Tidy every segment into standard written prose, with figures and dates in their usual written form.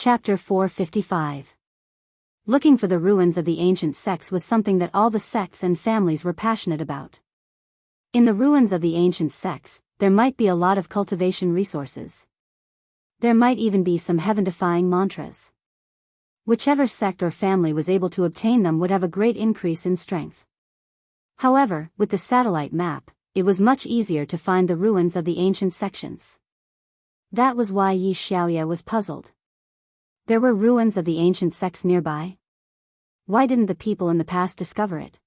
Chapter 455. Looking for the ruins of the ancient sects was something that all the sects and families were passionate about. In the ruins of the ancient sects, there might be a lot of cultivation resources. There might even be some heaven-defying mantras. Whichever sect or family was able to obtain them would have a great increase in strength. However, with the satellite map, it was much easier to find the ruins of the ancient sections. That was why Yi Xiaoya was puzzled. There were ruins of the ancient sects nearby. Why didn't the people in the past discover it?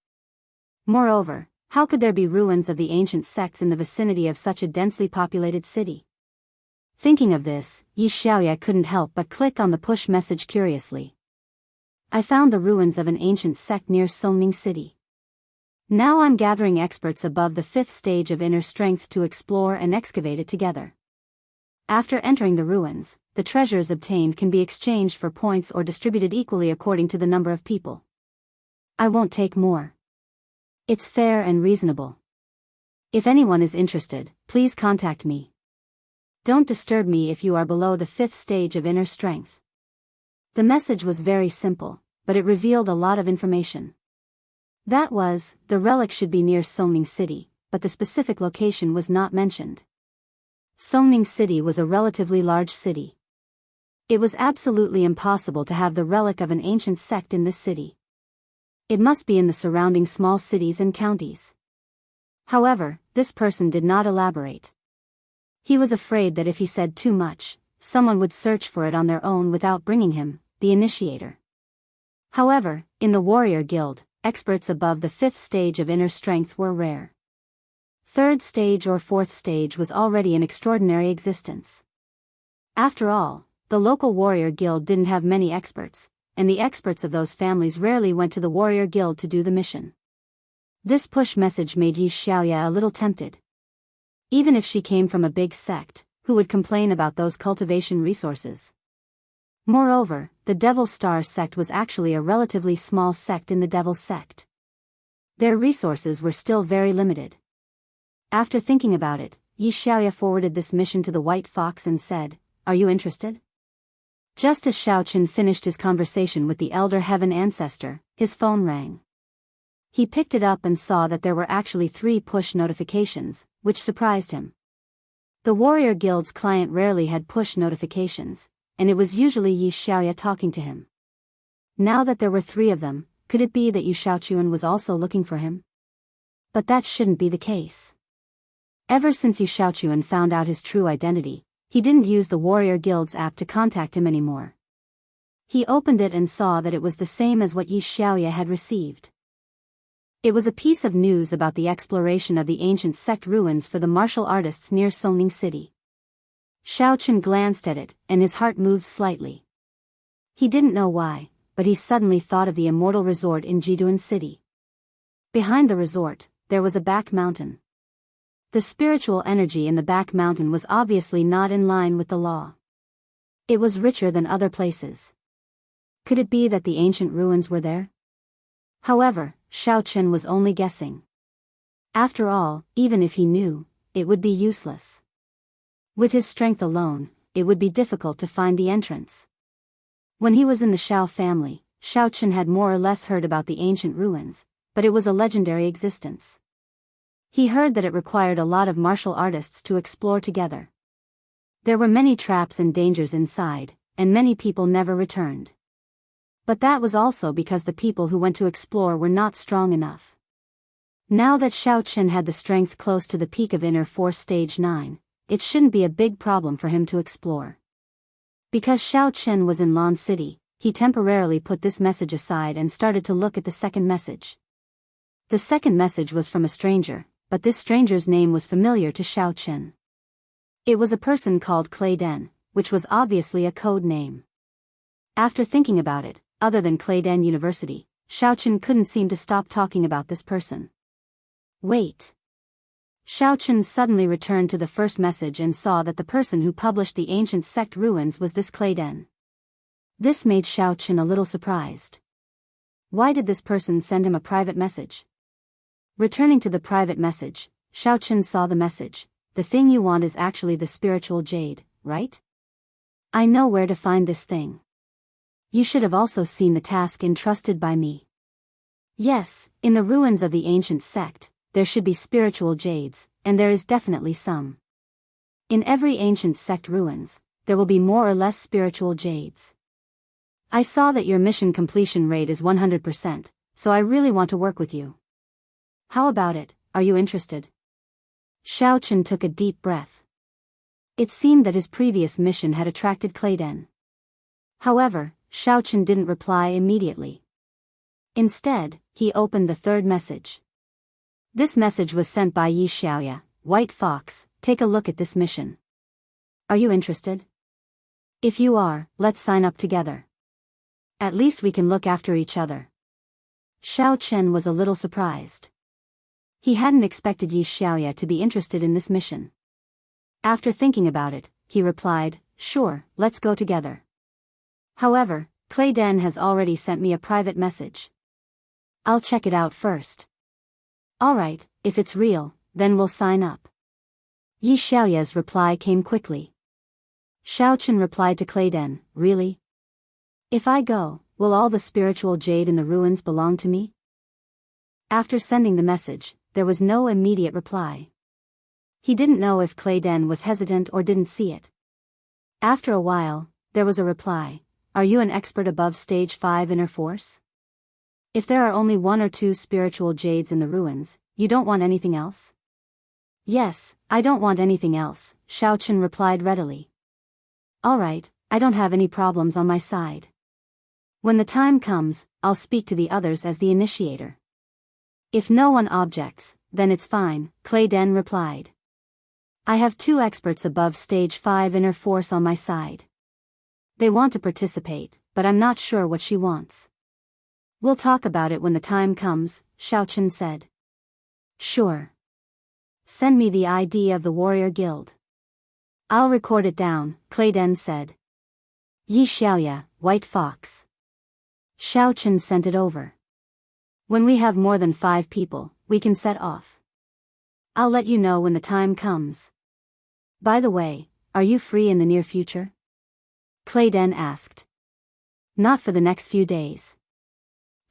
Moreover, how could there be ruins of the ancient sects in the vicinity of such a densely populated city? Thinking of this, Yi Xiaoya couldn't help but click on the push message curiously. I found the ruins of an ancient sect near Songming City. Now I'm gathering experts above the 5th stage of inner strength to explore and excavate it together. After entering the ruins, the treasures obtained can be exchanged for points or distributed equally according to the number of people. I won't take more. It's fair and reasonable. If anyone is interested, please contact me. Don't disturb me if you are below the 5th stage of inner strength. The message was very simple, but it revealed a lot of information. That was, the relic should be near Songming City, but the specific location was not mentioned. Songming City was a relatively large city. It was absolutely impossible to have the relic of an ancient sect in this city. It must be in the surrounding small cities and counties. However, this person did not elaborate. He was afraid that if he said too much, someone would search for it on their own without bringing him, the initiator. However, in the warrior guild, experts above the 5th stage of inner strength were rare. 3rd stage or 4th stage was already an extraordinary existence. After all, the local warrior guild didn't have many experts, and the experts of those families rarely went to the warrior guild to do the mission. This push message made Yi Xiaoya a little tempted. Even if she came from a big sect, who would complain about those cultivation resources? Moreover, the Devil Star sect was actually a relatively small sect in the Devil sect. Their resources were still very limited. After thinking about it, Yi Xiaoya forwarded this mission to the White Fox and said, "Are you interested?" Just as Xiaochen finished his conversation with the Elder Heaven Ancestor, his phone rang. He picked it up and saw that there were actually 3 push notifications, which surprised him. The Warrior Guild's client rarely had push notifications, and it was usually Yi Xiaoya talking to him. Now that there were 3 of them, could it be that Yu Xiaochuan was also looking for him? But that shouldn't be the case. Ever since Yu Xiaochuan found out his true identity, he didn't use the Warrior Guild's app to contact him anymore. He opened it and saw that it was the same as what Yi Xiaoya had received. It was a piece of news about the exploration of the ancient sect ruins for the martial artists near Songming City. Xiaochen glanced at it, and his heart moved slightly. He didn't know why, but he suddenly thought of the immortal resort in Jiduan City. Behind the resort, there was a back mountain. The spiritual energy in the back mountain was obviously not in line with the law. It was richer than other places. Could it be that the ancient ruins were there? However, Xiaochen was only guessing. After all, even if he knew, it would be useless. With his strength alone, it would be difficult to find the entrance. When he was in the Xiao family, Xiaochen had more or less heard about the ancient ruins, but it was a legendary existence. He heard that it required a lot of martial artists to explore together. There were many traps and dangers inside, and many people never returned. But that was also because the people who went to explore were not strong enough. Now that Xiaochen had the strength close to the peak of Inner Force Stage 9, it shouldn't be a big problem for him to explore. Because Xiaochen was in Lan City, he temporarily put this message aside and started to look at the second message. The second message was from a stranger, but this stranger's name was familiar to Xiaochen. It was a person called Clay Den, which was obviously a code name. After thinking about it, other than Clay Den University, Xiaochen couldn't seem to stop talking about this person. Wait. Xiaochen suddenly returned to the first message and saw that the person who published the ancient sect ruins was this Clay Den. This made Xiaochen a little surprised. Why did this person send him a private message? Returning to the private message, Xiaochen saw the message. The thing you want is actually the spiritual jade, right? I know where to find this thing. You should have also seen the task entrusted by me. Yes, in the ruins of the ancient sect, there should be spiritual jades, and there is definitely some. In every ancient sect ruins, there will be more or less spiritual jades. I saw that your mission completion rate is 100%, so I really want to work with you. How about it, are you interested? Xiao Chen took a deep breath. It seemed that his previous mission had attracted Clayden. However, Xiao Chen didn't reply immediately. Instead, he opened the third message. This message was sent by Yi Xiaoya, White Fox. Take a look at this mission. Are you interested? If you are, let's sign up together. At least we can look after each other. Xiao Chen was a little surprised. He hadn't expected Yi Xiaoya to be interested in this mission. After thinking about it, he replied, sure, let's go together. However, Clayden has already sent me a private message. I'll check it out first. Alright, if it's real, then we'll sign up. Yi Xiaoya's reply came quickly. Xiao Chen replied to Clayden, really? If I go, will all the spiritual jade in the ruins belong to me? After sending the message, there was no immediate reply. He didn't know if Clayden was hesitant or didn't see it. After a while, there was a reply. Are you an expert above stage 5 inner force? If there are only 1 or 2 spiritual jades in the ruins, you don't want anything else? Yes, I don't want anything else, Xiao Chen replied readily. Alright, I don't have any problems on my side. When the time comes, I'll speak to the others as the initiator. If no one objects, then it's fine, Clayden replied. I have 2 experts above stage 5 inner force on my side. They want to participate, but I'm not sure what she wants. We'll talk about it when the time comes, Xiao Chen said. Sure. Send me the ID of the warrior guild. I'll record it down, Clayden said. Yi Xiaoya, White Fox. Xiao Chen sent it over. When we have more than 5 people, we can set off. I'll let you know when the time comes. By the way, are you free in the near future? Clayden asked. Not for the next few days.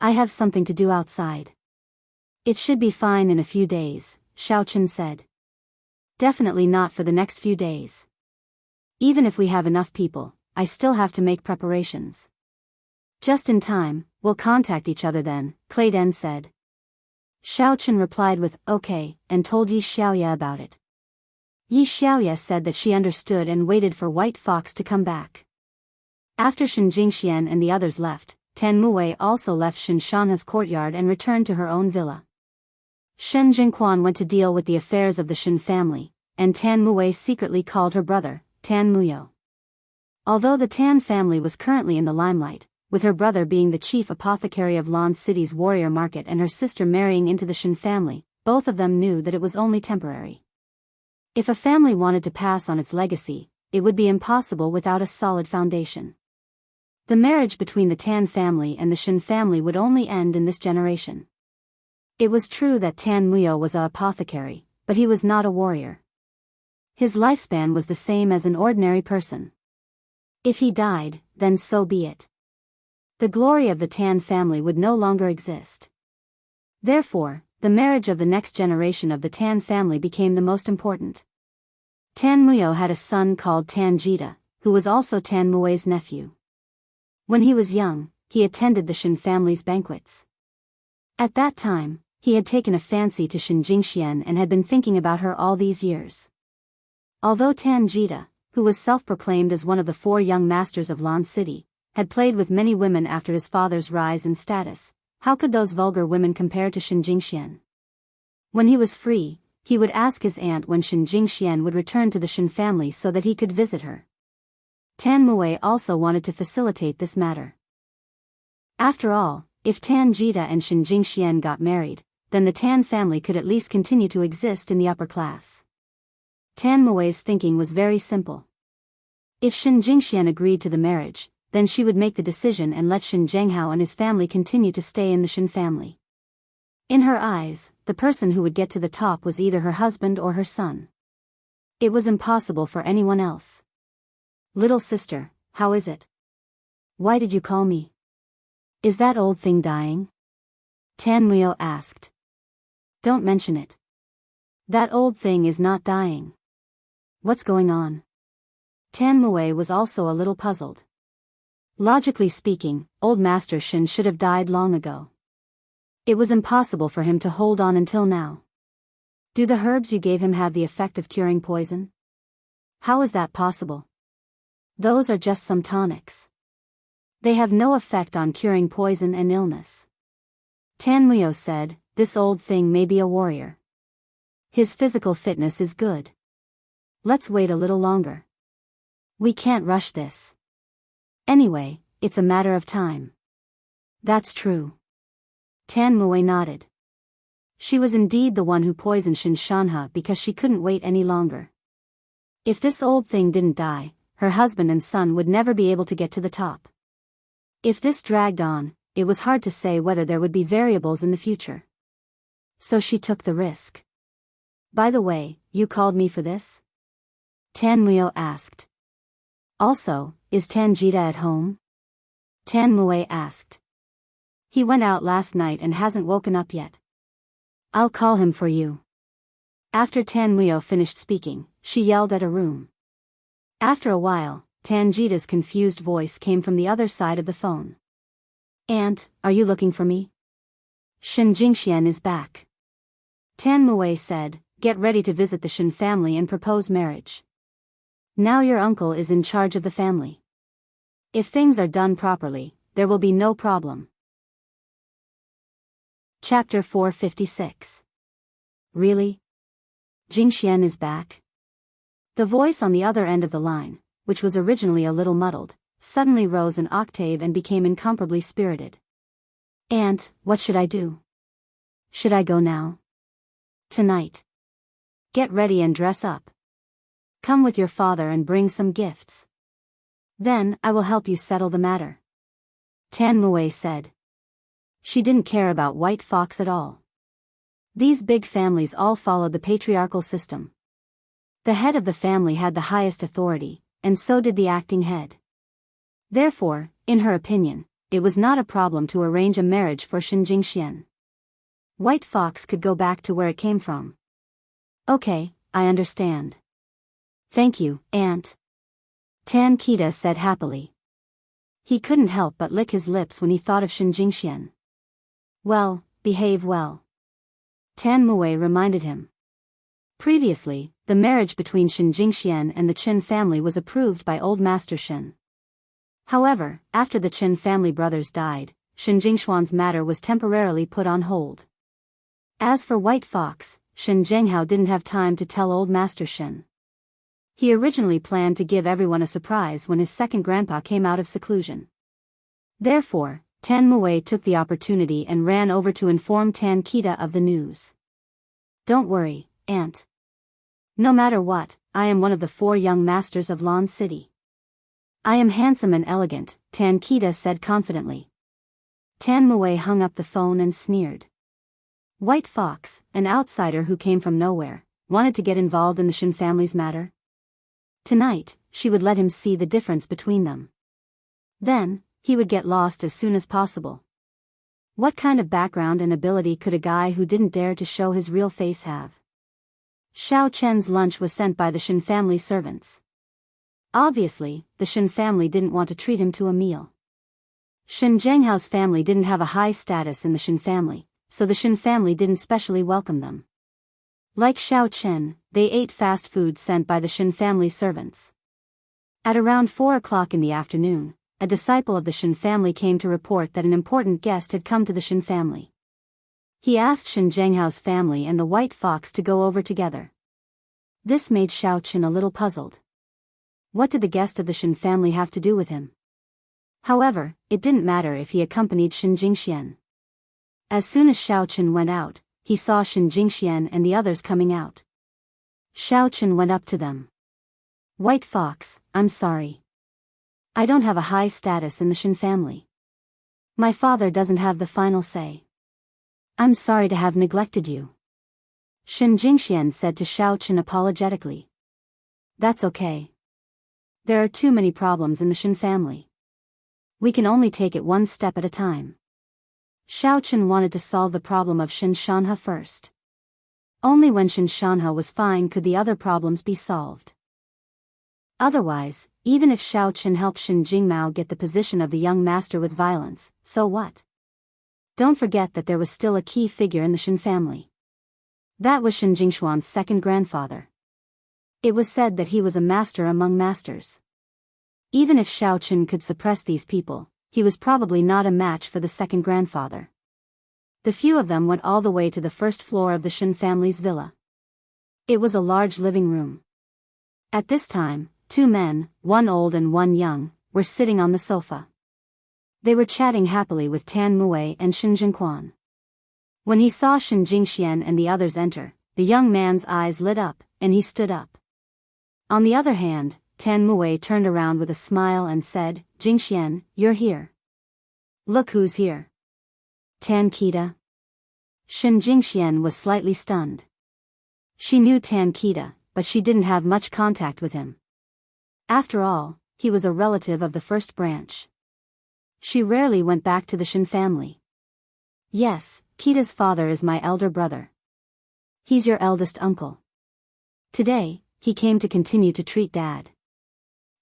I have something to do outside. It should be fine in a few days, Xiao Chen said. Definitely not for the next few days. Even if we have enough people, I still have to make preparations. Just in time, we'll contact each other then, Clayden said. Xiao Chen replied with, okay, and told Yi Xiaoya about it. Yi Xiaoya said that she understood and waited for White Fox to come back. After Shen Jingxian and the others left, Tan Muwei also left Shen Shanha's courtyard and returned to her own villa. Shen Jingquan went to deal with the affairs of the Shen family, and Tan Muwei secretly called her brother, Tan Muyo. Although the Tan family was currently in the limelight, with her brother being the chief apothecary of Lan City's warrior market and her sister marrying into the Shen family, both of them knew that it was only temporary. If a family wanted to pass on its legacy, it would be impossible without a solid foundation. The marriage between the Tan family and the Shen family would only end in this generation. It was true that Tan Muyo was an apothecary, but he was not a warrior. His lifespan was the same as an ordinary person. If he died, then so be it. The glory of the Tan family would no longer exist. Therefore, the marriage of the next generation of the Tan family became the most important. Tan Muyo had a son called Tan Jita, who was also Tan Muwei's nephew. When he was young, he attended the Shen family's banquets. At that time, he had taken a fancy to Shen Jingxian and had been thinking about her all these years. Although Tan Jita, who was self-proclaimed as one of the 4 young masters of Lan City, had played with many women after his father's rise in status, how could those vulgar women compare to Shen Jingxian? When he was free, he would ask his aunt when Shen Jingxian would return to the Shen family so that he could visit her. Tan Muwei also wanted to facilitate this matter. After all, if Tan Jita and Shen Jingxian got married, then the Tan family could at least continue to exist in the upper class. Tan Muwei's thinking was very simple. If Shen Jingxian agreed to the marriage, then she would make the decision and let Shen Zhenghao and his family continue to stay in the Shen family. In her eyes, the person who would get to the top was either her husband or her son. It was impossible for anyone else. Little sister, how is it? Why did you call me? Is that old thing dying? Tan Muo asked. Don't mention it. That old thing is not dying. What's going on? Tan Muo was also a little puzzled. Logically speaking, old Master Shin should have died long ago. It was impossible for him to hold on until now. Do the herbs you gave him have the effect of curing poison? How is that possible? Those are just some tonics. They have no effect on curing poison and illness. Tan Muo said, this old thing may be a warrior. His physical fitness is good. Let's wait a little longer. We can't rush this. Anyway, it's a matter of time. That's true. Tan Muo nodded. She was indeed the one who poisoned Shin Shanha because she couldn't wait any longer. If this old thing didn't die, her husband and son would never be able to get to the top. If this dragged on, it was hard to say whether there would be variables in the future. So she took the risk. By the way, you called me for this? Tan Muo asked. Also, is Tanjita at home? Tan Muo asked. He went out last night and hasn't woken up yet. I'll call him for you. After Tan Muo finished speaking, she yelled at a room. After a while, Tanjita's confused voice came from the other side of the phone. Aunt, are you looking for me? Shin Jingxian is back. Tan Muo said, get ready to visit the Shin family and propose marriage. Now your uncle is in charge of the family. If things are done properly, there will be no problem. Chapter 456. Really? Jingxian is back? The voice on the other end of the line, which was originally a little muddled, suddenly rose an octave and became incomparably spirited. Aunt, what should I do? Should I go now? Tonight. Get ready and dress up. Come with your father and bring some gifts. Then, I will help you settle the matter. Tan Muo said. She didn't care about White Fox at all. These big families all followed the patriarchal system. The head of the family had the highest authority, and so did the acting head. Therefore, in her opinion, it was not a problem to arrange a marriage for Shin Jingxian. White Fox could go back to where it came from. Okay, I understand. Thank you, Aunt. Tan Kita said happily. He couldn't help but lick his lips when he thought of Shin Jingxian. Well, behave well. Tan Muo reminded him. Previously, the marriage between Shin Jingxian and the Qin family was approved by old Master Shin. However, after the Qin family brothers died, Shin Jingxuan's matter was temporarily put on hold. As for White Fox, Shin Zhenghao didn't have time to tell old Master Shin. He originally planned to give everyone a surprise when his second grandpa came out of seclusion. Therefore, Tan Muo took the opportunity and ran over to inform Tan Kita of the news. Don't worry, Aunt. No matter what, I am one of the 4 young masters of Lan City. I am handsome and elegant, Tan Kita said confidently. Tan Muo hung up the phone and sneered. White Fox, an outsider who came from nowhere, wanted to get involved in the Shin family's matter. Tonight, she would let him see the difference between them. Then, he would get lost as soon as possible. What kind of background and ability could a guy who didn't dare to show his real face have? Xiao Chen's lunch was sent by the Shin family servants. Obviously, the Shin family didn't want to treat him to a meal. Shin Zhenghao's family didn't have a high status in the Shin family, so the Shin family didn't specially welcome them. Like Xiao Chen, they ate fast food sent by the Shin family servants. At around 4 o'clock in the afternoon, a disciple of the Shin family came to report that an important guest had come to the Shin family. He asked Shin Zhenghao's family and the White Fox to go over together. This made Xiao Chen a little puzzled. What did the guest of the Shin family have to do with him? However, it didn't matter if he accompanied Shin Jingxian. As soon as Xiao Chen went out, he saw Shin Jingxian and the others coming out. Xiao Chen went up to them. White Fox, I'm sorry. I don't have a high status in the Shin family. My father doesn't have the final say. I'm sorry to have neglected you. Shin Jingxian said to Xiao Chen apologetically. That's okay. There are too many problems in the Shin family. We can only take it one step at a time. Xiao Chen wanted to solve the problem of Shen Shanhe first. Only when Shen Shanhe was fine could the other problems be solved. Otherwise, even if Xiao Chen helped Shen Jingmao get the position of the young master with violence, so what? Don't forget that there was still a key figure in the Shen family. That was Shen Jingshuan's second grandfather. It was said that he was a master among masters. Even if Xiao Chen could suppress these people, he was probably not a match for the second grandfather. The few of them went all the way to the first floor of the Shen family's villa. It was a large living room. At this time, two men, one old and one young, were sitting on the sofa. They were chatting happily with Tan Mui and Shen Jingquan. When he saw Shen Jingxian and the others enter, the young man's eyes lit up, and he stood up. On the other hand, Tan Mui turned around with a smile and said, "Jingxian, you're here. Look who's here." Tan Kita. Shen Jingxian was slightly stunned. She knew Tan Kita, but she didn't have much contact with him. After all, he was a relative of the first branch. She rarely went back to the Shen family. "Yes, Kita's father is my elder brother. He's your eldest uncle. Today, he came to continue to treat Dad.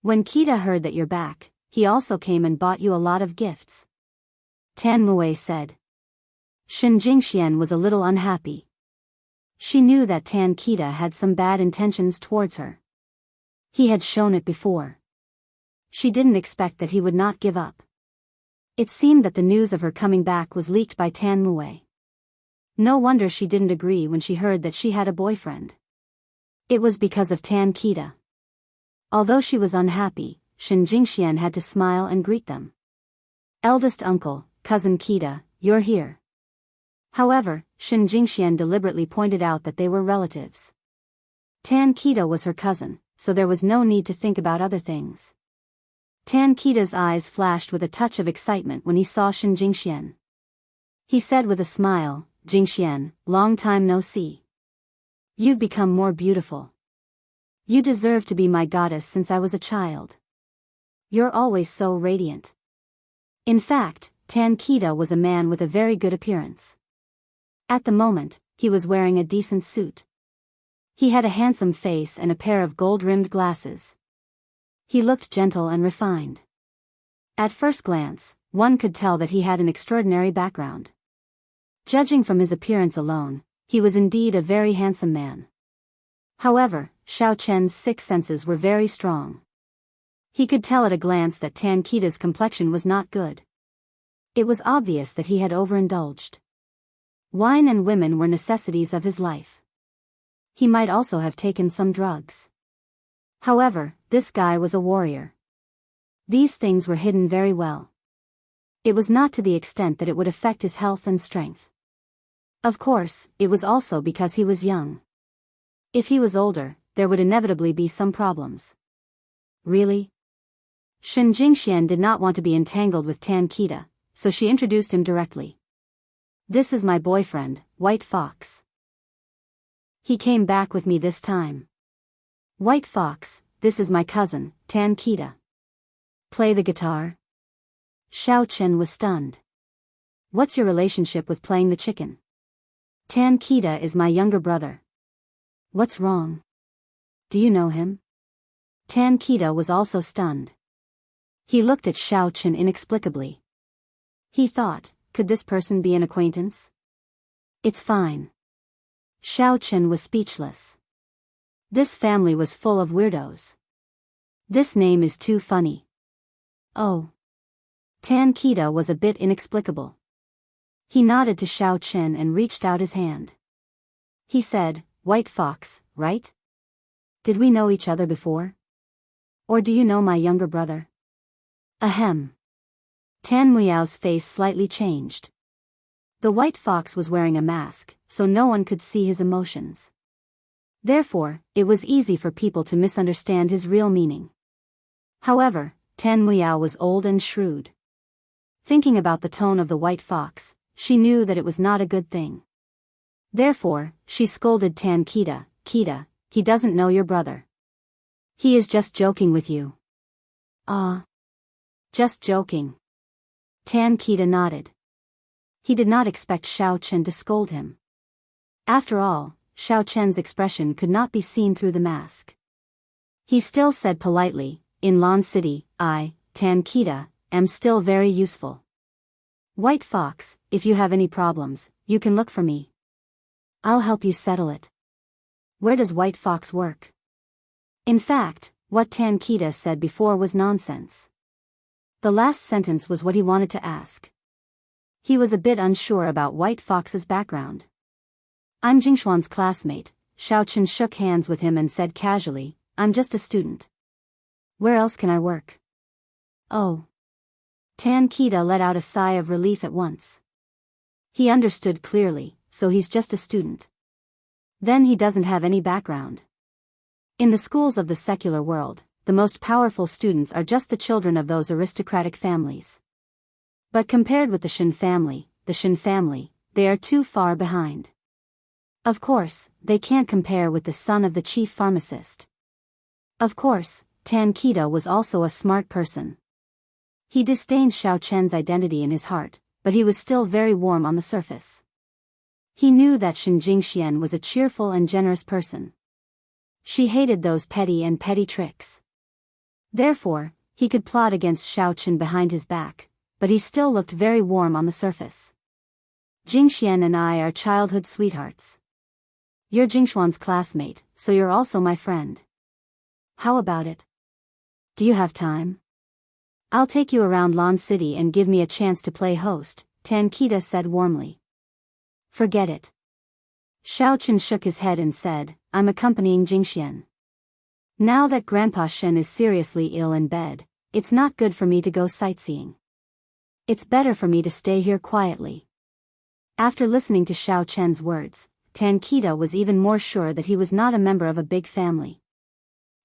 When Kita heard that you're back, he also came and bought you a lot of gifts," Tan Mui said. Shen Jingxian was a little unhappy. She knew that Tan Kita had some bad intentions towards her. He had shown it before. She didn't expect that he would not give up. It seemed that the news of her coming back was leaked by Tan Mui. No wonder she didn't agree when she heard that she had a boyfriend. It was because of Tan Kita. Although she was unhappy, Shen Jingxian had to smile and greet them. "Eldest uncle, cousin Kita, you're here." However, Shen Jingxian deliberately pointed out that they were relatives. Tan Kita was her cousin, so there was no need to think about other things. Tan Kita's eyes flashed with a touch of excitement when he saw Shen Jingxian. He said with a smile, "Jingxian, long time no see. You've become more beautiful. You deserve to be my goddess since I was a child. You're always so radiant." In fact, Tan Kita was a man with a very good appearance. At the moment, he was wearing a decent suit. He had a handsome face and a pair of gold-rimmed glasses. He looked gentle and refined. At first glance, one could tell that he had an extraordinary background. Judging from his appearance alone, he was indeed a very handsome man. However, Xiao Chen's six senses were very strong. He could tell at a glance that Tan Kita's complexion was not good. It was obvious that he had overindulged. Wine and women were necessities of his life. He might also have taken some drugs. However, this guy was a warrior. These things were hidden very well. It was not to the extent that it would affect his health and strength. Of course, it was also because he was young. If he was older, there would inevitably be some problems. Really? Shen Jingxian did not want to be entangled with Tan Kita, so she introduced him directly. "This is my boyfriend, White Fox. He came back with me this time. White Fox, this is my cousin, Tan Kita. Play the guitar." Xiao Chen was stunned. "What's your relationship with playing the chicken?" "Tan Kita is my younger brother." "What's wrong? Do you know him?" Tan Kita was also stunned. He looked at Xiao Chen inexplicably. He thought, could this person be an acquaintance? "It's fine." Xiao Chen was speechless. This family was full of weirdos. This name is too funny. "Oh." Tan Kita was a bit inexplicable. He nodded to Xiao Chen and reached out his hand. He said, "White Fox, right? Did we know each other before? Or do you know my younger brother?" Ahem. Tan Muyao's face slightly changed. The White Fox was wearing a mask, so no one could see his emotions. Therefore, it was easy for people to misunderstand his real meaning. However, Tan Muyao was old and shrewd. Thinking about the tone of the White Fox, she knew that it was not a good thing. Therefore, she scolded Tan Kita, "Kita, he doesn't know your brother. He is just joking with you." "Ah. Just joking." Tan Kita nodded. He did not expect Xiao Chen to scold him. After all, Xiao Chen's expression could not be seen through the mask. He still said politely, "In Lan City, I, Tan Kita, am still very useful. White Fox, if you have any problems, you can look for me. I'll help you settle it." Where does White Fox work? In fact, what Tan Kita said before was nonsense. The last sentence was what he wanted to ask. He was a bit unsure about White Fox's background. "I'm Jingshuan's classmate." Xiao Chen shook hands with him and said casually, "I'm just a student. Where else can I work?" "Oh." Tan Kita let out a sigh of relief at once. He understood clearly, so he's just a student. Then he doesn't have any background. In the schools of the secular world, the most powerful students are just the children of those aristocratic families. But compared with the Shen family, they are too far behind. Of course, they can't compare with the son of the chief pharmacist. Of course, Tan Kita was also a smart person. He disdained Xiao Chen's identity in his heart, but he was still very warm on the surface. He knew that Shen Jingxian was a cheerful and generous person. She hated those petty tricks. Therefore, he could plot against Xiao Chen behind his back, but he still looked very warm on the surface. "Jingxian and I are childhood sweethearts. You're Jingshuan's classmate, so you're also my friend. How about it? Do you have time? I'll take you around Lan City and give me a chance to play host," Tan Kita said warmly. "Forget it." Xiao Chen shook his head and said, "I'm accompanying Jingxian. Now that Grandpa Shen is seriously ill in bed, it's not good for me to go sightseeing. It's better for me to stay here quietly." After listening to Xiao Chen's words, Tan Kita was even more sure that he was not a member of a big family.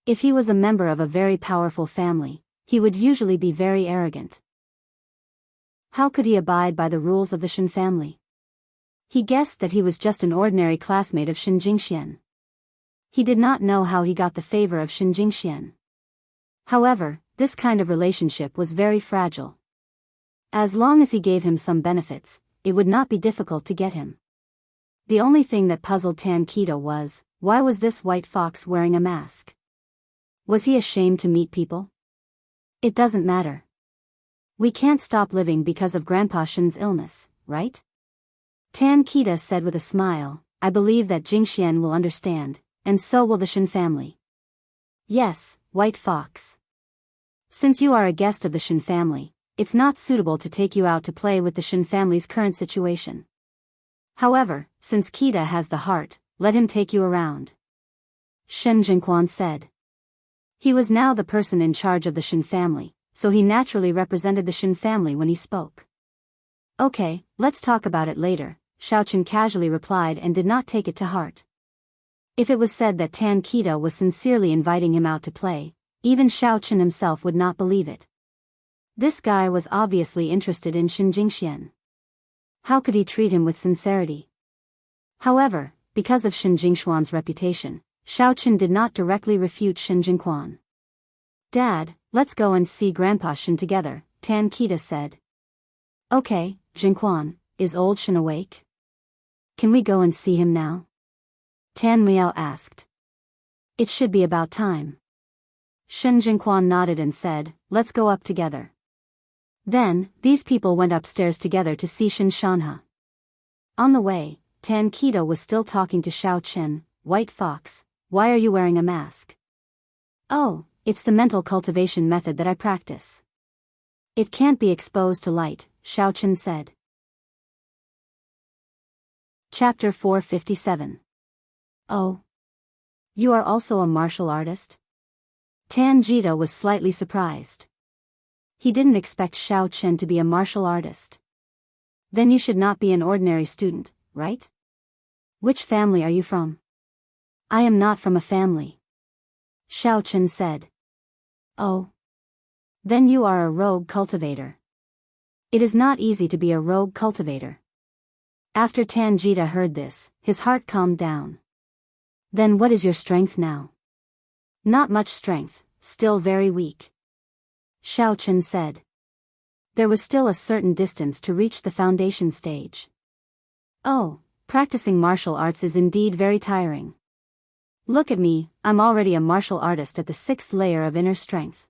If he was a member of a very powerful family, he would usually be very arrogant. How could he abide by the rules of the Shen family? He guessed that he was just an ordinary classmate of Shen Jingxian. He did not know how he got the favor of Shen Jingxian. However, this kind of relationship was very fragile. As long as he gave him some benefits, it would not be difficult to get him. The only thing that puzzled Tan Kita was, why was this White Fox wearing a mask? Was he ashamed to meet people? It doesn't matter. We can't stop living because of Grandpa Shen's illness, right? Tan Kita said with a smile, "I believe that Jingxian will understand, and so will the Shen family." "Yes, White Fox. Since you are a guest of the Shen family, it's not suitable to take you out to play with the Shen family's current situation. However, since Kita has the heart, let him take you around," Shen Jingquan said. He was now the person in charge of the Shen family, so he naturally represented the Shen family when he spoke. "Okay, let's talk about it later," Xiao Chen casually replied and did not take it to heart. If it was said that Tan Kita was sincerely inviting him out to play, even Xiao Chen himself would not believe it. This guy was obviously interested in Shen Jingxian. How could he treat him with sincerity? However, because of Shen Jingshuan's reputation, Xiao Chen did not directly refute Shen Jingquan. "Dad, let's go and see Grandpa Shen together," Tan Kita said. "Okay, Jingquan, is old Shen awake? Can we go and see him now?" Tan Miao asked. "It should be about time." Shen Jingquan nodded and said, "Let's go up together." Then, these people went upstairs together to see Shen Shanha. On the way, Tan Kita was still talking to Xiao Chen. "White Fox, why are you wearing a mask?" "Oh, it's the mental cultivation method that I practice. It can't be exposed to light," Xiao Chen said. Chapter 457. "Oh. You are also a martial artist?" Tan Jita was slightly surprised. He didn't expect Xiao Chen to be a martial artist. "Then you should not be an ordinary student, right? Which family are you from?" "I am not from a family," Xiao Chen said. "Oh. Then you are a rogue cultivator. It is not easy to be a rogue cultivator." After Tan Jita heard this, his heart calmed down. "Then what is your strength now?" "Not much strength, still very weak," Xiao Chen said. there was still a certain distance to reach the foundation stage. Oh, practicing martial arts is indeed very tiring. Look at me, I'm already a martial artist at the 6th layer of inner strength.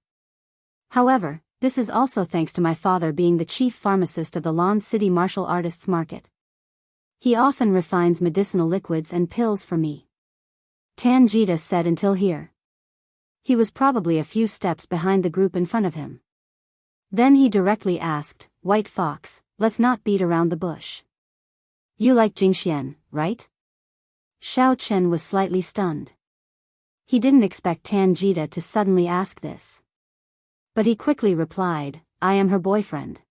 However, this is also thanks to my father being the chief pharmacist of the Lon City Martial Artists Market. He often refines medicinal liquids and pills for me. Tanjita said until here. He was probably a few steps behind the group in front of him. Then he directly asked, White Fox, let's not beat around the bush. You like Jingxian, right? Xiao Chen was slightly stunned. He didn't expect Tanjita to suddenly ask this. But he quickly replied, I am her boyfriend.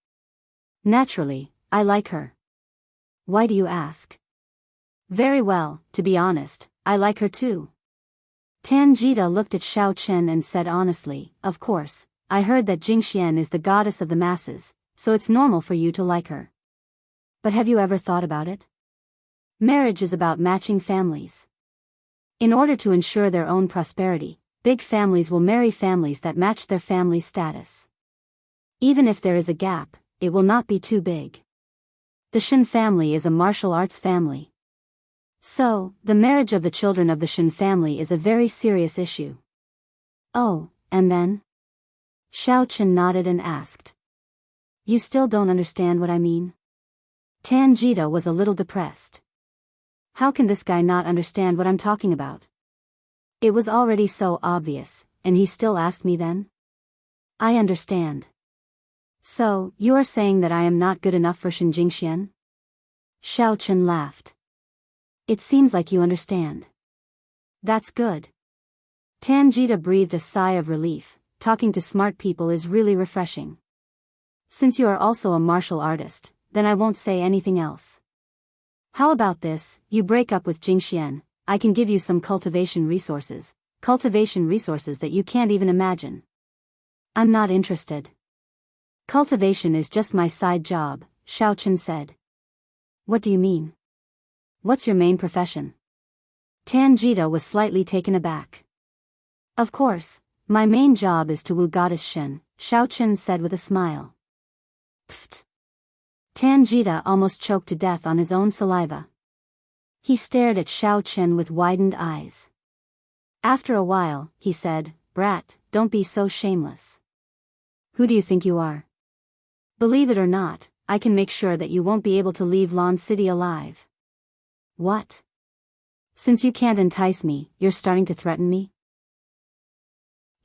Naturally, I like her. Why do you ask? Very well, to be honest, I like her too. Tanjita looked at Xiao Chen and said honestly, of course, I heard that Jingxian is the goddess of the masses, so it's normal for you to like her. But have you ever thought about it? Marriage is about matching families. In order to ensure their own prosperity, big families will marry families that match their family status. Even if there is a gap, it will not be too big. The Shen family is a martial arts family. So, the marriage of the children of the Shen family is a very serious issue. Oh, and then? Xiao Chen nodded and asked. You still don't understand what I mean? Tanjita was a little depressed. How can this guy not understand what I'm talking about? It was already so obvious, and he still asked me then? I understand. So, you are saying that I am not good enough for Shen Jingxian? Xiao Chen laughed. It seems like you understand. That's good. Tanjita breathed a sigh of relief. Talking to smart people is really refreshing. Since you are also a martial artist, then I won't say anything else. How about this, you break up with Jingxian, I can give you some cultivation resources that you can't even imagine. I'm not interested. Cultivation is just my side job, Xiao Chen said. What do you mean? What's your main profession? Tanjita was slightly taken aback. Of course, my main job is to woo Goddess Shen, Xiao Chen said with a smile. Pfft. Tanjita almost choked to death on his own saliva. He stared at Xiao Chen with widened eyes. After a while, he said, Brat, don't be so shameless. Who do you think you are? Believe it or not, I can make sure that you won't be able to leave Lon City alive. What? Since you can't entice me, you're starting to threaten me?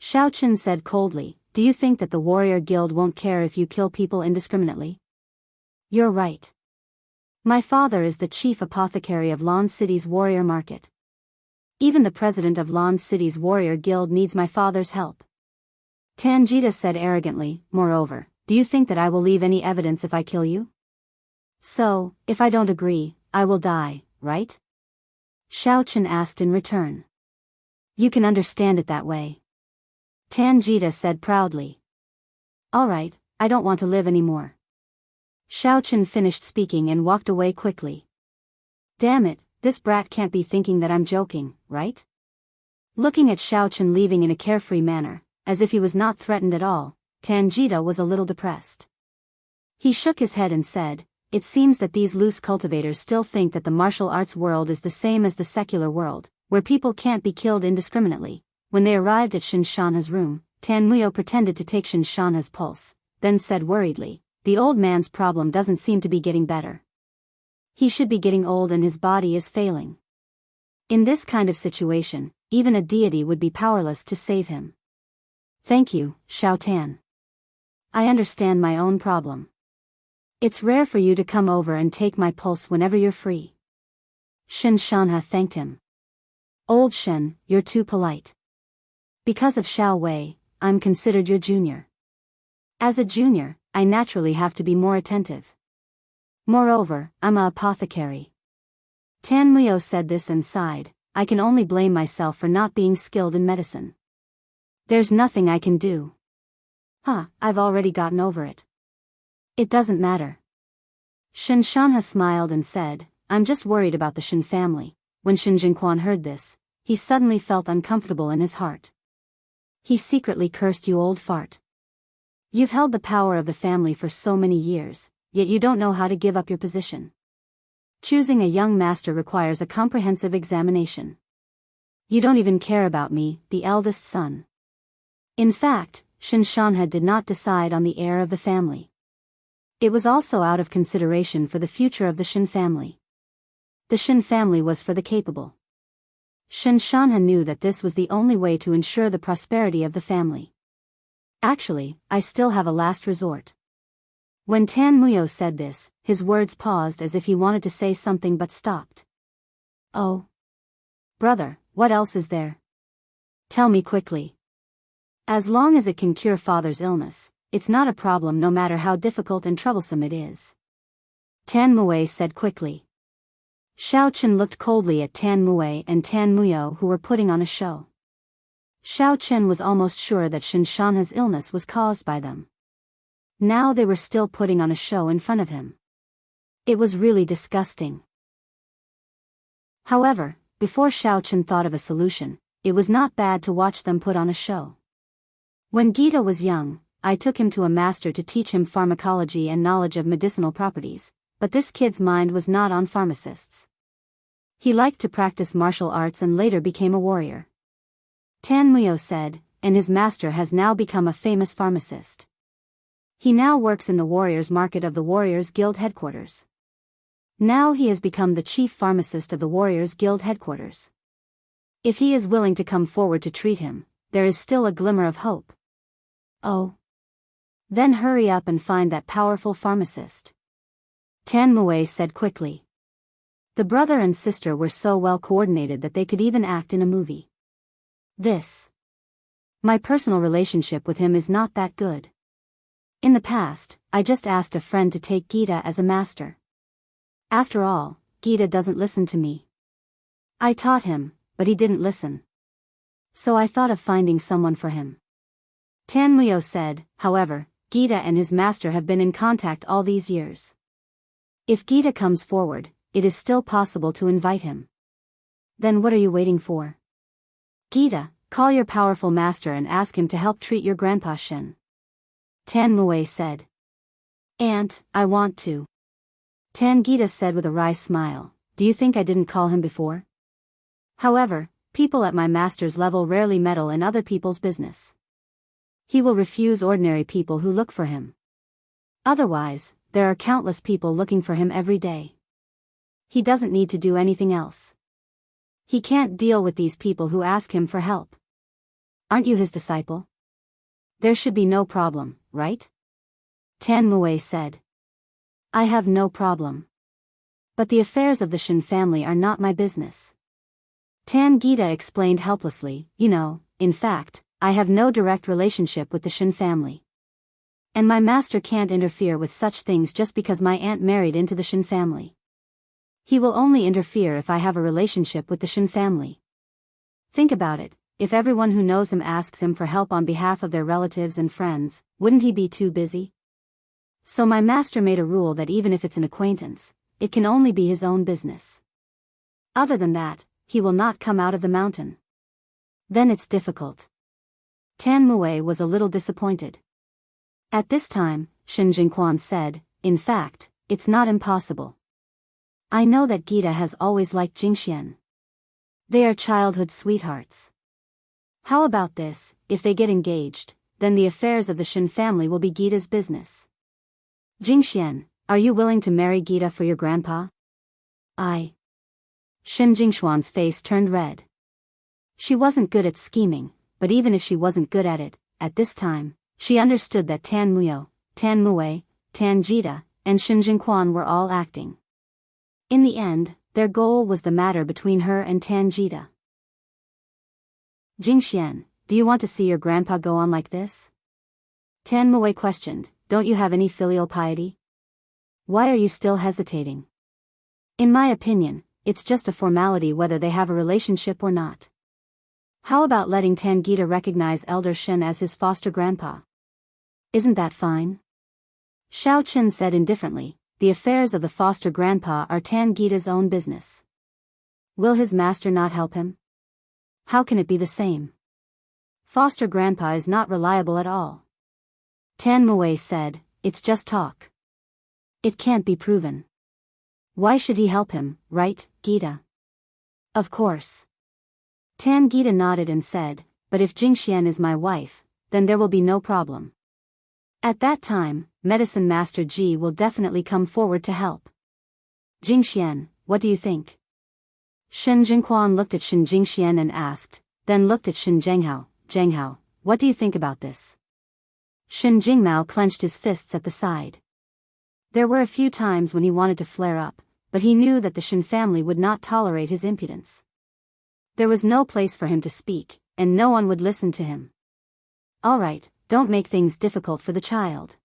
Xiao Chen said coldly, do you think that the warrior guild won't care if you kill people indiscriminately? You're right. My father is the chief apothecary of Lon City's warrior market. Even the president of Lon City's warrior guild needs my father's help. Tanjita said arrogantly, moreover, do you think that I will leave any evidence if I kill you? So, if I don't agree, I will die, right? Xiao Chen asked in return. You can understand it that way. Tanjita said proudly. All right, I don't want to live anymore. Xiao Chen finished speaking and walked away quickly. Damn it, this brat can't be thinking that I'm joking, right? Looking at Xiao Chen leaving in a carefree manner, as if he was not threatened at all, Tanjita was a little depressed. He shook his head and said, it seems that these loose cultivators still think that the martial arts world is the same as the secular world, where people can't be killed indiscriminately. When they arrived at Shinshanha's room, Tan Muyo pretended to take Shinshanha's pulse, then said worriedly, the old man's problem doesn't seem to be getting better. He should be getting old and his body is failing. In this kind of situation, even a deity would be powerless to save him. Thank you, Xiao Tan. I understand my own problem. It's rare for you to come over and take my pulse whenever you're free. Shinshanha thanked him. Old Shen, you're too polite. Because of Xiao Wei, I'm considered your junior. As a junior, I naturally have to be more attentive. Moreover, I'm a apothecary. Tan Muyo said this and sighed, I can only blame myself for not being skilled in medicine. There's nothing I can do. I've already gotten over it. It doesn't matter. Shinshanha smiled and said, I'm just worried about the Shen family. When Shen Jingquan heard this, he suddenly felt uncomfortable in his heart. He secretly cursed you old fart. You've held the power of the family for so many years, yet you don't know how to give up your position. Choosing a young master requires a comprehensive examination. You don't even care about me, the eldest son. In fact, Shinshanha did not decide on the heir of the family. It was also out of consideration for the future of the Shin family. The Shin family was for the capable. Shinshanha knew that this was the only way to ensure the prosperity of the family. Actually, I still have a last resort. When Tan Muyo said this, his words paused as if he wanted to say something but stopped. Oh. Brother, what else is there? Tell me quickly. As long as it can cure father's illness, it's not a problem no matter how difficult and troublesome it is. Tan Mue said quickly. Xiao Chen looked coldly at Tan Mue and Tan Muyo, who were putting on a show. Xiao Chen was almost sure that Shinshanha's illness was caused by them. Now they were still putting on a show in front of him. It was really disgusting. However, before Xiao Chen thought of a solution, it was not bad to watch them put on a show. When Gita was young, I took him to a master to teach him pharmacology and knowledge of medicinal properties, but this kid's mind was not on pharmacists. He liked to practice martial arts and later became a warrior. Tan Muyo said, and his master has now become a famous pharmacist. He now works in the Warriors Market of the Warriors Guild headquarters. Now he has become the chief pharmacist of the Warriors Guild headquarters. If he is willing to come forward to treat him, there is still a glimmer of hope. Oh. Then hurry up and find that powerful pharmacist. Tan Mue said quickly. The brother and sister were so well coordinated that they could even act in a movie. My personal relationship with him is not that good. In the past, I just asked a friend to take Gita as a master. After all, Gita doesn't listen to me. I taught him, but he didn't listen. So I thought of finding someone for him. Tan Muyo said, however, Gita and his master have been in contact all these years. If Gita comes forward, it is still possible to invite him. Then what are you waiting for? Gita, call your powerful master and ask him to help treat your grandpa Shen. Tan Mue said. Aunt, I want to. Tan Gita said with a wry smile, do you think I didn't call him before? However, people at my master's level rarely meddle in other people's business. He will refuse ordinary people who look for him. Otherwise, there are countless people looking for him every day. He doesn't need to do anything else. He can't deal with these people who ask him for help. Aren't you his disciple? There should be no problem, right? Tan Mue said. I have no problem. But the affairs of the Shin family are not my business. Tan Gita explained helplessly, in fact, I have no direct relationship with the Shin family. And my master can't interfere with such things just because my aunt married into the Shin family. He will only interfere if I have a relationship with the Shin family. Think about it, if everyone who knows him asks him for help on behalf of their relatives and friends, wouldn't he be too busy? So my master made a rule that even if it's an acquaintance, it can only be his own business. Other than that, he will not come out of the mountain. Then it's difficult. Tan Mue was a little disappointed. At this time, Shin Jingquan said, in fact, it's not impossible. I know that Gita has always liked Jingxian. They are childhood sweethearts. How about this, if they get engaged, then the affairs of the Shin family will be Gita's business. Jingxian, are you willing to marry Gita for your grandpa? Shin Jingxuan's face turned red. She wasn't good at scheming, but even if she wasn't good at it, at this time, she understood that Tan Muyo, Tan Mue, Tan Jita, and Shin Jingquan were all acting. In the end, their goal was the matter between her and Tan Jita. Jingxian, do you want to see your grandpa go on like this? Tan Mue questioned, don't you have any filial piety? Why are you still hesitating? In my opinion, it's just a formality whether they have a relationship or not. How about letting Tan Gita recognize Elder Shen as his foster grandpa? Isn't that fine? Xiao Chen said indifferently, the affairs of the foster grandpa are Tan Gita's own business. Will his master not help him? How can it be the same? Foster grandpa is not reliable at all. Tan Mue said, "It's just talk. It can't be proven. Why should he help him, right, Gita?" "Of course." Tan Gita nodded and said, "But if Jingxian is my wife, then there will be no problem. At that time, Medicine Master Ji will definitely come forward to help." "Jingxian, what do you think?" Shen Jingquan looked at Shen Jingxian and asked, then looked at Shen Zhenghao. "Zhenghao, what do you think about this?" Shen Jingmao clenched his fists at the side. There were a few times when he wanted to flare up, but he knew that the Shen family would not tolerate his impudence. There was no place for him to speak, and no one would listen to him. "All right, don't make things difficult for the child."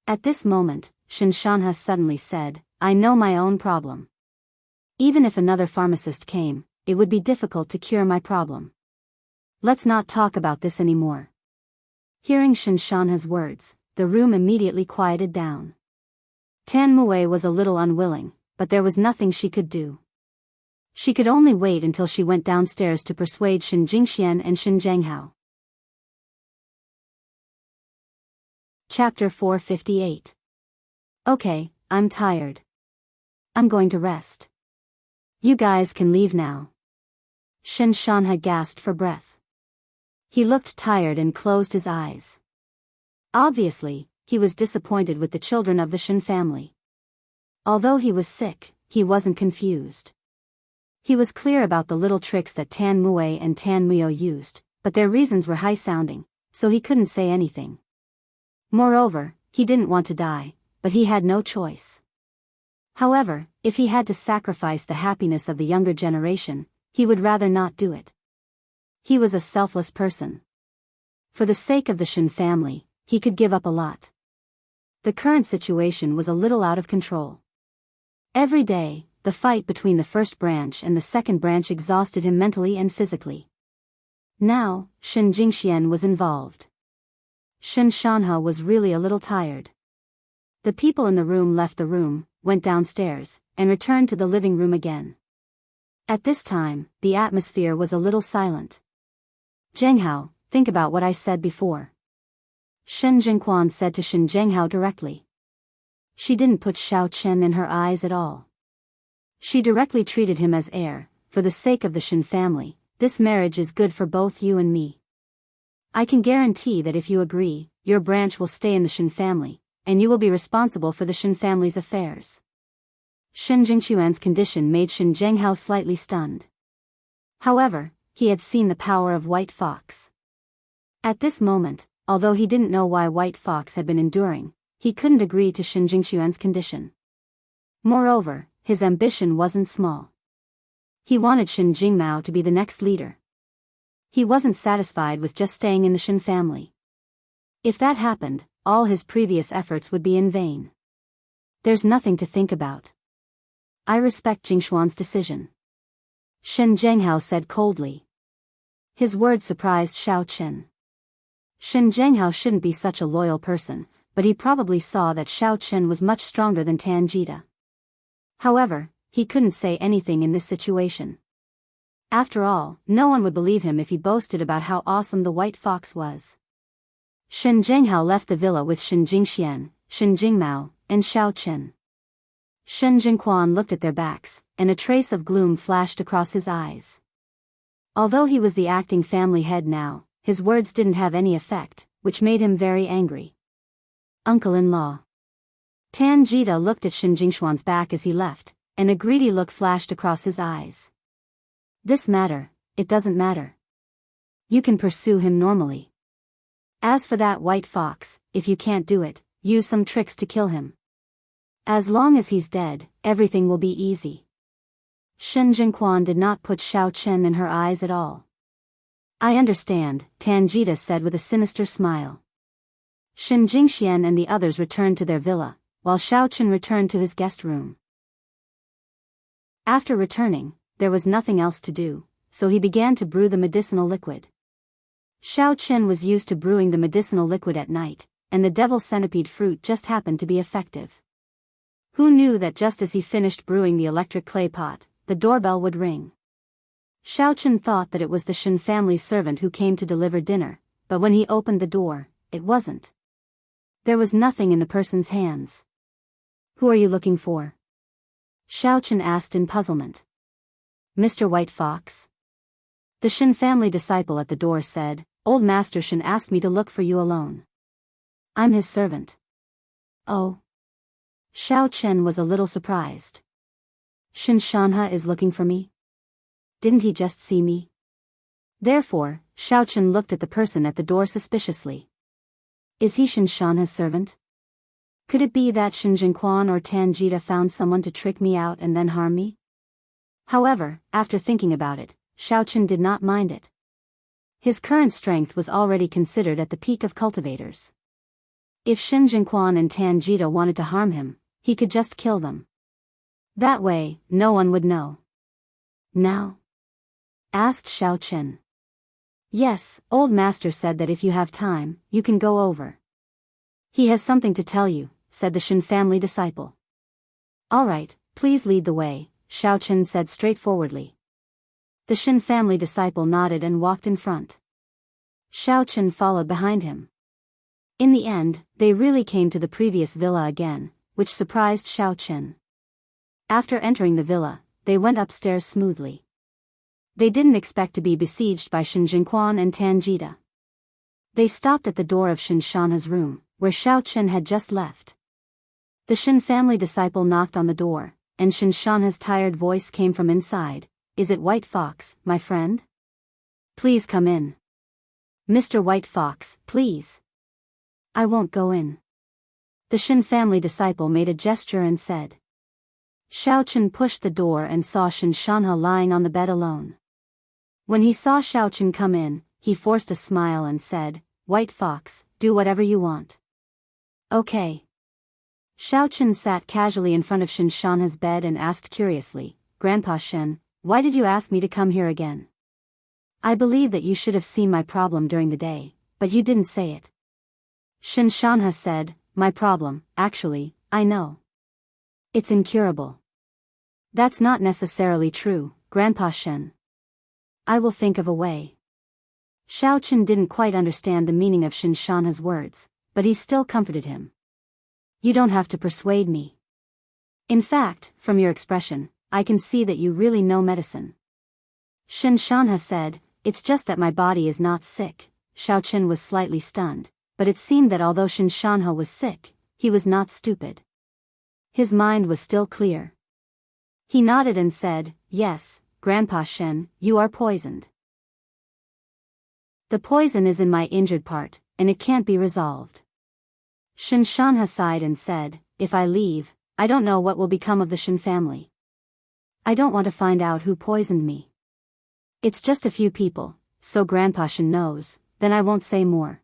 At this moment, Shen Shanha suddenly said, "I know my own problem. Even if another pharmacist came, it would be difficult to cure my problem. Let's not talk about this anymore." Hearing Shen Shanha's words, the room immediately quieted down. Tan Mue was a little unwilling, but there was nothing she could do. She could only wait until she went downstairs to persuade Shen Jingxian and Shen Zhenghao. Chapter 458. "Okay, I'm tired. I'm going to rest. You guys can leave now." Shen Shanha gasped for breath. He looked tired and closed his eyes. Obviously, he was disappointed with the children of the Shen family. Although he was sick, he wasn't confused. He was clear about the little tricks that Tan Mue and Tan Mio used, but their reasons were high-sounding, so he couldn't say anything. Moreover, he didn't want to die, but he had no choice. However, if he had to sacrifice the happiness of the younger generation, he would rather not do it. He was a selfless person. For the sake of the Shen family, he could give up a lot. The current situation was a little out of control. Every day, the fight between the first branch and the second branch exhausted him mentally and physically. Now, Shen Jingxian was involved. Shen Shanha was really a little tired. The people in the room left the room, went downstairs, and returned to the living room again. At this time, the atmosphere was a little silent. "Zhenghao, think about what I said before," Shen Jingquan said to Shen Zhenghao directly. She didn't put Xiao Chen in her eyes at all. She directly treated him as heir. "For the sake of the Shen family, this marriage is good for both you and me. I can guarantee that if you agree, your branch will stay in the Shen family, and you will be responsible for the Shen family's affairs." Shen Jingquan's condition made Shen Zhenghao slightly stunned. However, he had seen the power of White Fox. At this moment, although he didn't know why White Fox had been enduring, he couldn't agree to Shen Jingquan's condition. Moreover, his ambition wasn't small. He wanted Shen Jingmao to be the next leader. He wasn't satisfied with just staying in the Shen family. If that happened, all his previous efforts would be in vain. "There's nothing to think about. I respect Jingquan's decision," Shen Zhenghao said coldly. His words surprised Xiao Chen. Shen Zhenghao shouldn't be such a loyal person, but he probably saw that Xiao Chen was much stronger than Tan Jita. However, he couldn't say anything in this situation. After all, no one would believe him if he boasted about how awesome the White Fox was. Shen Zhenghao left the villa with Shen Jingxian, Shen Jingmao, and Xiao Chen. Shen Jingquan looked at their backs, and a trace of gloom flashed across his eyes. Although he was the acting family head now, his words didn't have any effect, which made him very angry. "Uncle-in-law." Tan Jita looked at Shen Jingquan's back as he left, and a greedy look flashed across his eyes. "This matter, it doesn't matter. You can pursue him normally. As for that White Fox, if you can't do it, use some tricks to kill him. As long as he's dead, everything will be easy." Shen Jingquan did not put Xiao Chen in her eyes at all. "I understand," Tan Jita said with a sinister smile. Shen Jingxian and the others returned to their villa, while Xiao Chen returned to his guest room. After returning, there was nothing else to do, so he began to brew the medicinal liquid. Xiao Chen was used to brewing the medicinal liquid at night, and the devil centipede fruit just happened to be effective. Who knew that just as he finished brewing the electric clay pot, the doorbell would ring? Xiao Chen thought that it was the Shen family's servant who came to deliver dinner, but when he opened the door, it wasn't. There was nothing in the person's hands. Who are you looking for? Xiao Chen asked in puzzlement. Mr. White Fox? The Shen family disciple at the door said, Old Master Shen asked me to look for you alone. I'm his servant. Oh. Xiao Chen was a little surprised. Shen Shanha is looking for me? Didn't he just see me? Therefore, Xiao Chen looked at the person at the door suspiciously. Is he Shen Shanha's servant? Could it be that Shen Jingquan or Tan Jita found someone to trick me out and then harm me? However, after thinking about it, Xiao Chen did not mind it. His current strength was already considered at the peak of cultivators. If Shen Jingquan and Tan Jita wanted to harm him, he could just kill them. That way, no one would know. Now? Asked Xiao Chen. Yes, Old Master said that if you have time, you can go over. He has something to tell you, said the Shen family disciple. All right, please lead the way, Xiao Chen said straightforwardly. The Shen family disciple nodded and walked in front. Xiao Chen followed behind him. In the end, they really came to the previous villa again, which surprised Xiao Chen. After entering the villa, they went upstairs smoothly. They didn't expect to be besieged by Shen Jingquan and Tan Jita. They stopped at the door of Shen Shanha's room, where Xiao Chen had just left. The Shen family disciple knocked on the door, and Shen Shanha's tired voice came from inside. Is it White Fox, my friend? Please come in. Mr. White Fox, please. I won't go in. The Shen family disciple made a gesture and said. Xiao Chen pushed the door and saw Shen Shanha lying on the bed alone. When he saw Xiao Chen come in, he forced a smile and said, White Fox, do whatever you want. Okay. Xiao Chen sat casually in front of Shen Shanha's bed and asked curiously, Grandpa Shen, why did you ask me to come here again? I believe that you should have seen my problem during the day, but you didn't say it. Shen Shanha said, my problem, actually, I know. It's incurable. That's not necessarily true, Grandpa Shen. I will think of a way. Xiao Chen didn't quite understand the meaning of Shen Shanha's words, but he still comforted him. You don't have to persuade me. In fact, from your expression, I can see that you really know medicine. Shen Shanha said, it's just that my body is not sick. Xiao Chen was slightly stunned, but it seemed that although Shen Shanha was sick, he was not stupid. His mind was still clear. He nodded and said, yes, Grandpa Shen, you are poisoned. The poison is in my injured part, and it can't be resolved. Shen Shanha sighed and said, if I leave, I don't know what will become of the Shen family. I don't want to find out who poisoned me. It's just a few people, so Grandpa Shen knows, then I won't say more.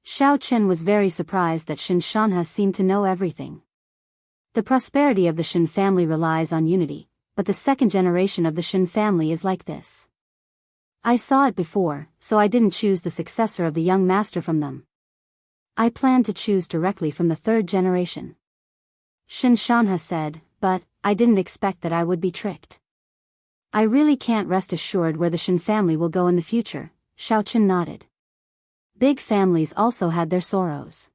Xiao Chen was very surprised that Shen Shanha seemed to know everything. The prosperity of the Shen family relies on unity, but the second generation of the Shen family is like this. I saw it before, so I didn't choose the successor of the young master from them. I planned to choose directly from the third generation. Shen Shanha said, but I didn't expect that I would be tricked. I really can't rest assured where the Shen family will go in the future, Xiao Chen nodded. Big families also had their sorrows.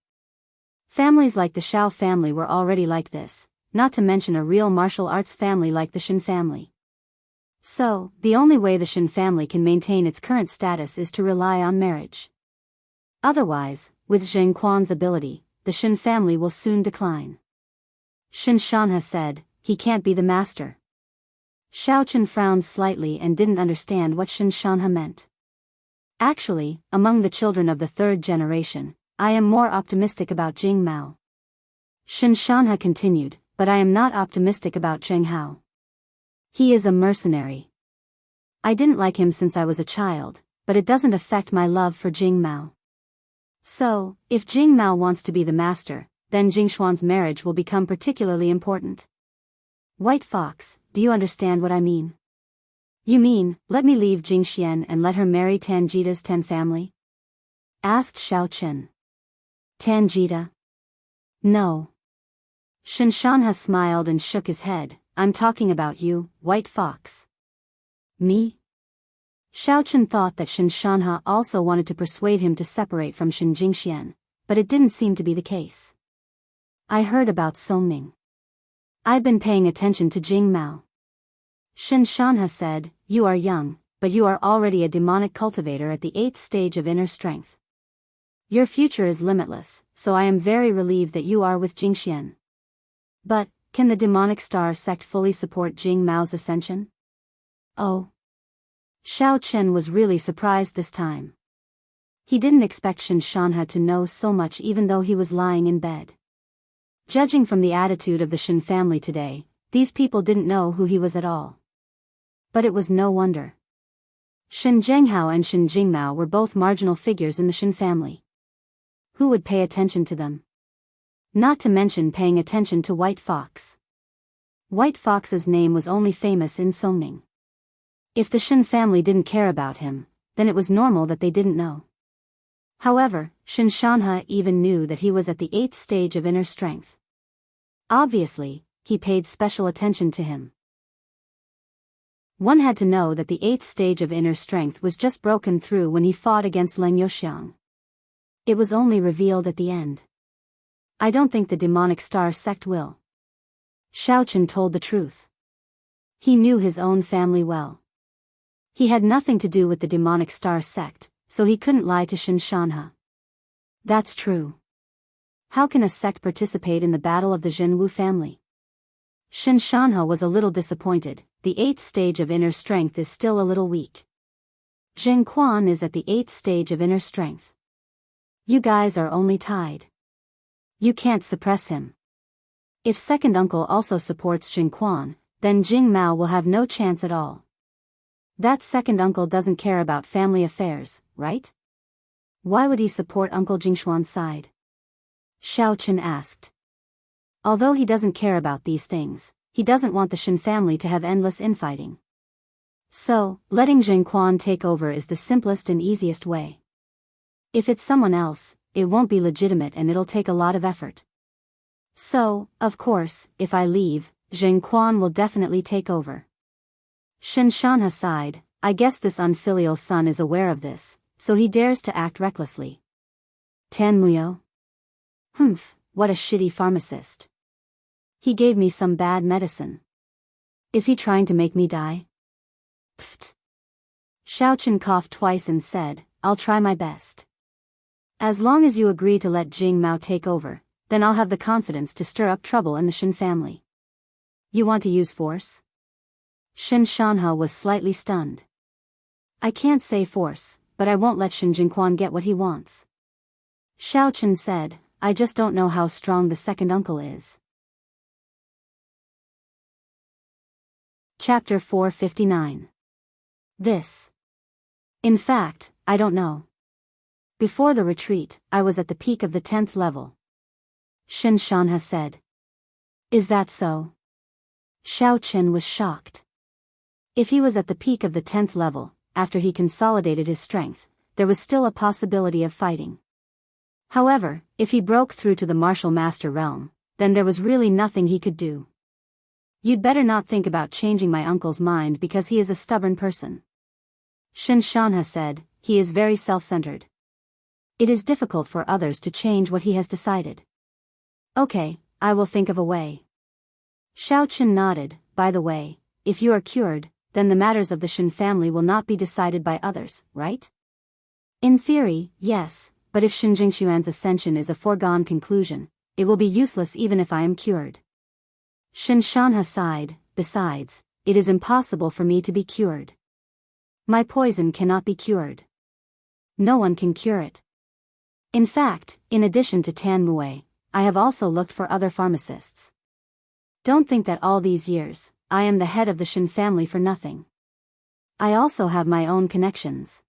Families like the Xiao family were already like this, not to mention a real martial arts family like the Shen family. So, the only way the Shen family can maintain its current status is to rely on marriage. Otherwise, with Zheng Quan's ability, the Shen family will soon decline. Shen Shanha said, he can't be the master. Xiao Chen frowned slightly and didn't understand what Shen Shanha meant. Actually, among the children of the third generation, I am more optimistic about Jing Mao. Shen Shanha continued, but I am not optimistic about Zheng Hao. He is a mercenary. I didn't like him since I was a child, but it doesn't affect my love for Jing Mao. So, if Jing Mao wants to be the master, then Jingshuan's marriage will become particularly important. White Fox, do you understand what I mean? You mean, let me leave Jingxian and let her marry Tan Jita's Ten family? Asked Xiao Chen. Tan Jita? No. Shen Shanha smiled and shook his head. I'm talking about you, White Fox. Me? Xiao Chen thought that Shen Shanha also wanted to persuade him to separate from Shen Jingxian, but it didn't seem to be the case. I heard about Songming. I've been paying attention to Jing Mao. Shin Shanha said, you are young, but you are already a demonic cultivator at the 8th stage of inner strength. Your future is limitless, so I am very relieved that you are with Jingxian. But, can the demonic star sect fully support Jing Mao's ascension? Oh. Xiao Chen was really surprised this time. He didn't expect Shin Shanha to know so much even though he was lying in bed. Judging from the attitude of the Shin family today, these people didn't know who he was at all. But it was no wonder. Shin Zhenghao and Shin Jingmao were both marginal figures in the Shin family. Who would pay attention to them? Not to mention paying attention to White Fox. White Fox's name was only famous in Songming. If the Shin family didn't care about him, then it was normal that they didn't know. However, Shin Shanha even knew that he was at the 8th stage of inner strength. Obviously, he paid special attention to him. One had to know that the 8th stage of inner strength was just broken through when he fought against Leng Youxiang. It was only revealed at the end. I don't think the demonic star sect will. Xiao Chen told the truth. He knew his own family well. He had nothing to do with the demonic star sect, so he couldn't lie to Shin Shanha. That's true. How can a sect participate in the battle of the Zhenwu family? Shin Shanha was a little disappointed. The 8th stage of inner strength is still a little weak. Zheng Quan is at the 8th stage of inner strength. You guys are only tied. You can't suppress him. If second uncle also supports Jing Quan, then Jing Mao will have no chance at all. That second uncle doesn't care about family affairs, right? Why would he support Uncle Jingshuan's side? Xiao Chen asked. Although he doesn't care about these things, he doesn't want the Shin family to have endless infighting. So, letting Jing Quan take over is the simplest and easiest way. If it's someone else, it won't be legitimate and it'll take a lot of effort. So, of course, if I leave, Zheng Quan will definitely take over. Shin Shanha sighed. I guess this unfilial son is aware of this, so he dares to act recklessly. Tan Muyo? Humph, what a shitty pharmacist. He gave me some bad medicine. Is he trying to make me die? Pfft. Xiao Chen coughed twice and said, I'll try my best. As long as you agree to let Jing Mao take over, then I'll have the confidence to stir up trouble in the Shin family. You want to use force? Shin Shanha was slightly stunned. I can't say force, but I won't let Shin Jingquan get what he wants. Xiao Chen said, I just don't know how strong the second uncle is. Chapter 459. This. In fact, I don't know. Before the retreat, I was at the peak of the 10th level. Shin Shanha said. Is that so? Xiao Chen was shocked. If he was at the peak of the 10th level, after he consolidated his strength, there was still a possibility of fighting. However, if he broke through to the martial master realm, then there was really nothing he could do. You'd better not think about changing my uncle's mind because he is a stubborn person. Shin Shanha said, he is very self-centered. It is difficult for others to change what he has decided. Okay, I will think of a way. Xiao Chen nodded. By the way, if you are cured, then the matters of the Shin family will not be decided by others, right? In theory, yes, but if Shin Jingxuan's ascension is a foregone conclusion, it will be useless even if I am cured. Shin Shanha sighed. Besides, it is impossible for me to be cured. My poison cannot be cured. No one can cure it. In fact, in addition to Tan Mue, I have also looked for other pharmacists. Don't think that all these years, I am the head of the Shin family for nothing. I also have my own connections.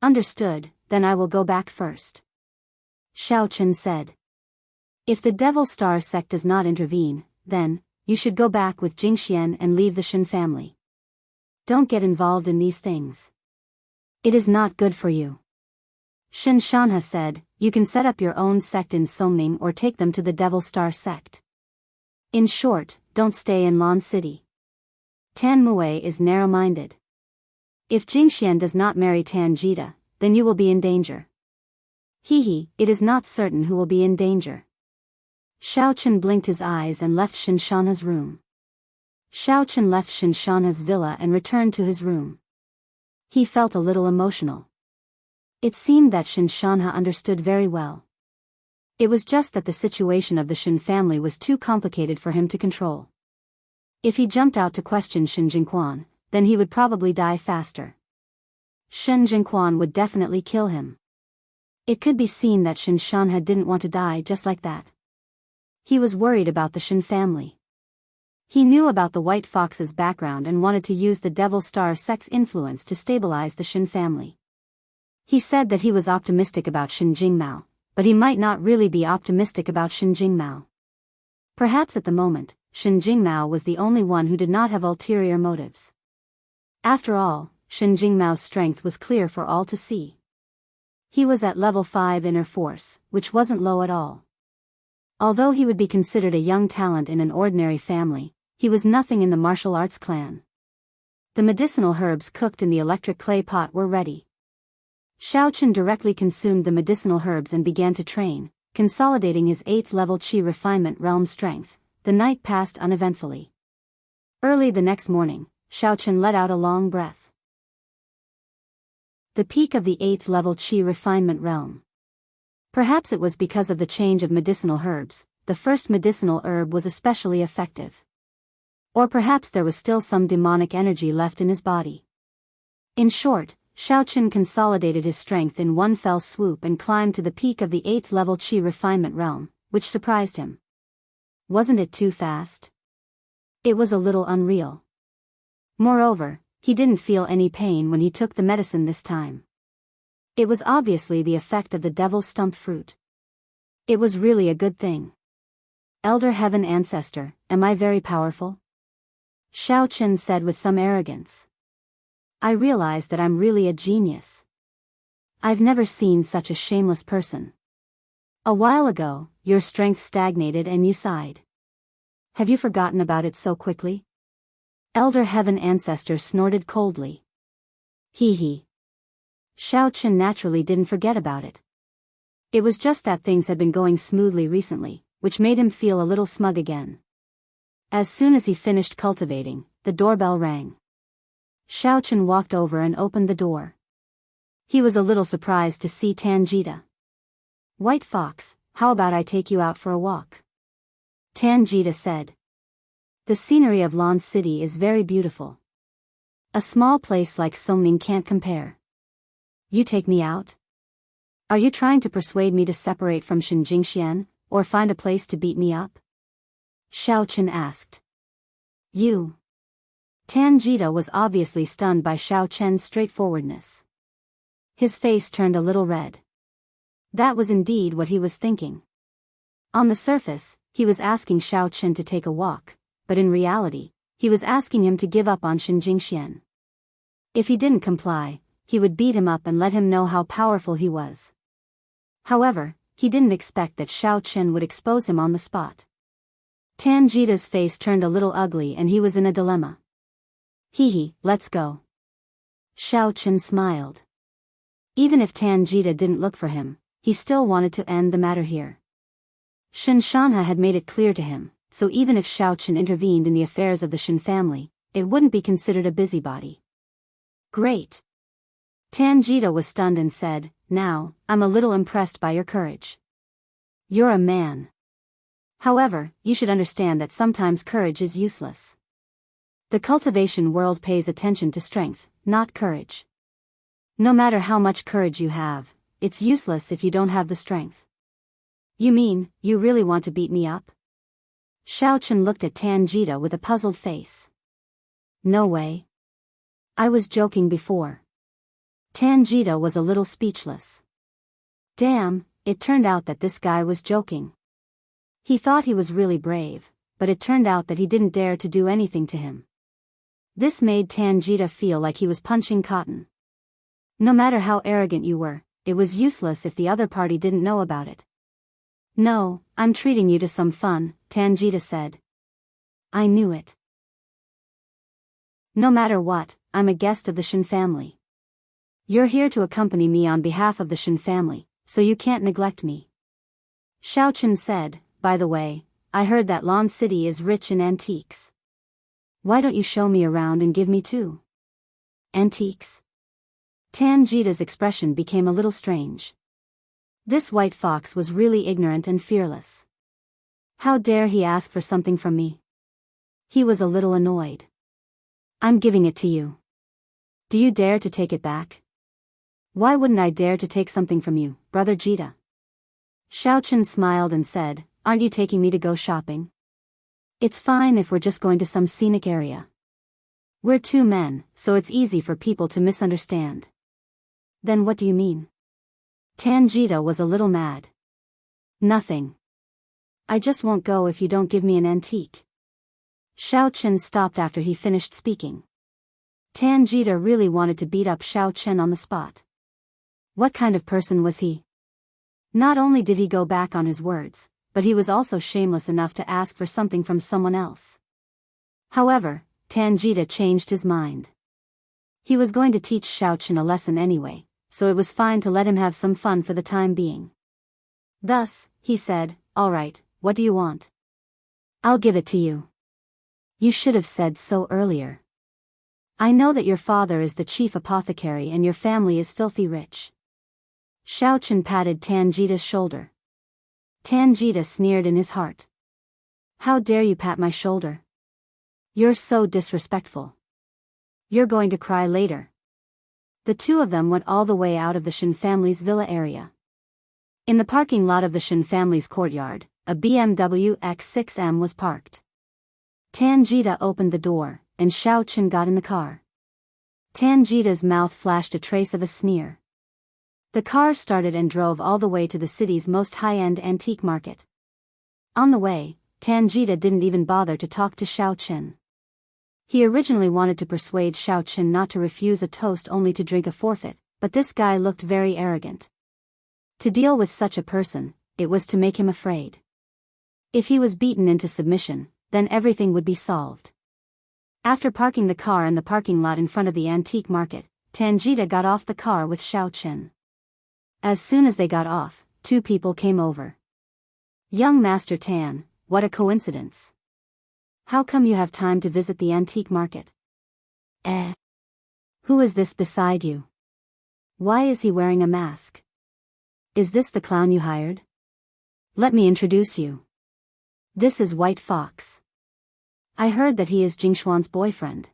Understood, then I will go back first. Xiao Chen said. If the Devil Star sect does not intervene, then, you should go back with Jingxian and leave the Shin family. Don't get involved in these things. It is not good for you. Shin Shanha said, you can set up your own sect in Songming or take them to the Devil Star sect. In short, don't stay in Lan City. Tan Mue is narrow-minded. If Jingxian does not marry Tan Jita, then you will be in danger. It is not certain who will be in danger. Xiao Chen blinked his eyes and left Shinshanha's room. Xiao Chen left Shinshanha's villa and returned to his room. He felt a little emotional. It seemed that Shinshanha understood very well. It was just that the situation of the Shin family was too complicated for him to control. If he jumped out to question Shin Jingquan, then he would probably die faster. Shin Jingquan would definitely kill him. It could be seen that Shinshanha didn't want to die just like that. He was worried about the Shin family. He knew about the White Fox's background and wanted to use the Devil Star sex influence to stabilize the Shin family. He said that he was optimistic about Shin Jingmao, but he might not really be optimistic about Shin Jingmao. Perhaps at the moment, Shin Jingmao was the only one who did not have ulterior motives. After all, Shin Jingmao's strength was clear for all to see. He was at level 5 inner force, which wasn't low at all. Although he would be considered a young talent in an ordinary family, he was nothing in the martial arts clan. The medicinal herbs cooked in the electric clay pot were ready. Xiao Chen directly consumed the medicinal herbs and began to train, consolidating his 8th level Qi refinement realm strength. The night passed uneventfully. Early the next morning, Xiao Chen let out a long breath. The peak of the 8th level Qi refinement realm. Perhaps it was because of the change of medicinal herbs, the first medicinal herb was especially effective. Or perhaps there was still some demonic energy left in his body. In short, Xiao Chen consolidated his strength in one fell swoop and climbed to the peak of the 8th level Qi refinement realm, which surprised him. Wasn't it too fast? It was a little unreal. Moreover, he didn't feel any pain when he took the medicine this time. It was obviously the effect of the devil stump fruit. It was really a good thing. Elder Heaven Ancestor, am I very powerful? Xiao Chen said with some arrogance. I realize that I'm really a genius. I've never seen such a shameless person. A while ago, your strength stagnated and you sighed. Have you forgotten about it so quickly? Elder Heaven Ancestor snorted coldly. Xiao Chen naturally didn't forget about it. It was just that things had been going smoothly recently, which made him feel a little smug again. As soon as he finished cultivating, the doorbell rang. Xiao Chen walked over and opened the door. He was a little surprised to see Tanjita. White Fox, how about I take you out for a walk? Tanjita said. The scenery of Lan City is very beautiful. A small place like Songning can't compare. You take me out? Are you trying to persuade me to separate from Shinjingxian, or find a place to beat me up? Xiao Chen asked. You. Tanjita was obviously stunned by Xiao Chen's straightforwardness. His face turned a little red. That was indeed what he was thinking. On the surface, he was asking Xiao Chen to take a walk, but in reality, he was asking him to give up on Shinjingxian. If he didn't comply, he would beat him up and let him know how powerful he was. However, he didn't expect that Xiao Chen would expose him on the spot. Tanjita's face turned a little ugly and he was in a dilemma. Let's go. Xiao Chen smiled. Even if Tanjita didn't look for him, he still wanted to end the matter here. Shinshanha had made it clear to him, so even if Xiao Chen intervened in the affairs of the Shin family, it wouldn't be considered a busybody. Great. Tanjita was stunned and said, Now, I'm a little impressed by your courage. You're a man. However, you should understand that sometimes courage is useless. The cultivation world pays attention to strength, not courage. No matter how much courage you have, it's useless if you don't have the strength. You mean, you really want to beat me up? Xiao Chen looked at Tanjita with a puzzled face. No way. I was joking before. Tanjita was a little speechless. Damn, it turned out that this guy was joking. He thought he was really brave, but it turned out that he didn't dare to do anything to him. This made Tanjita feel like he was punching cotton. No matter how arrogant you were, it was useless if the other party didn't know about it. No, I'm treating you to some fun, Tanjita said. I knew it. No matter what, I'm a guest of the Shin family. You're here to accompany me on behalf of the Shin family, so you can't neglect me. Xiao Chen said, by the way, I heard that Lan City is rich in antiques. Why don't you show me around and give me two? Antiques? Tan Jita's expression became a little strange. This white fox was really ignorant and fearless. How dare he ask for something from me? He was a little annoyed. I'm giving it to you. Do you dare to take it back? Why wouldn't I dare to take something from you, Brother Jita? Xiao Chen smiled and said, aren't you taking me to go shopping? It's fine if we're just going to some scenic area. We're two men, so it's easy for people to misunderstand. Then what do you mean? Tan Jita was a little mad. Nothing. I just won't go if you don't give me an antique. Xiao Chen stopped after he finished speaking. Tan Jita really wanted to beat up Xiao Chen on the spot. What kind of person was he? Not only did he go back on his words, but he was also shameless enough to ask for something from someone else. However, Tan Jita changed his mind. He was going to teach Xiao Chen a lesson anyway, so it was fine to let him have some fun for the time being. Thus, he said, all right, what do you want? I'll give it to you. You should have said so earlier. I know that your father is the chief apothecary and your family is filthy rich. Xiao Chen patted Tan Jita's shoulder. Tan Jita sneered in his heart. How dare you pat my shoulder? You're so disrespectful. You're going to cry later. The two of them went all the way out of the Shen family's villa area. In the parking lot of the Shen family's courtyard, a BMW X6M was parked. Tan Jita opened the door, and Xiao Chen got in the car. Tan Jita's mouth flashed a trace of a sneer. The car started and drove all the way to the city's most high-end antique market. On the way, Tan Jita didn't even bother to talk to Xiao Chen. He originally wanted to persuade Xiao Chen not to refuse a toast only to drink a forfeit, but this guy looked very arrogant. To deal with such a person, it was to make him afraid. If he was beaten into submission, then everything would be solved. After parking the car in the parking lot in front of the antique market, Tan Jita got off the car with Xiao Chen. As soon as they got off, two people came over. Young Master Tan, what a coincidence. How come you have time to visit the antique market? Who is this beside you? Why is he wearing a mask? Is this the clown you hired? Let me introduce you. This is White Fox. I heard that he is Jingshuan's boyfriend.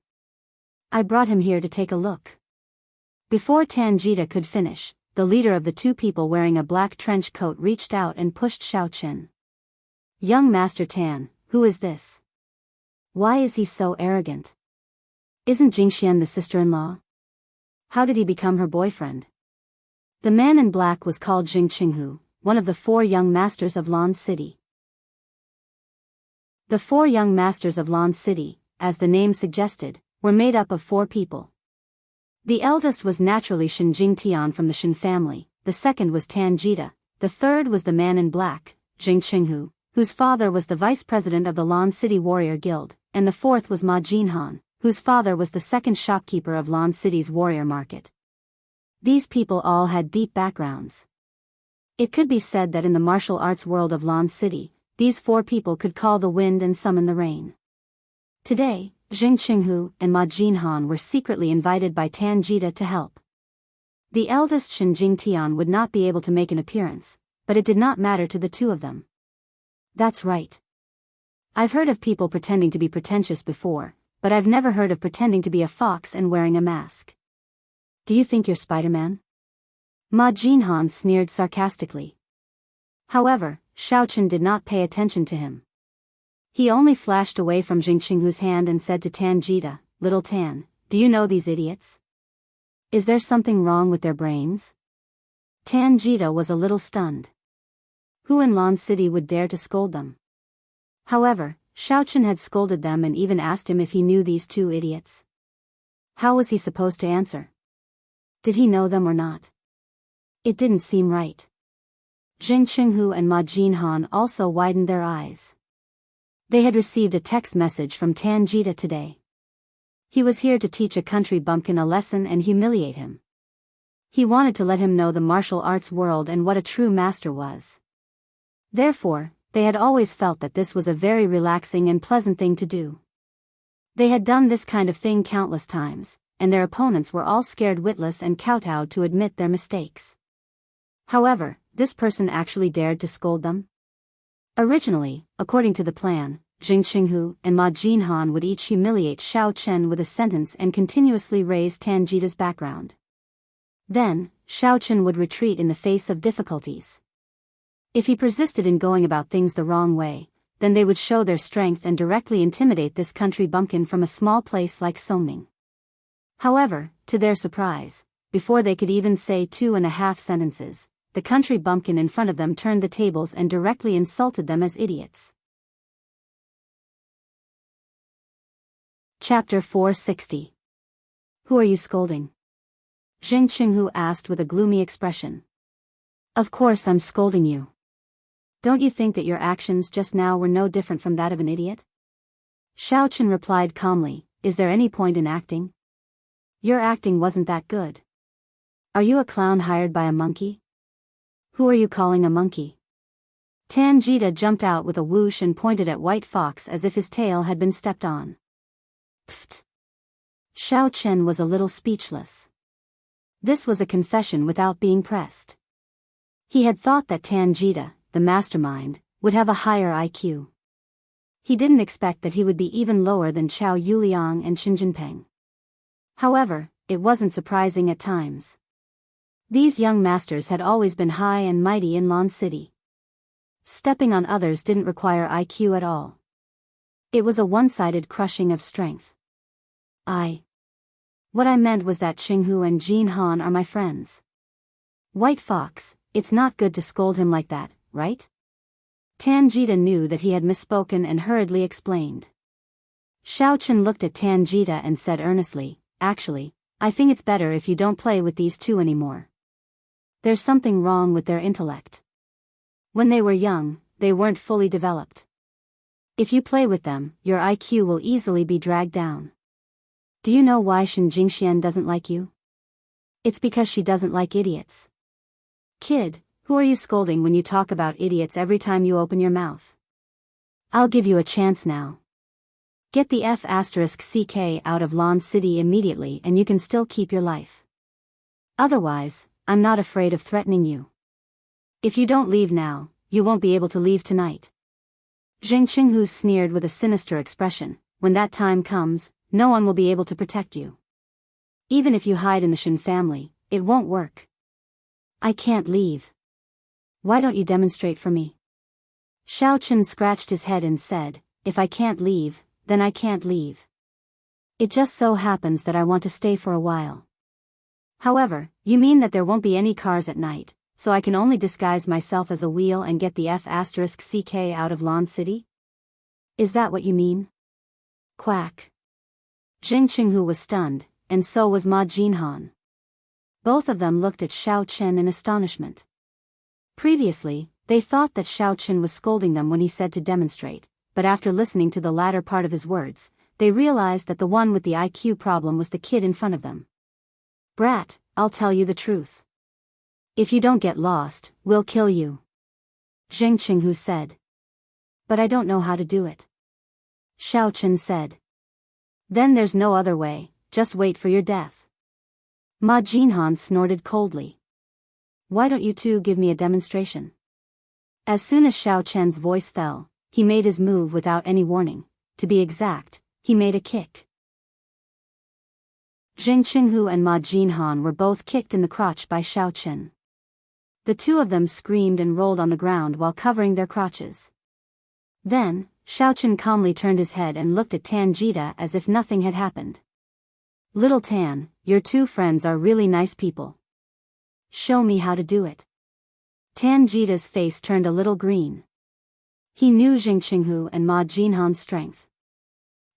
I brought him here to take a look. Before Tan Jita could finish, the leader of the two people wearing a black trench coat reached out and pushed Xiao Chen. Young Master Tan, who is this? Why is he so arrogant? Isn't Jingxian the sister-in-law? How did he become her boyfriend? The man in black was called Jing Qinghu, one of the 4 young masters of Lan City. The 4 young masters of Lan City, as the name suggested, were made up of 4 people. The eldest was naturally Shen Jingtian from the Shen family, the second was Tan Jita, the third was the man in black, Jing Qinghu, whose father was the vice president of the Lan City Warrior Guild, and the fourth was Ma Jinhan, whose father was the second shopkeeper of Lan City's warrior market. These people all had deep backgrounds. It could be said that in the martial arts world of Lan City, these 4 people could call the wind and summon the rain. Today, Jing Qinghu and Ma Jinhan were secretly invited by Tan Jita to help. The eldest Shen Jingtian would not be able to make an appearance, but it did not matter to the two of them. That's right. I've heard of people pretending to be pretentious before, but I've never heard of pretending to be a fox and wearing a mask. Do you think you're Spider-Man? Ma Jinhan sneered sarcastically. However, Xiao Chen did not pay attention to him. He only flashed away from Jing Qinghu's hand and said to Tan Jita, Little Tan, do you know these idiots? Is there something wrong with their brains? Tan Jita was a little stunned. Who in Lan City would dare to scold them? However, Xiao Chen had scolded them and even asked him if he knew these 2 idiots. How was he supposed to answer? Did he know them or not? It didn't seem right. Jing Qinghu and Ma Jinhan also widened their eyes. They had received a text message from Tan Jita today. He was here to teach a country bumpkin a lesson and humiliate him. He wanted to let him know the martial arts world and what a true master was. Therefore, they had always felt that this was a very relaxing and pleasant thing to do. They had done this kind of thing countless times, and their opponents were all scared witless and kowtowed to admit their mistakes. However, this person actually dared to scold them. Originally, according to the plan, Jing Qinghu and Ma Jinhan would each humiliate Xiao Chen with a sentence and continuously raise Tanjita's background. Then, Xiao Chen would retreat in the face of difficulties. If he persisted in going about things the wrong way, then they would show their strength and directly intimidate this country bumpkin from a small place like Songming. However, to their surprise, before they could even say 2.5 sentences, the country bumpkin in front of them turned the tables and directly insulted them as idiots. Chapter 460. Who are you scolding? Jing Qinghu asked with a gloomy expression. Of course I'm scolding you. Don't you think that your actions just now were no different from that of an idiot? Xiao Chen replied calmly, is there any point in acting? Your acting wasn't that good. Are you a clown hired by a monkey? Who are you calling a monkey? Tanjita jumped out with a whoosh and pointed at White Fox as if his tail had been stepped on. Pfft. Xiao Chen was a little speechless. This was a confession without being pressed. He had thought that Tanjita, the mastermind, would have a higher IQ. He didn't expect that he would be even lower than Chao Yuliang and Qin Jinpeng. However, it wasn't surprising at times. These young masters had always been high and mighty in Lan City. Stepping on others didn't require IQ at all. It was a one-sided crushing of strength. What I meant was that Qinghu and Jin Han are my friends. White Fox, it's not good to scold him like that, right? Tanjita knew that he had misspoken and hurriedly explained. Xiao Chen looked at Tanjita and said earnestly, actually, I think it's better if you don't play with these two anymore. There's something wrong with their intellect. When they were young, they weren't fully developed. If you play with them, your IQ will easily be dragged down. Do you know why Shen Jingxian doesn't like you? It's because she doesn't like idiots. Kid, who are you scolding when you talk about idiots every time you open your mouth? I'll give you a chance now. Get the F***CK out of Lan City immediately and you can still keep your life. Otherwise, I'm not afraid of threatening you. If you don't leave now, you won't be able to leave tonight. Jing Qinghu sneered with a sinister expression, when that time comes, no one will be able to protect you. Even if you hide in the Shen family, it won't work. I can't leave. Why don't you demonstrate for me? Xiao Chen scratched his head and said, if I can't leave, then I can't leave. It just so happens that I want to stay for a while. However, you mean that there won't be any cars at night, so I can only disguise myself as a wheel and get the F***CK out of Lan City? Is that what you mean? Quack. Jing Qinghu was stunned, and so was Ma Jinhan. Both of them looked at Xiao Chen in astonishment. Previously, they thought that Xiao Chen was scolding them when he said to demonstrate, but after listening to the latter part of his words, they realized that the one with the IQ problem was the kid in front of them. Brat, I'll tell you the truth. If you don't get lost, we'll kill you. Jing Qinghu said. But I don't know how to do it. Xiao Chen said. Then there's no other way, just wait for your death. Ma Jinhan snorted coldly. Why don't you two give me a demonstration? As soon as Xiao Chen's voice fell, he made his move without any warning. To be exact, he made a kick. Jing Qinghu and Ma Jinhan were both kicked in the crotch by Xiao Chen. The two of them screamed and rolled on the ground while covering their crotches. Then, Xiao Chen calmly turned his head and looked at Tanjita as if nothing had happened. Little Tan, your two friends are really nice people. Show me how to do it. Tanjita's face turned a little green. He knew Jing Qinghu and Ma Jinhan's strength.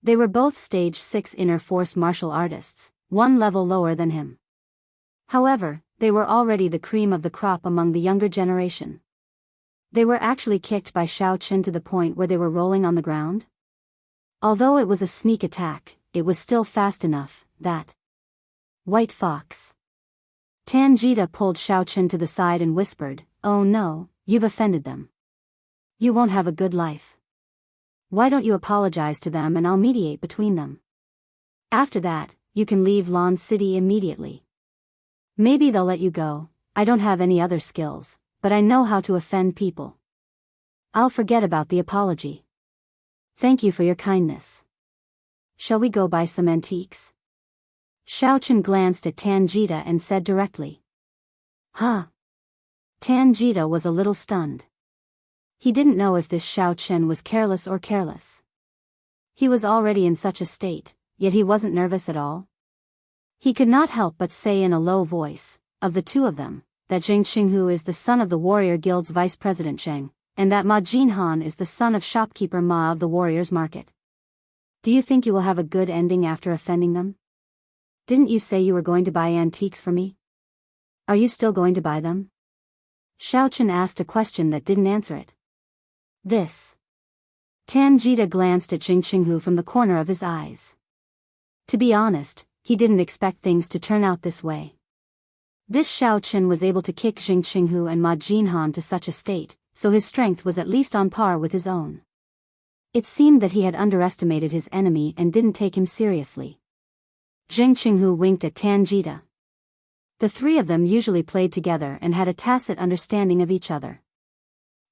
They were both stage 6 inner force martial artists, one level lower than him. However, they were already the cream of the crop among the younger generation. They were actually kicked by Xiao Chen to the point where they were rolling on the ground. Although it was a sneak attack, it was still fast enough that White Fox. Tanjita pulled Xiaochen to the side and whispered, "Oh no, you've offended them. You won't have a good life. Why don't you apologize to them and I'll mediate between them? After that, you can leave Lon City immediately. Maybe they'll let you go. I don't have any other skills, but I know how to offend people. I'll forget about the apology. Thank you for your kindness. Shall we go buy some antiques?" Xiaochen glanced at Tanjita and said directly. "Huh?" Tanjita was a little stunned. He didn't know if this Xiaochen was careless or careless. He was already in such a state, yet he wasn't nervous at all. He could not help but say in a low voice, of the two of them, that Zheng Qinghu is the son of the Warrior Guild's vice president Zheng, and that Ma Jinhan is the son of shopkeeper Ma of the Warriors Market. "Do you think you will have a good ending after offending them? Didn't you say you were going to buy antiques for me? Are you still going to buy them?" Xiaochen asked a question that didn't answer it. "This." Tanjita glanced at Zheng Qinghu from the corner of his eyes. To be honest, he didn't expect things to turn out this way. This Xiaochen was able to kick Zheng Qinghu and Ma Jinhan to such a state, so his strength was at least on par with his own. It seemed that he had underestimated his enemy and didn't take him seriously. Zheng Qinghu winked at Tanjita. The three of them usually played together and had a tacit understanding of each other.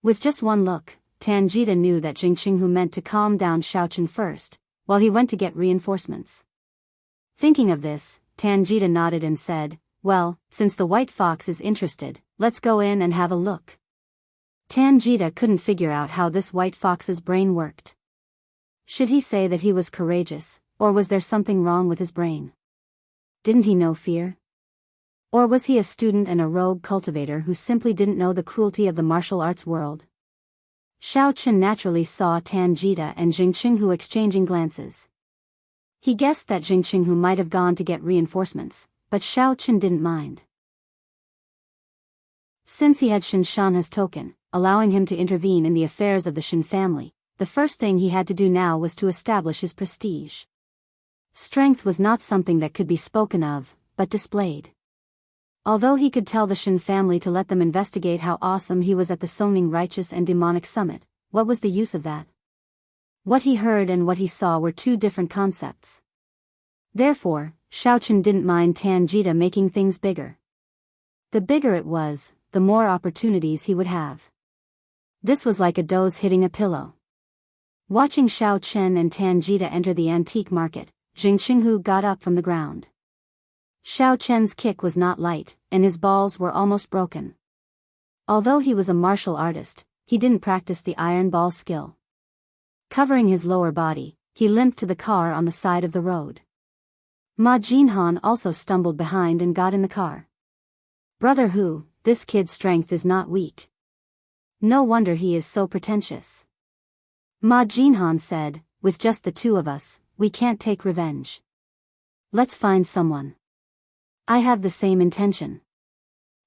With just one look, Tanjita knew that Zheng Qinghu meant to calm down Xiaochen first, while he went to get reinforcements. Thinking of this, Tanjita nodded and said, "Well, since the white fox is interested, let's go in and have a look." Tanjita couldn't figure out how this white fox's brain worked. Should he say that he was courageous, or was there something wrong with his brain? Didn't he know fear? Or was he a student and a rogue cultivator who simply didn't know the cruelty of the martial arts world? Xiaochen naturally saw Tanjita and Zheng Qinghu exchanging glances. He guessed that Zheng Qinghu might have gone to get reinforcements, but Xiaochen didn't mind. Since he had Shen Shanha's token, allowing him to intervene in the affairs of the Shen family, the first thing he had to do now was to establish his prestige. Strength was not something that could be spoken of, but displayed. Although he could tell the Shen family to let them investigate how awesome he was at the Songning Righteous and Demonic Summit, what was the use of that? What he heard and what he saw were two different concepts. Therefore, Xiaochen didn't mind Tanjita making things bigger. The bigger it was, the more opportunities he would have. This was like a doze hitting a pillow. Watching Xiaochen and Tanjita enter the antique market, Zheng Qinghu got up from the ground. Xiaochen's kick was not light, and his balls were almost broken. Although he was a martial artist, he didn't practice the iron ball skill. Covering his lower body, he limped to the car on the side of the road. Ma Jinhan also stumbled behind and got in the car. "Brother Hu, this kid's strength is not weak. No wonder he is so pretentious." Ma Jinhan said, "With just the two of us, we can't take revenge. Let's find someone." "I have the same intention.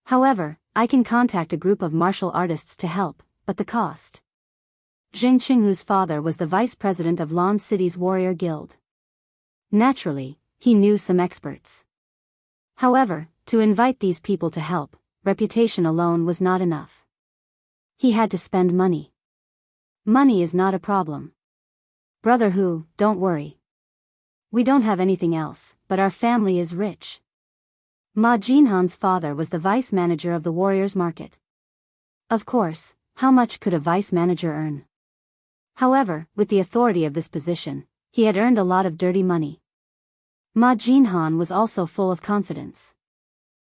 However, I can contact a group of martial artists to help, but the cost." Zheng Qinghu's father was the vice president of Lon City's Warrior Guild. Naturally, he knew some experts. However, to invite these people to help, reputation alone was not enough. He had to spend money. Money is not a problem. "Brother Hu, don't worry. We don't have anything else, but our family is rich." Ma Jinhan's father was the vice manager of the Warriors Market. Of course, how much could a vice manager earn? However, with the authority of this position, he had earned a lot of dirty money. Ma Jinhan was also full of confidence.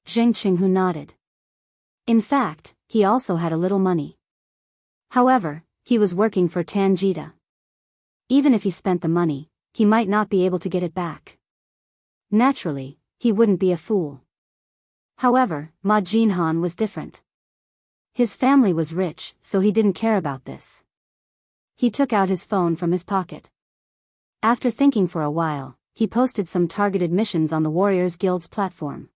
Zheng Qinghu nodded. In fact, he also had a little money. However, he was working for Tanjita. Even if he spent the money, he might not be able to get it back. Naturally, he wouldn't be a fool. However, Ma Jinhan was different. His family was rich, so he didn't care about this. He took out his phone from his pocket. After thinking for a while, he posted some targeted missions on the Warriors Guild's platform.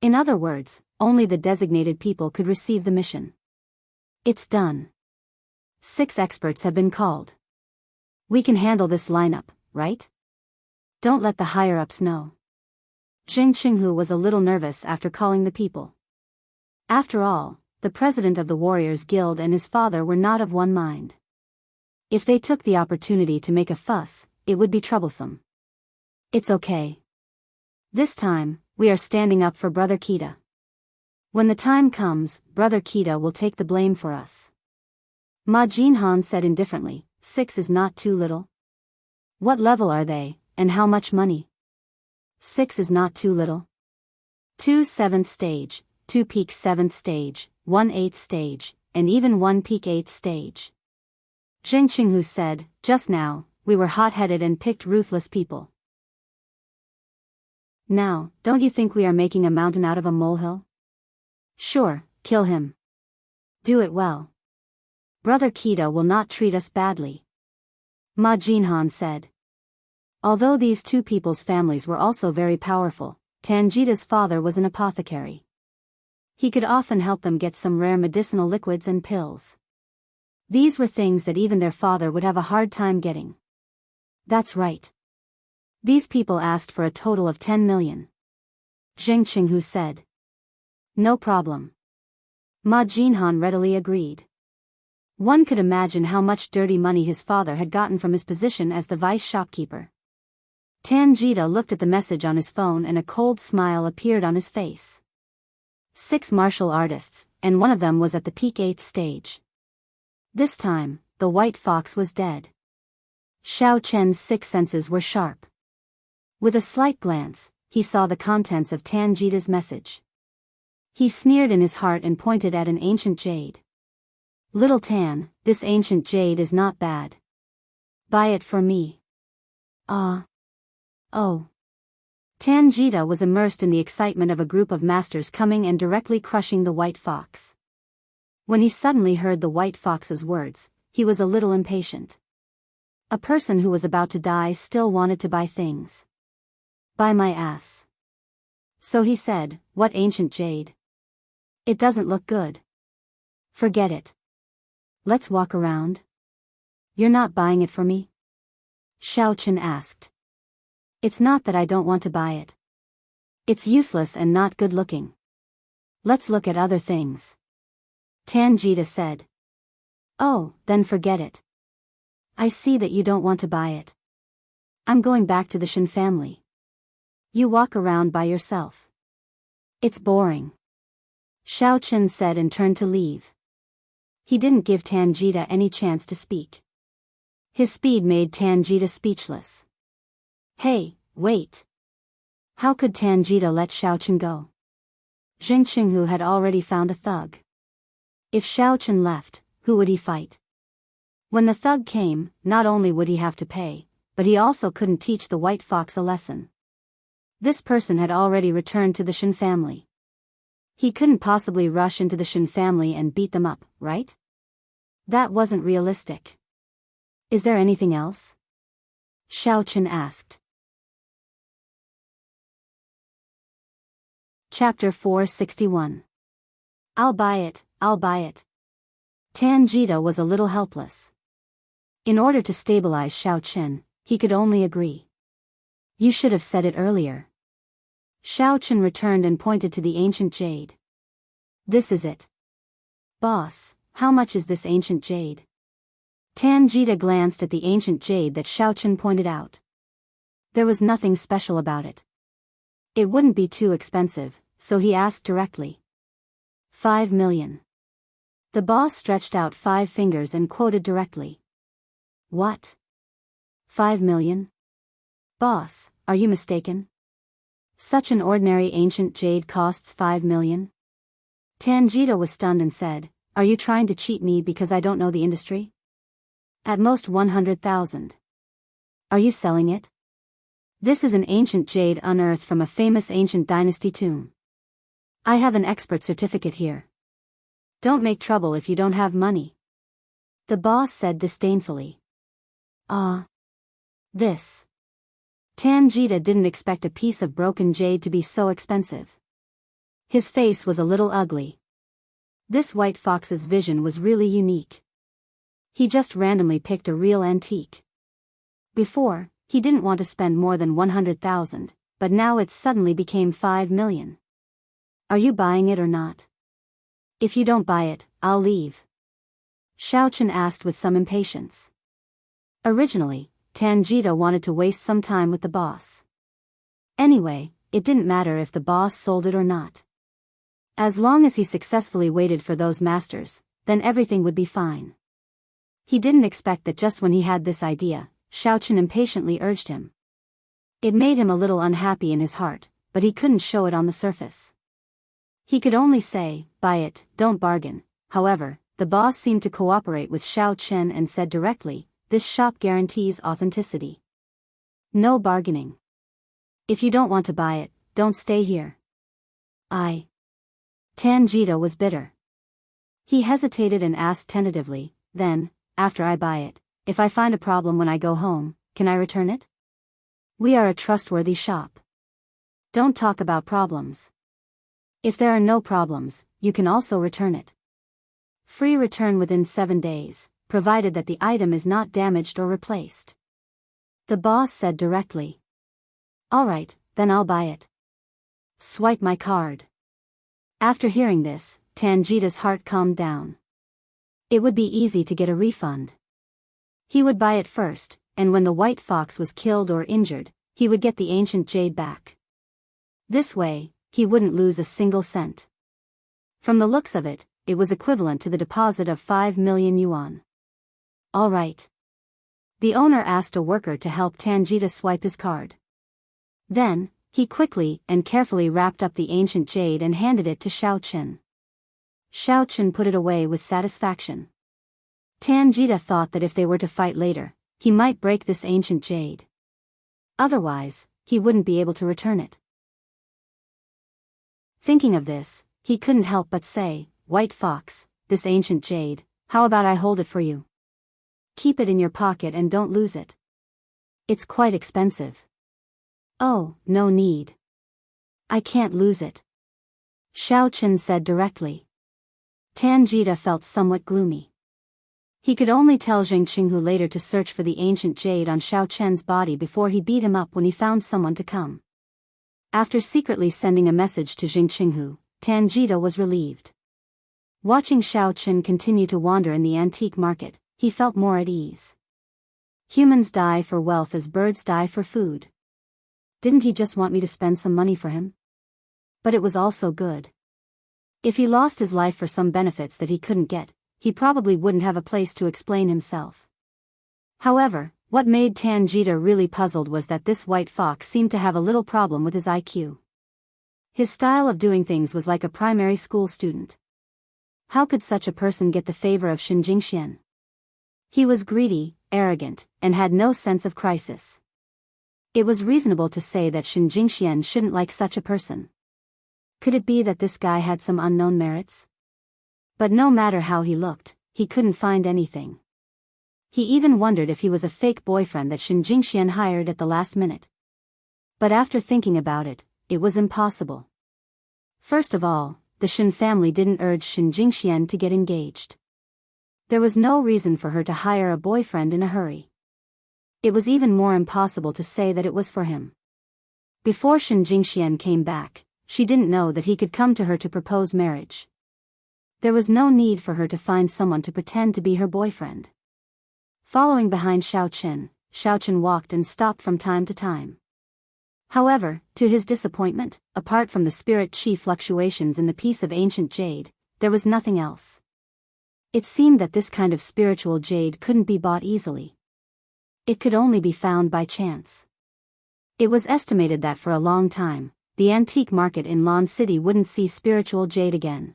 In other words, only the designated people could receive the mission. It's done. 6 experts have been called. We can handle this lineup, right? Don't let the higher-ups know. Zheng Qinghu was a little nervous after calling the people. After all, the president of the Warriors Guild and his father were not of one mind. If they took the opportunity to make a fuss, it would be troublesome. It's okay. This time, we are standing up for Brother Kita. When the time comes, Brother Kita will take the blame for us. Ma Jinhan said indifferently, 6 is not too little. What level are they, and how much money? 6 is not too little. 2 7th stage, 2 peak 7th stage, 1 8th stage, and even 1 peak 8th stage. Zheng Qinghu said, just now, we were hot-headed and picked ruthless people. Now, don't you think we are making a mountain out of a molehill? Sure, kill him. Do it well. Brother Kita will not treat us badly. Ma Jinhan said. Although these two people's families were also very powerful, Tanjita's father was an apothecary. He could often help them get some rare medicinal liquids and pills. These were things that even their father would have a hard time getting. That's right. These people asked for a total of 10 million. Zheng Qinghu said. No problem. Ma Jinhan readily agreed. One could imagine how much dirty money his father had gotten from his position as the vice shopkeeper. Tanjita looked at the message on his phone and a cold smile appeared on his face. 6 martial artists, and one of them was at the peak 8th stage. This time, the white fox was dead. Xiao Chen's 6 senses were sharp. With a slight glance, he saw the contents of Tanjita's message. He sneered in his heart and pointed at an ancient jade. Little Tan, this ancient jade is not bad. Buy it for me. Ah. Oh. Tanjita was immersed in the excitement of a group of masters coming and directly crushing the white fox. When he suddenly heard the white fox's words, he was a little impatient. A person who was about to die still wanted to buy things. Buy my ass. So he said, what ancient jade? It doesn't look good. Forget it. Let's walk around. You're not buying it for me? Xiao Chen asked. It's not that I don't want to buy it. It's useless and not good looking. Let's look at other things. Tanjita said. Oh, then forget it. I see that you don't want to buy it. I'm going back to the Shen family. You walk around by yourself. It's boring. Xiao Chen said and turned to leave. He didn't give Tanjita any chance to speak. His speed made Tanjita speechless. Hey, wait. How could Tanjita let Xiao Chen go? Zheng Qinghu had already found a thug. If Xiao Chen left, who would he fight? When the thug came, not only would he have to pay, but he also couldn't teach the white fox a lesson. This person had already returned to the Shen family. He couldn't possibly rush into the Shen family and beat them up, right? That wasn't realistic. Is there anything else? Xiao Chen asked. Chapter 461. I'll buy it, I'll buy it. Tanjita was a little helpless. In order to stabilize Xiao Chen, he could only agree. You should have said it earlier. Xiao Chen returned and pointed to the ancient jade. This is it. Boss, how much is this ancient jade? Tanjita glanced at the ancient jade that Xiao Chen pointed out. There was nothing special about it. It wouldn't be too expensive, so he asked directly. 5 million. The boss stretched out 5 fingers and quoted directly. What? 5 million? Boss, are you mistaken? Such an ordinary ancient jade costs 5 million? Tanjita was stunned and said, are you trying to cheat me because I don't know the industry? At most 100,000. Are you selling it? This is an ancient jade unearthed from a famous ancient dynasty tomb. I have an expert certificate here. Don't make trouble if you don't have money. The boss said disdainfully. This. Tanjita didn't expect a piece of broken jade to be so expensive. His face was a little ugly. This white fox's vision was really unique. He just randomly picked a real antique. Before, he didn't want to spend more than 100,000, but now it suddenly became 5 million. Are you buying it or not? If you don't buy it, I'll leave. Xiaochen asked with some impatience. Originally, Tanjita wanted to waste some time with the boss. Anyway, it didn't matter if the boss sold it or not. As long as he successfully waited for those masters, then everything would be fine. He didn't expect that just when he had this idea, Xiaochen impatiently urged him. It made him a little unhappy in his heart, but he couldn't show it on the surface. He could only say, buy it, don't bargain. However, the boss seemed to cooperate with Xiaochen and said directly, this shop guarantees authenticity. No bargaining. If you don't want to buy it, don't stay here. Tanjita was bitter. He hesitated and asked tentatively, then, after I buy it, if I find a problem when I go home, can I return it? We are a trustworthy shop. Don't talk about problems. If there are no problems, you can also return it. Free return within 7 days, provided that the item is not damaged or replaced. The boss said directly. Alright, then I'll buy it. Swipe my card. After hearing this, Tanjita's heart calmed down. It would be easy to get a refund. He would buy it first, and when the white fox was killed or injured, he would get the ancient jade back. This way, he wouldn't lose a single cent. From the looks of it, it was equivalent to the deposit of 5 million yuan. All right. The owner asked a worker to help Tanjita swipe his card. Then, he quickly and carefully wrapped up the ancient jade and handed it to Xiaochen. Xiaochen put it away with satisfaction. Tanjita thought that if they were to fight later, he might break this ancient jade. Otherwise, he wouldn't be able to return it. Thinking of this, he couldn't help but say, White Fox, this ancient jade, how about I hold it for you? Keep it in your pocket and don't lose it. It's quite expensive. Oh, no need. I can't lose it. Xiaochen said directly. Tanjita felt somewhat gloomy. He could only tell Zheng Qinghu later to search for the ancient jade on Xiaochen's body before he beat him up when he found someone to come. After secretly sending a message to Zheng Qinghu, Tanjita was relieved. Watching Xiaochen continue to wander in the antique market, he felt more at ease. Humans die for wealth as birds die for food. Didn't he just want me to spend some money for him? But it was also good. If he lost his life for some benefits that he couldn't get, he probably wouldn't have a place to explain himself. However, what made Tanjita really puzzled was that this white fox seemed to have a little problem with his IQ. His style of doing things was like a primary school student. How could such a person get the favor of Shen Jingxian? He was greedy, arrogant, and had no sense of crisis. It was reasonable to say that Shen Jingxian shouldn't like such a person. Could it be that this guy had some unknown merits? But no matter how he looked, he couldn't find anything. He even wondered if he was a fake boyfriend that Shen Jingxian hired at the last minute. But after thinking about it, it was impossible. First of all, the Shen family didn't urge Shen Jingxian to get engaged. There was no reason for her to hire a boyfriend in a hurry. It was even more impossible to say that it was for him. Before Shen Jingxian came back, she didn't know that he could come to her to propose marriage. There was no need for her to find someone to pretend to be her boyfriend. Following behind Xiaochen walked and stopped from time to time. However, to his disappointment, apart from the spirit chi fluctuations in the piece of ancient jade, there was nothing else. It seemed that this kind of spiritual jade couldn't be bought easily. It could only be found by chance. It was estimated that for a long time, the antique market in Lan City wouldn't see spiritual jade again.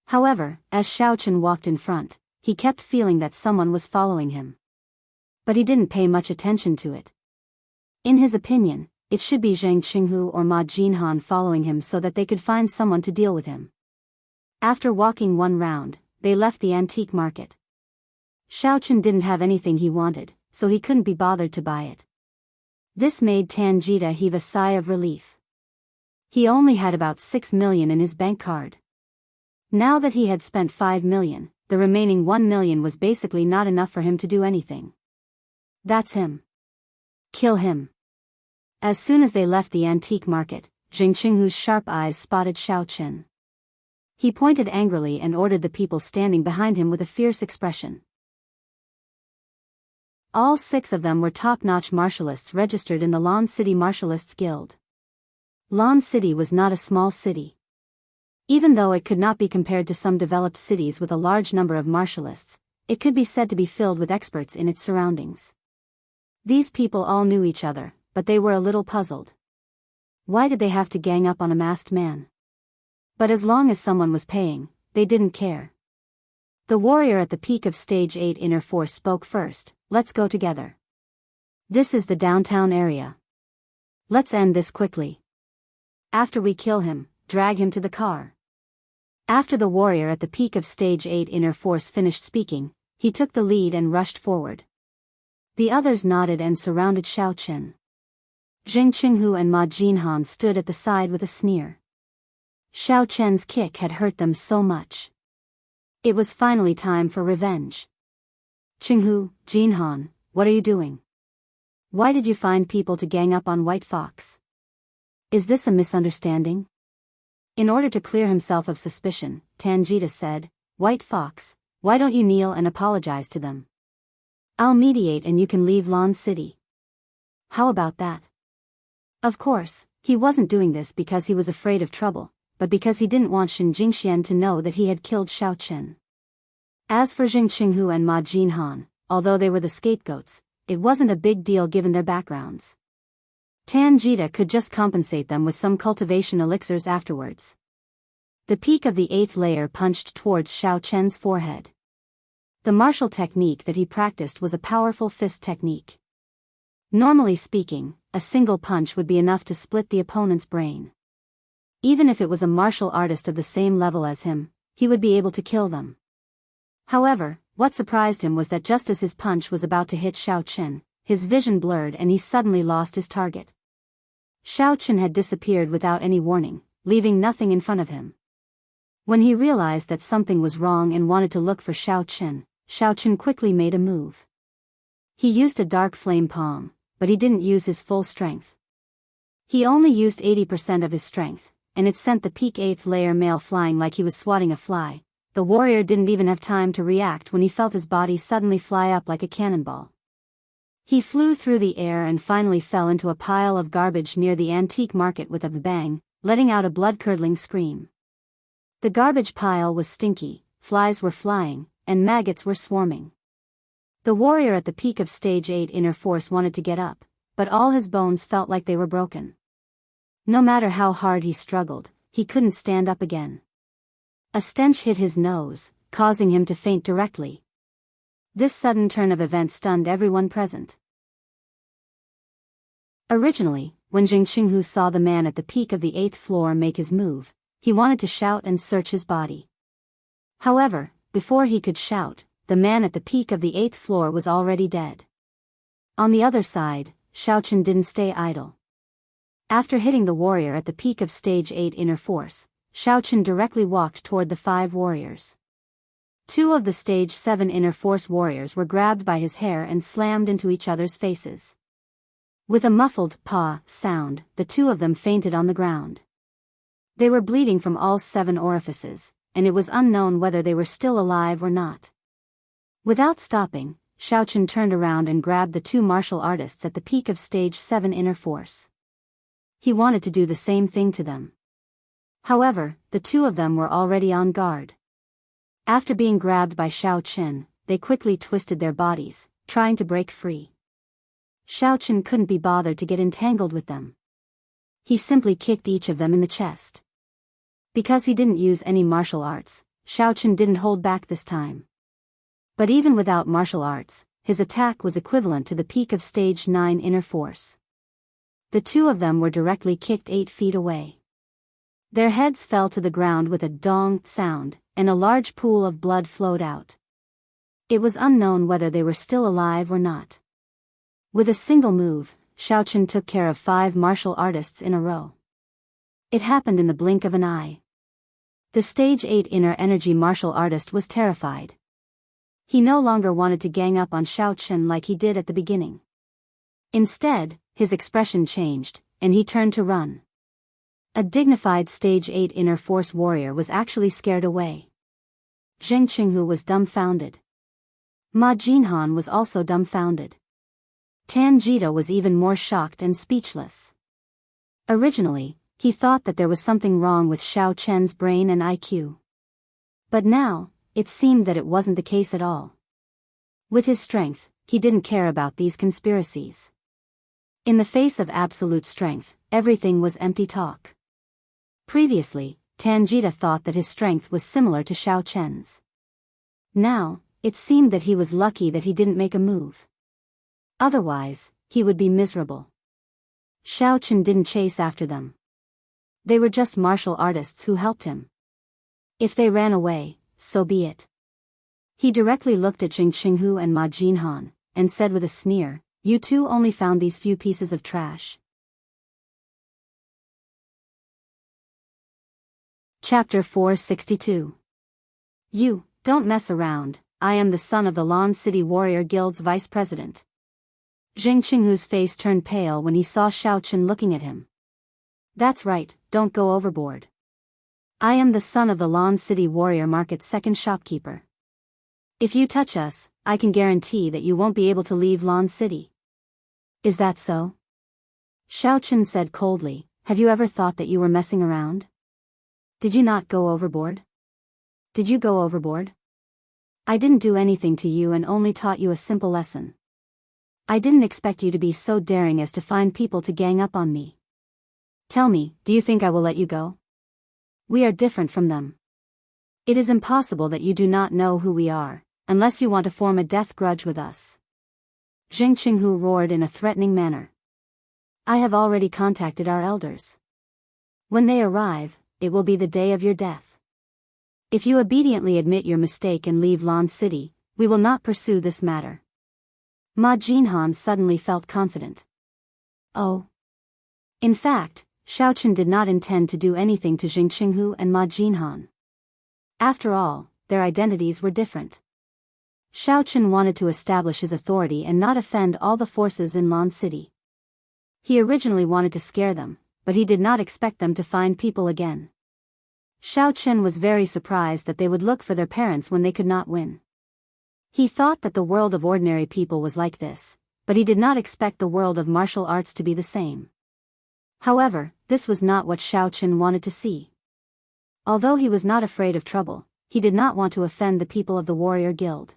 However, as Xiaochen walked in front, he kept feeling that someone was following him. But he didn't pay much attention to it. In his opinion, it should be Zheng Qinghu or Ma Jinhan following him so that they could find someone to deal with him. After walking one round, they left the antique market. Xiaochen didn't have anything he wanted, so he couldn't be bothered to buy it. This made Tanjita heave a sigh of relief. He only had about 6 million in his bank card. Now that he had spent 5 million, the remaining 1 million was basically not enough for him to do anything. That's him. Kill him. As soon as they left the antique market, Jing Qinghu's sharp eyes spotted Xiao Chen. He pointed angrily and ordered the people standing behind him with a fierce expression. All 6 of them were top-notch martialists registered in the Lan City Martialists Guild. Lan City was not a small city. Even though it could not be compared to some developed cities with a large number of martialists, it could be said to be filled with experts in its surroundings. These people all knew each other, but they were a little puzzled. Why did they have to gang up on a masked man? But as long as someone was paying, they didn't care. The warrior at the peak of Stage 8 Inner Force spoke first. Let's go together. This is the downtown area. Let's end this quickly. After we kill him, drag him to the car. After the warrior at the peak of Stage 8 Inner Force finished speaking, he took the lead and rushed forward. The others nodded and surrounded Xiao Chen. Jing Qinghu and Ma Jinhan stood at the side with a sneer. Xiao Chen's kick had hurt them so much. It was finally time for revenge. Qinghu, Jinhan, what are you doing? Why did you find people to gang up on White Fox? Is this a misunderstanding? In order to clear himself of suspicion, Tangita said, White Fox, why don't you kneel and apologize to them? I'll mediate and you can leave Lan City. How about that? Of course, he wasn't doing this because he was afraid of trouble, but because he didn't want Shen Jingxian to know that he had killed Xiao Chen. As for Jing Qinghu and Ma Jinhan, although they were the scapegoats, it wasn't a big deal given their backgrounds. Tangita could just compensate them with some cultivation elixirs afterwards. The peak of the 8th layer punched towards Xiao Chen's forehead. The martial technique that he practiced was a powerful fist technique. Normally speaking, a single punch would be enough to split the opponent's brain. Even if it was a martial artist of the same level as him, he would be able to kill them. However, what surprised him was that just as his punch was about to hit Xiao Chen, his vision blurred and he suddenly lost his target. Xiao Chen had disappeared without any warning, leaving nothing in front of him. When he realized that something was wrong and wanted to look for Xiao Chen quickly made a move. He used a dark flame palm, but he didn't use his full strength. He only used 80% of his strength, and it sent the peak 8th layer male flying like he was swatting a fly. The warrior didn't even have time to react when he felt his body suddenly fly up like a cannonball. He flew through the air and finally fell into a pile of garbage near the antique market with a bang, letting out a blood-curdling scream. The garbage pile was stinky, flies were flying, and maggots were swarming. The warrior at the peak of Stage 8 Inner Force wanted to get up, but all his bones felt like they were broken. No matter how hard he struggled, he couldn't stand up again. A stench hit his nose, causing him to faint directly. This sudden turn of events stunned everyone present. Originally, when Jing Qinghu saw the man at the peak of the 8th floor make his move, he wanted to shout and search his body. However, before he could shout, the man at the peak of the 8th floor was already dead. On the other side, Xiao Chen didn't stay idle. After hitting the warrior at the peak of Stage 8 Inner Force, Xiao Chen directly walked toward the 5 warriors. 2 of the Stage 7 Inner Force warriors were grabbed by his hair and slammed into each other's faces. With a muffled "paw" sound, the 2 of them fainted on the ground. They were bleeding from all 7 orifices, and it was unknown whether they were still alive or not. Without stopping, Xiao Chen turned around and grabbed the 2 martial artists at the peak of Stage 7 Inner Force. He wanted to do the same thing to them. However, the 2 of them were already on guard. After being grabbed by Xiao Chen, they quickly twisted their bodies, trying to break free. Xiao Chen couldn't be bothered to get entangled with them. He simply kicked each of them in the chest. Because he didn't use any martial arts, Xiao Chen didn't hold back this time. But even without martial arts, his attack was equivalent to the peak of Stage 9 Inner Force. The 2 of them were directly kicked 8 feet away. Their heads fell to the ground with a dong sound, and a large pool of blood flowed out. It was unknown whether they were still alive or not. With a single move, Xiao Chen took care of 5 martial artists in a row. It happened in the blink of an eye. The Stage 8 Inner Energy martial artist was terrified. He no longer wanted to gang up on Xiao Chen like he did at the beginning. Instead, his expression changed, and he turned to run. A dignified Stage 8 Inner Force warrior was actually scared away. Zheng Qinghu was dumbfounded. Ma Jinhan was also dumbfounded. Tan Jita was even more shocked and speechless. Originally, he thought that there was something wrong with Xiao Chen's brain and IQ. But now, it seemed that it wasn't the case at all. With his strength, he didn't care about these conspiracies. In the face of absolute strength, everything was empty talk. Previously, Tan Jita thought that his strength was similar to Xiao Chen's. Now, it seemed that he was lucky that he didn't make a move. Otherwise, he would be miserable. Xiao Chen didn't chase after them. They were just martial artists who helped him. If they ran away, so be it. He directly looked at Zheng Qinghu and Ma Jinhan, and said with a sneer, "You two only found these few pieces of trash." Chapter 462. You, don't mess around, I am the son of the Lan City Warrior Guild's vice president. Zheng Qinghu's face turned pale when he saw Xiao Chen looking at him. That's right, don't go overboard. I am the son of the Lan City Warrior Market's second shopkeeper. If you touch us, I can guarantee that you won't be able to leave Lan City. Is that so? Xiao Chen said coldly, have you ever thought that you were messing around? Did you not go overboard? Did you go overboard? I didn't do anything to you and only taught you a simple lesson. I didn't expect you to be so daring as to find people to gang up on me. Tell me, do you think I will let you go? We are different from them. It is impossible that you do not know who we are, unless you want to form a death grudge with us. Zheng Qinghu roared in a threatening manner. I have already contacted our elders. When they arrive, it will be the day of your death. If you obediently admit your mistake and leave Lan City, we will not pursue this matter. Ma Jinhan suddenly felt confident. Oh. In fact, Xiao Chen did not intend to do anything to Zheng Qinghu and Ma Jinhan. After all, their identities were different. Xiao Chen wanted to establish his authority and not offend all the forces in Lan City. He originally wanted to scare them, but he did not expect them to find people again. Xiao Chen was very surprised that they would look for their parents when they could not win. He thought that the world of ordinary people was like this, but he did not expect the world of martial arts to be the same. However, this was not what Xiao Chen wanted to see. Although he was not afraid of trouble, he did not want to offend the people of the Warrior Guild.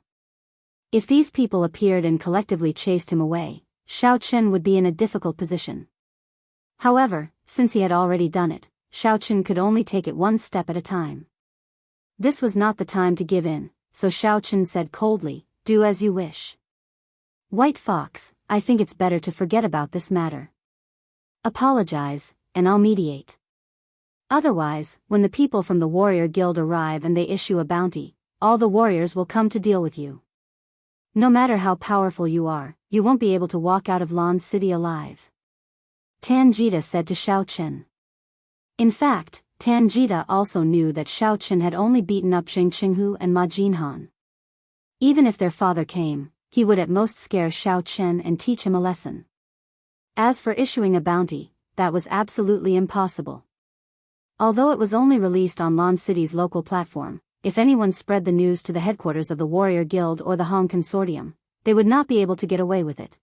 If these people appeared and collectively chased him away, Xiao Chen would be in a difficult position. However, since he had already done it, Xiao Chen could only take it one step at a time. This was not the time to give in, so Xiao Chen said coldly, do as you wish. White Fox, I think it's better to forget about this matter. Apologize, and I'll mediate. Otherwise, when the people from the Warrior Guild arrive and they issue a bounty, all the warriors will come to deal with you. No matter how powerful you are, you won't be able to walk out of Lan City alive. Tan Jita said to Xiao Chen. In fact, Tan Jita also knew that Xiao Chen had only beaten up Zheng Qinghu and Ma Jinhan. Even if their father came, he would at most scare Xiao Chen and teach him a lesson. As for issuing a bounty, that was absolutely impossible. Although it was only released on Lan City's local platform, if anyone spread the news to the headquarters of the Warrior Guild or the Hong Consortium, they would not be able to get away with it.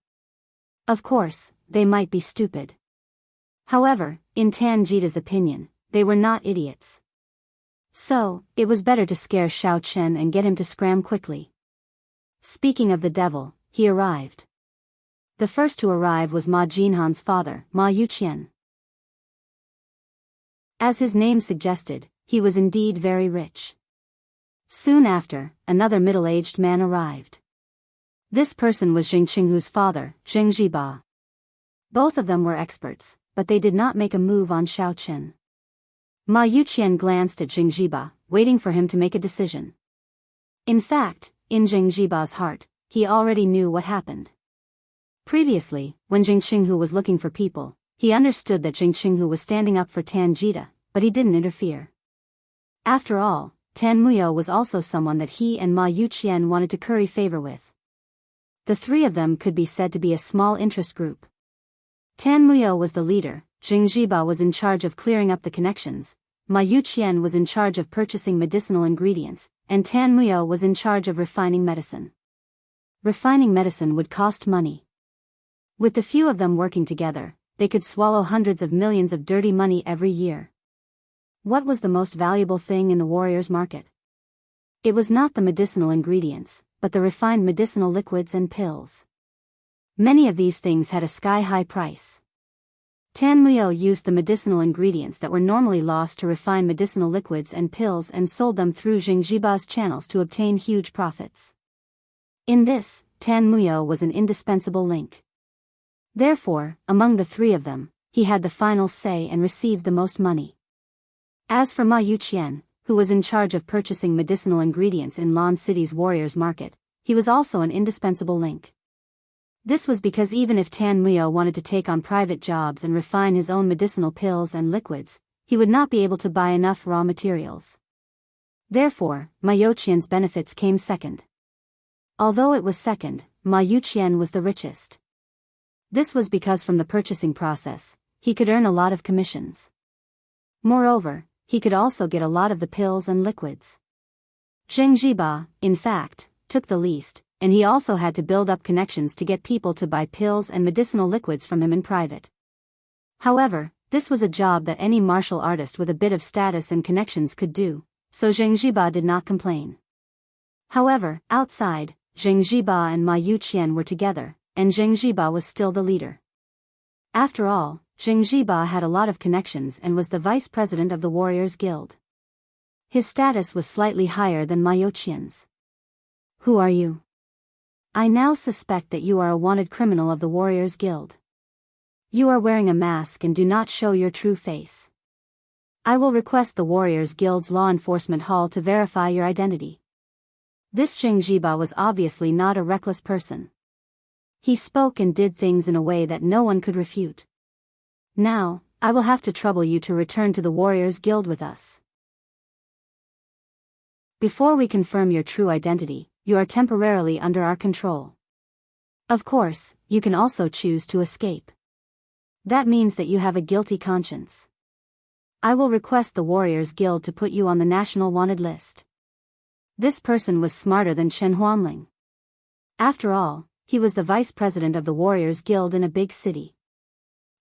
Of course, they might be stupid. However, in Tan Jita's opinion, they were not idiots. So, it was better to scare Xiao Chen and get him to scram quickly. Speaking of the devil, he arrived. The first to arrive was Ma Jinhan's father, Ma Yuqian. As his name suggested, he was indeed very rich. Soon after, another middle-aged man arrived. This person was Zheng Qinghu's father, Zheng Jiba. Both of them were experts, but they did not make a move on Xiao Chen. Ma Yuqian glanced at Zheng Jiba, waiting for him to make a decision. In fact, in Zheng Jiba's heart, he already knew what happened. Previously, when Zheng Qinghu was looking for people, he understood that Zheng Qinghu was standing up for Tan Jita, but he didn't interfere. After all, Tan Muyo was also someone that he and Ma Yuqian wanted to curry favor with. The three of them could be said to be a small interest group. Tan Muyo was the leader, Jing Jiba was in charge of clearing up the connections, Ma Yuqian was in charge of purchasing medicinal ingredients, and Tan Muyo was in charge of refining medicine. Refining medicine would cost money. With the few of them working together, they could swallow hundreds of millions of dirty money every year. What was the most valuable thing in the warrior's market? It was not the medicinal ingredients, but the refined medicinal liquids and pills. Many of these things had a sky-high price. Tan Muyo used the medicinal ingredients that were normally lost to refine medicinal liquids and pills and sold them through Jingjiba's channels to obtain huge profits. In this, Tan Muyo was an indispensable link. Therefore, among the three of them, he had the final say and received the most money. As for Ma Yuqian, who was in charge of purchasing medicinal ingredients in Lan City's warriors' market, he was also an indispensable link. This was because even if Tan Muyo wanted to take on private jobs and refine his own medicinal pills and liquids, he would not be able to buy enough raw materials. Therefore, Ma Yuqian's benefits came second. Although it was second, Ma Yuqian was the richest. This was because from the purchasing process, he could earn a lot of commissions. Moreover, he could also get a lot of the pills and liquids. Zheng Jiba, in fact, took the least, and he also had to build up connections to get people to buy pills and medicinal liquids from him in private. However, this was a job that any martial artist with a bit of status and connections could do, so Zheng Jiba did not complain. However, outside, Zheng Jiba and Ma Yuqian were together, and Zheng Jiba was still the leader. After all, Zheng Jiba had a lot of connections and was the vice president of the Warriors Guild. His status was slightly higher than Ma Yuqian's. Who are you? I now suspect that you are a wanted criminal of the Warriors Guild. You are wearing a mask and do not show your true face. I will request the Warriors Guild's law enforcement hall to verify your identity. This Zheng Jiba was obviously not a reckless person. He spoke and did things in a way that no one could refute. Now, I will have to trouble you to return to the Warriors Guild with us. Before we confirm your true identity, you are temporarily under our control. Of course, you can also choose to escape. That means that you have a guilty conscience. I will request the Warriors Guild to put you on the national wanted list. This person was smarter than Chen Huanling. After all, he was the vice president of the Warriors Guild in a big city.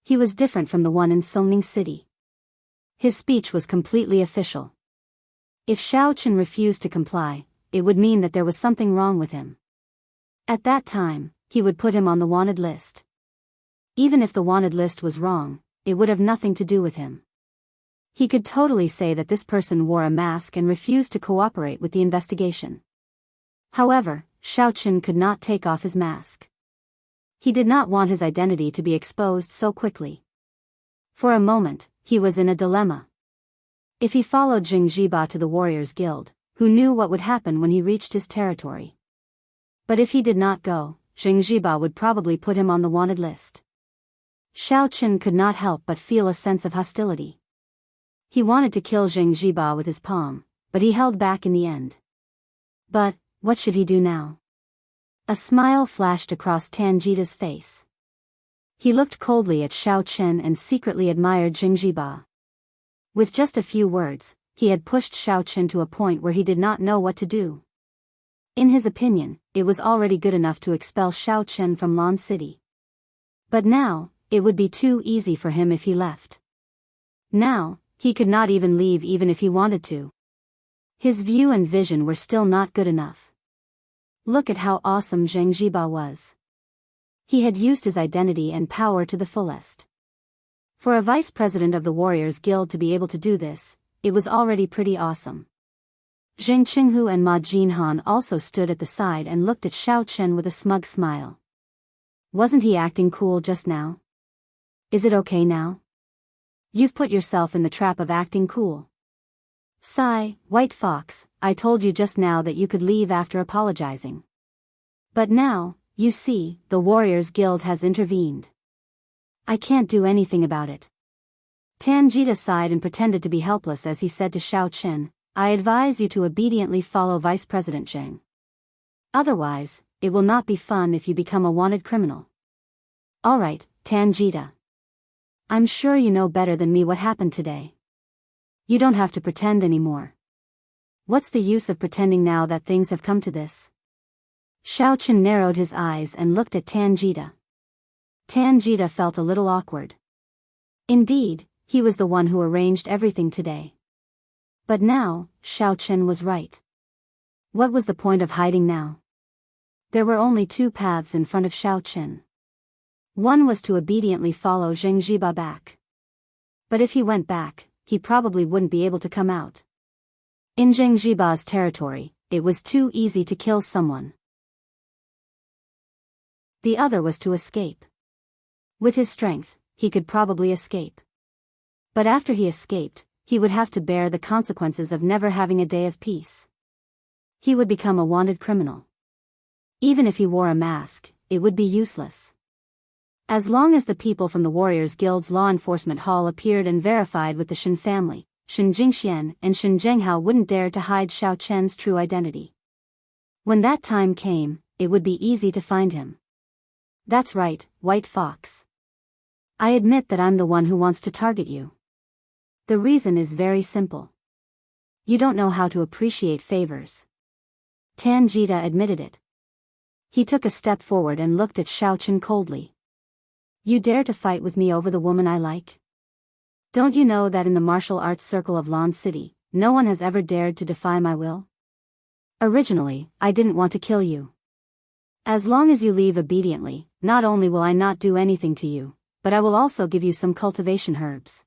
He was different from the one in Songning City. His speech was completely official. If Xiao Chen refused to comply, it would mean that there was something wrong with him. At that time, he would put him on the wanted list. Even if the wanted list was wrong, it would have nothing to do with him. He could totally say that this person wore a mask and refused to cooperate with the investigation. However, Xiao Chen could not take off his mask. He did not want his identity to be exposed so quickly. For a moment, he was in a dilemma. If he followed Zheng Jiba to the Warriors Guild, who knew what would happen when he reached his territory? But if he did not go, Zheng Jiba would probably put him on the wanted list. Xiao Chen could not help but feel a sense of hostility. He wanted to kill Zheng Jiba with his palm, but he held back in the end. But, what should he do now? A smile flashed across Tanjita's face. He looked coldly at Xiao Chen and secretly admired Zheng Jiba. With just a few words, he had pushed Xiao Chen to a point where he did not know what to do. In his opinion, it was already good enough to expel Xiao Chen from Lan City. But now, it would be too easy for him if he left. Now, he could not even leave even if he wanted to. His view and vision were still not good enough. Look at how awesome Zheng Jiba was. He had used his identity and power to the fullest. For a vice president of the Warriors Guild to be able to do this, it was already pretty awesome. Zheng Qinghu and Ma Jinhan also stood at the side and looked at Xiao Chen with a smug smile. Wasn't he acting cool just now? Is it okay now? You've put yourself in the trap of acting cool. Sigh, White Fox, I told you just now that you could leave after apologizing. But now, you see, the Warriors Guild has intervened. I can't do anything about it. Tanjita sighed and pretended to be helpless as he said to Xiao Chen, I advise you to obediently follow Vice President Zheng. Otherwise, it will not be fun if you become a wanted criminal. Alright, Tanjita. I'm sure you know better than me what happened today. You don't have to pretend anymore. What's the use of pretending now that things have come to this? Xiao Chen narrowed his eyes and looked at Tanjita. Tanjita felt a little awkward. Indeed, he was the one who arranged everything today. But now, Xiao Chen was right. What was the point of hiding now? There were only two paths in front of Xiao Chen. One was to obediently follow Zheng Jiba back. But if he went back, he probably wouldn't be able to come out. In Zheng Jiba's territory, it was too easy to kill someone. The other was to escape. With his strength, he could probably escape. But after he escaped, he would have to bear the consequences of never having a day of peace. He would become a wanted criminal. Even if he wore a mask, it would be useless. As long as the people from the Warriors Guild's law enforcement hall appeared and verified with the Shen family, Shen Jingxian and Shen Zhenghao wouldn't dare to hide Xiao Chen's true identity. When that time came, it would be easy to find him. That's right, White Fox. I admit that I'm the one who wants to target you. The reason is very simple. You don't know how to appreciate favors. Tanjita admitted it. He took a step forward and looked at Xiao Chen coldly. You dare to fight with me over the woman I like? Don't you know that in the martial arts circle of Lan City, no one has ever dared to defy my will? Originally, I didn't want to kill you. As long as you leave obediently, not only will I not do anything to you, but I will also give you some cultivation herbs.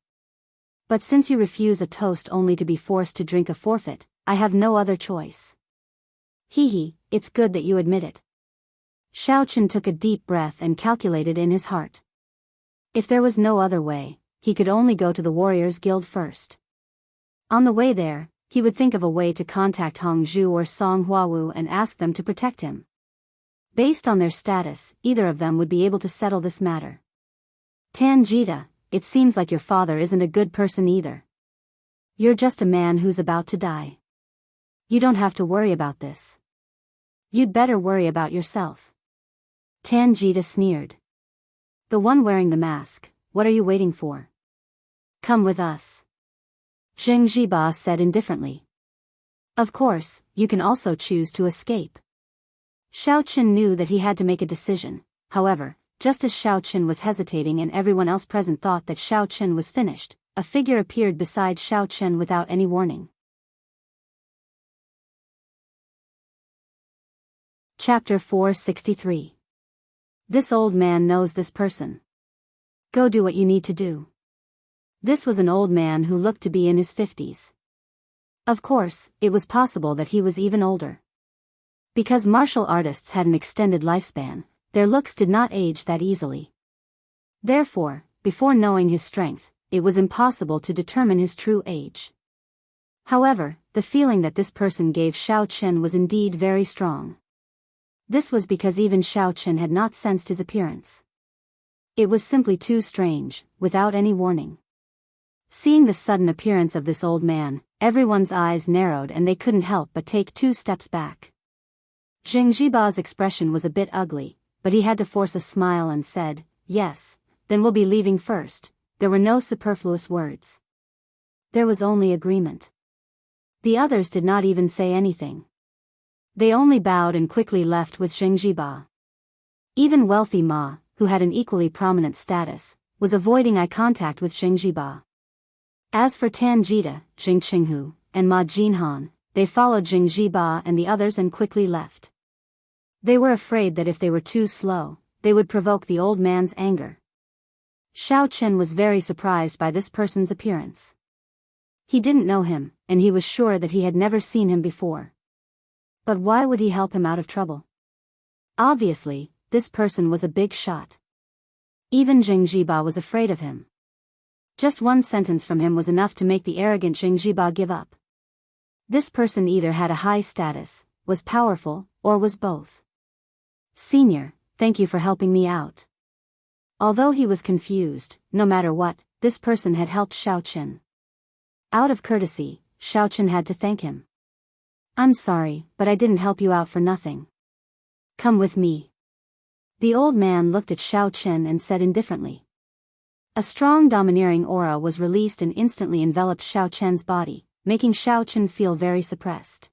But since you refuse a toast only to be forced to drink a forfeit, I have no other choice. Hee, it's good that you admit it. Xiao Chen took a deep breath and calculated in his heart. If there was no other way, he could only go to the Warriors Guild first. On the way there, he would think of a way to contact Hongzhu or Song Huawu and ask them to protect him. Based on their status, either of them would be able to settle this matter. Tanjita, it seems like your father isn't a good person either. You're just a man who's about to die. You don't have to worry about this. You'd better worry about yourself. Tanjita sneered. The one wearing the mask, what are you waiting for? Come with us. Zheng Jiba said indifferently. Of course, you can also choose to escape. Xiao Chen knew that he had to make a decision. However, just as Xiao Chen was hesitating and everyone else present thought that Xiao Chen was finished, a figure appeared beside Xiao Chen without any warning. Chapter 463. This old man knows this person. Go do what you need to do. This was an old man who looked to be in his 50s. Of course, it was possible that he was even older. Because martial artists had an extended lifespan, their looks did not age that easily. Therefore, before knowing his strength, it was impossible to determine his true age. However, the feeling that this person gave Xiao Chen was indeed very strong. This was because even Xiao Chen had not sensed his appearance. It was simply too strange, without any warning. Seeing the sudden appearance of this old man, everyone's eyes narrowed and they couldn't help but take 2 steps back. Zheng Jiba's expression was a bit ugly, but he had to force a smile and said, yes, then we'll be leaving first. There were no superfluous words. There was only agreement. The others did not even say anything. They only bowed and quickly left with Zheng Jiba. Even wealthy Ma, who had an equally prominent status, was avoiding eye contact with Zheng Jiba. As for Tanjita, Zheng Qinghu, and Ma Jinhan, they followed Zheng Jiba and the others and quickly left. They were afraid that if they were too slow, they would provoke the old man's anger. Xiao Chen was very surprised by this person's appearance. He didn't know him, and he was sure that he had never seen him before. But why would he help him out of trouble? Obviously, this person was a big shot. Even Zheng Jiba was afraid of him. Just one sentence from him was enough to make the arrogant Zheng Jiba give up. This person either had a high status, was powerful, or was both. Senior, thank you for helping me out. Although he was confused, no matter what, this person had helped Xiao Chen. Out of courtesy, Xiao Chen had to thank him. I'm sorry, but I didn't help you out for nothing. Come with me. The old man looked at Xiao Chen and said indifferently. A strong domineering aura was released and instantly enveloped Xiao Chen's body, making Xiao Chen feel very suppressed.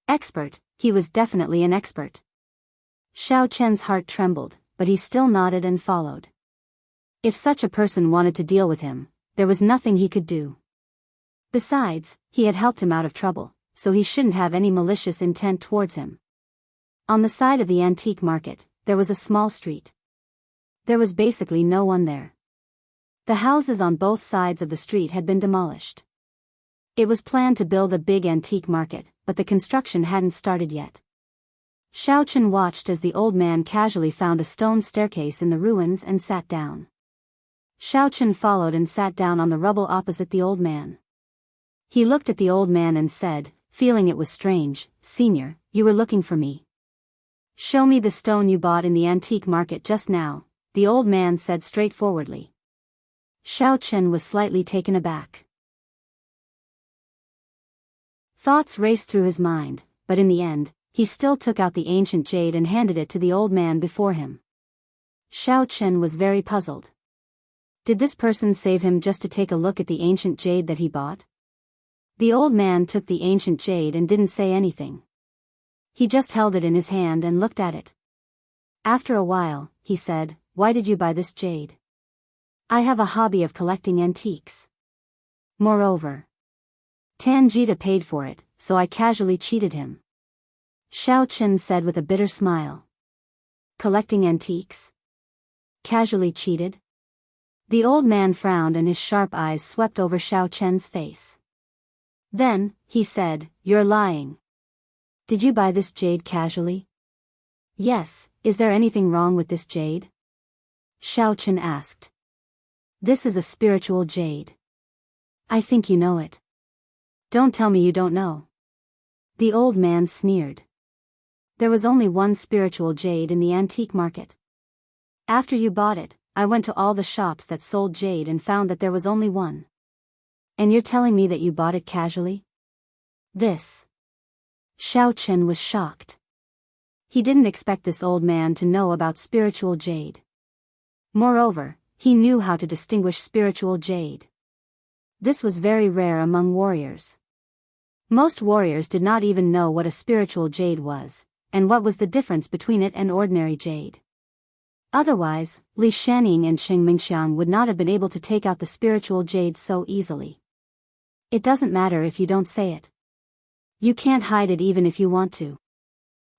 Expert, he was definitely an expert. Xiao Chen's heart trembled, but he still nodded and followed. If such a person wanted to deal with him, there was nothing he could do. Besides, he had helped him out of trouble, so he shouldn't have any malicious intent towards him. On the side of the antique market, there was a small street. There was basically no one there. The houses on both sides of the street had been demolished. It was planned to build a big antique market, but the construction hadn't started yet. Xiao Chen watched as the old man casually found a stone staircase in the ruins and sat down. Xiao Chen followed and sat down on the rubble opposite the old man. He looked at the old man and said, feeling it was strange, "Senior, you were looking for me." "Show me the stone you bought in the antique market just now," the old man said straightforwardly. Xiao Chen was slightly taken aback. Thoughts raced through his mind, but in the end, he still took out the ancient jade and handed it to the old man before him. Xiao Chen was very puzzled. Did this person save him just to take a look at the ancient jade that he bought? The old man took the ancient jade and didn't say anything. He just held it in his hand and looked at it. After a while, he said, "Why did you buy this jade?" "I have a hobby of collecting antiques. Moreover, Tanjita paid for it, so I casually cheated him," Xiao Chen said with a bitter smile. "Collecting antiques? Casually cheated?" The old man frowned and his sharp eyes swept over Xiao Chen's face. Then, he said, "You're lying. Did you buy this jade casually?" "Yes, is there anything wrong with this jade?" Xiao Chen asked. "This is a spiritual jade. I think you know it. Don't tell me you don't know." The old man sneered. "There was only one spiritual jade in the antique market. After you bought it, I went to all the shops that sold jade and found that there was only one. And you're telling me that you bought it casually? This." Xiao Chen was shocked. He didn't expect this old man to know about spiritual jade. Moreover, he knew how to distinguish spiritual jade. This was very rare among warriors. Most warriors did not even know what a spiritual jade was, and what was the difference between it and ordinary jade. Otherwise, Li Shaning and Qing Mingxiang would not have been able to take out the spiritual jade so easily. "It doesn't matter if you don't say it. You can't hide it even if you want to,"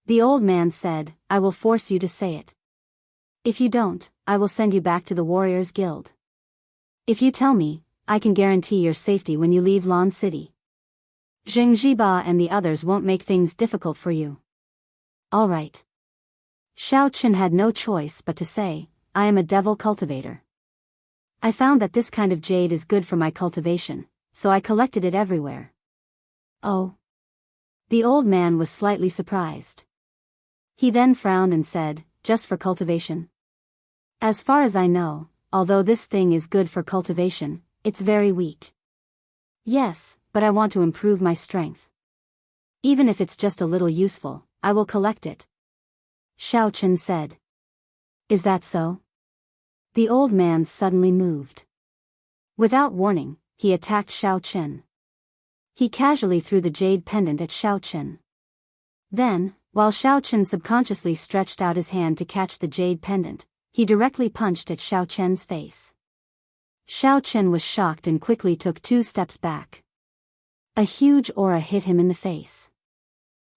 the old man said. "I will force you to say it. If you don't, I will send you back to the Warriors Guild. If you tell me, I can guarantee your safety when you leave Lan City. Zheng Jiba and the others won't make things difficult for you." "All right." Xiao Chen had no choice but to say, "I am a devil cultivator. I found that this kind of jade is good for my cultivation, so I collected it everywhere." "Oh." The old man was slightly surprised. He then frowned and said, "Just for cultivation? As far as I know, although this thing is good for cultivation, it's very weak." "Yes, but I want to improve my strength. Even if it's just a little useful, I will collect it," Xiao Chen said. "Is that so?" The old man suddenly moved. Without warning, he attacked Xiao Chen. He casually threw the jade pendant at Xiao Chen. Then, while Xiao Chen subconsciously stretched out his hand to catch the jade pendant, he directly punched at Xiao Chen's face. Xiao Chen was shocked and quickly took 2 steps back. A huge aura hit him in the face.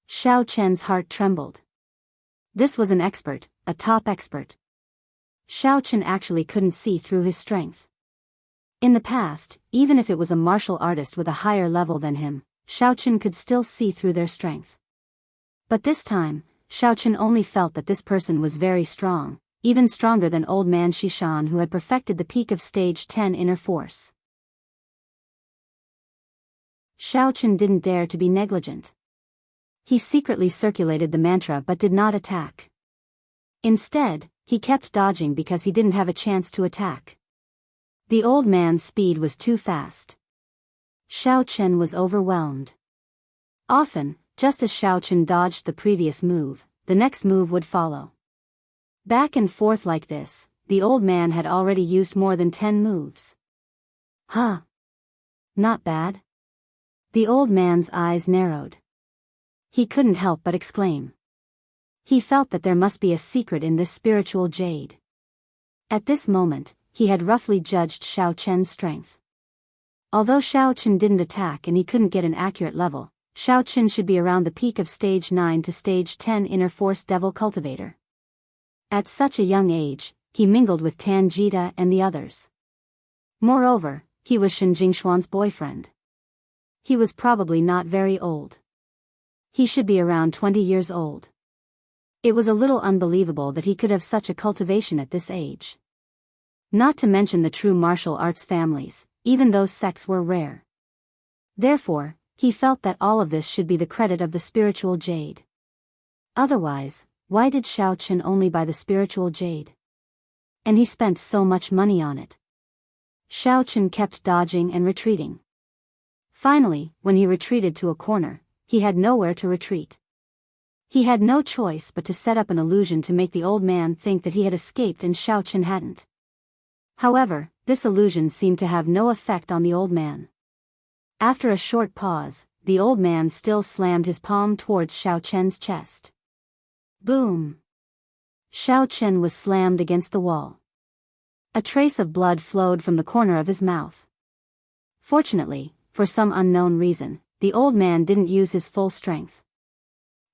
Xiao Chen's heart trembled. This was an expert, a top expert. Xiao Chen actually couldn't see through his strength. In the past, even if it was a martial artist with a higher level than him, Xiao Chen could still see through their strength. But this time, Xiao Chen only felt that this person was very strong, even stronger than old man Shishan, who had perfected the peak of stage 10 inner force. Xiao Chen didn't dare to be negligent. He secretly circulated the mantra but did not attack. Instead, he kept dodging because he didn't have a chance to attack. The old man's speed was too fast. Xiao Chen was overwhelmed. Often, just as Xiao Chen dodged the previous move, the next move would follow. Back and forth like this, the old man had already used more than 10 moves. Huh. Not bad. The old man's eyes narrowed. He couldn't help but exclaim. He felt that there must be a secret in this spiritual jade. At this moment, he had roughly judged Xiao Chen's strength. Although Xiao Chen didn't attack and he couldn't get an accurate level, Xiao Chen should be around the peak of stage 9 to stage 10 inner force devil cultivator. At such a young age, he mingled with Tan Jita and the others. Moreover, he was Shen Jingshuan's boyfriend. He was probably not very old. He should be around 20 years old. It was a little unbelievable that he could have such a cultivation at this age. Not to mention the true martial arts families, even those sects were rare. Therefore, he felt that all of this should be the credit of the spiritual jade. Otherwise, why did Xiao Chen only buy the spiritual jade? And he spent so much money on it. Xiao Chen kept dodging and retreating. Finally, when he retreated to a corner, he had nowhere to retreat. He had no choice but to set up an illusion to make the old man think that he had escaped and Xiao Chen hadn't. However, this illusion seemed to have no effect on the old man. After a short pause, the old man still slammed his palm towards Xiao Chen's chest. Boom! Xiao Chen was slammed against the wall. A trace of blood flowed from the corner of his mouth. Fortunately, for some unknown reason, the old man didn't use his full strength.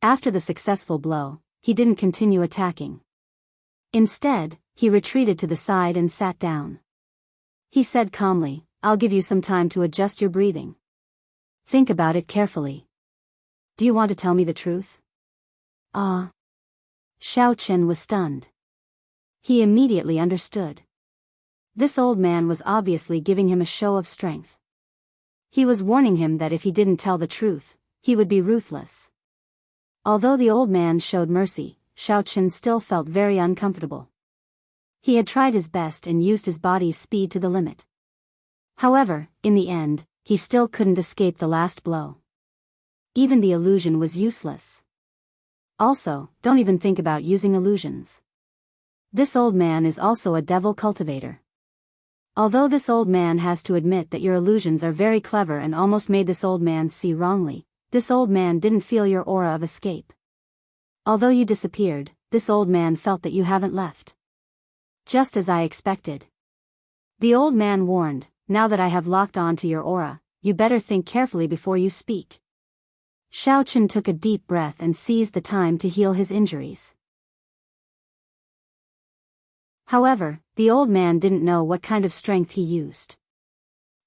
After the successful blow, he didn't continue attacking. Instead, he retreated to the side and sat down. He said calmly, "I'll give you some time to adjust your breathing. Think about it carefully. Do you want to tell me the truth?" Ah. Xiao Chen was stunned. He immediately understood. This old man was obviously giving him a show of strength. He was warning him that if he didn't tell the truth, he would be ruthless. Although the old man showed mercy, Xiao Chen still felt very uncomfortable. He had tried his best and used his body's speed to the limit. However, in the end, he still couldn't escape the last blow. Even the illusion was useless. Also, don't even think about using illusions. This old man is also a devil cultivator. Although this old man has to admit that your illusions are very clever and almost made this old man see wrongly, this old man didn't feel your aura of escape. Although you disappeared, this old man felt that you haven't left. Just as I expected. The old man warned, "Now that I have locked on to your aura, you better think carefully before you speak." Xiao Chen took a deep breath and seized the time to heal his injuries. However, the old man didn't know what kind of strength he used.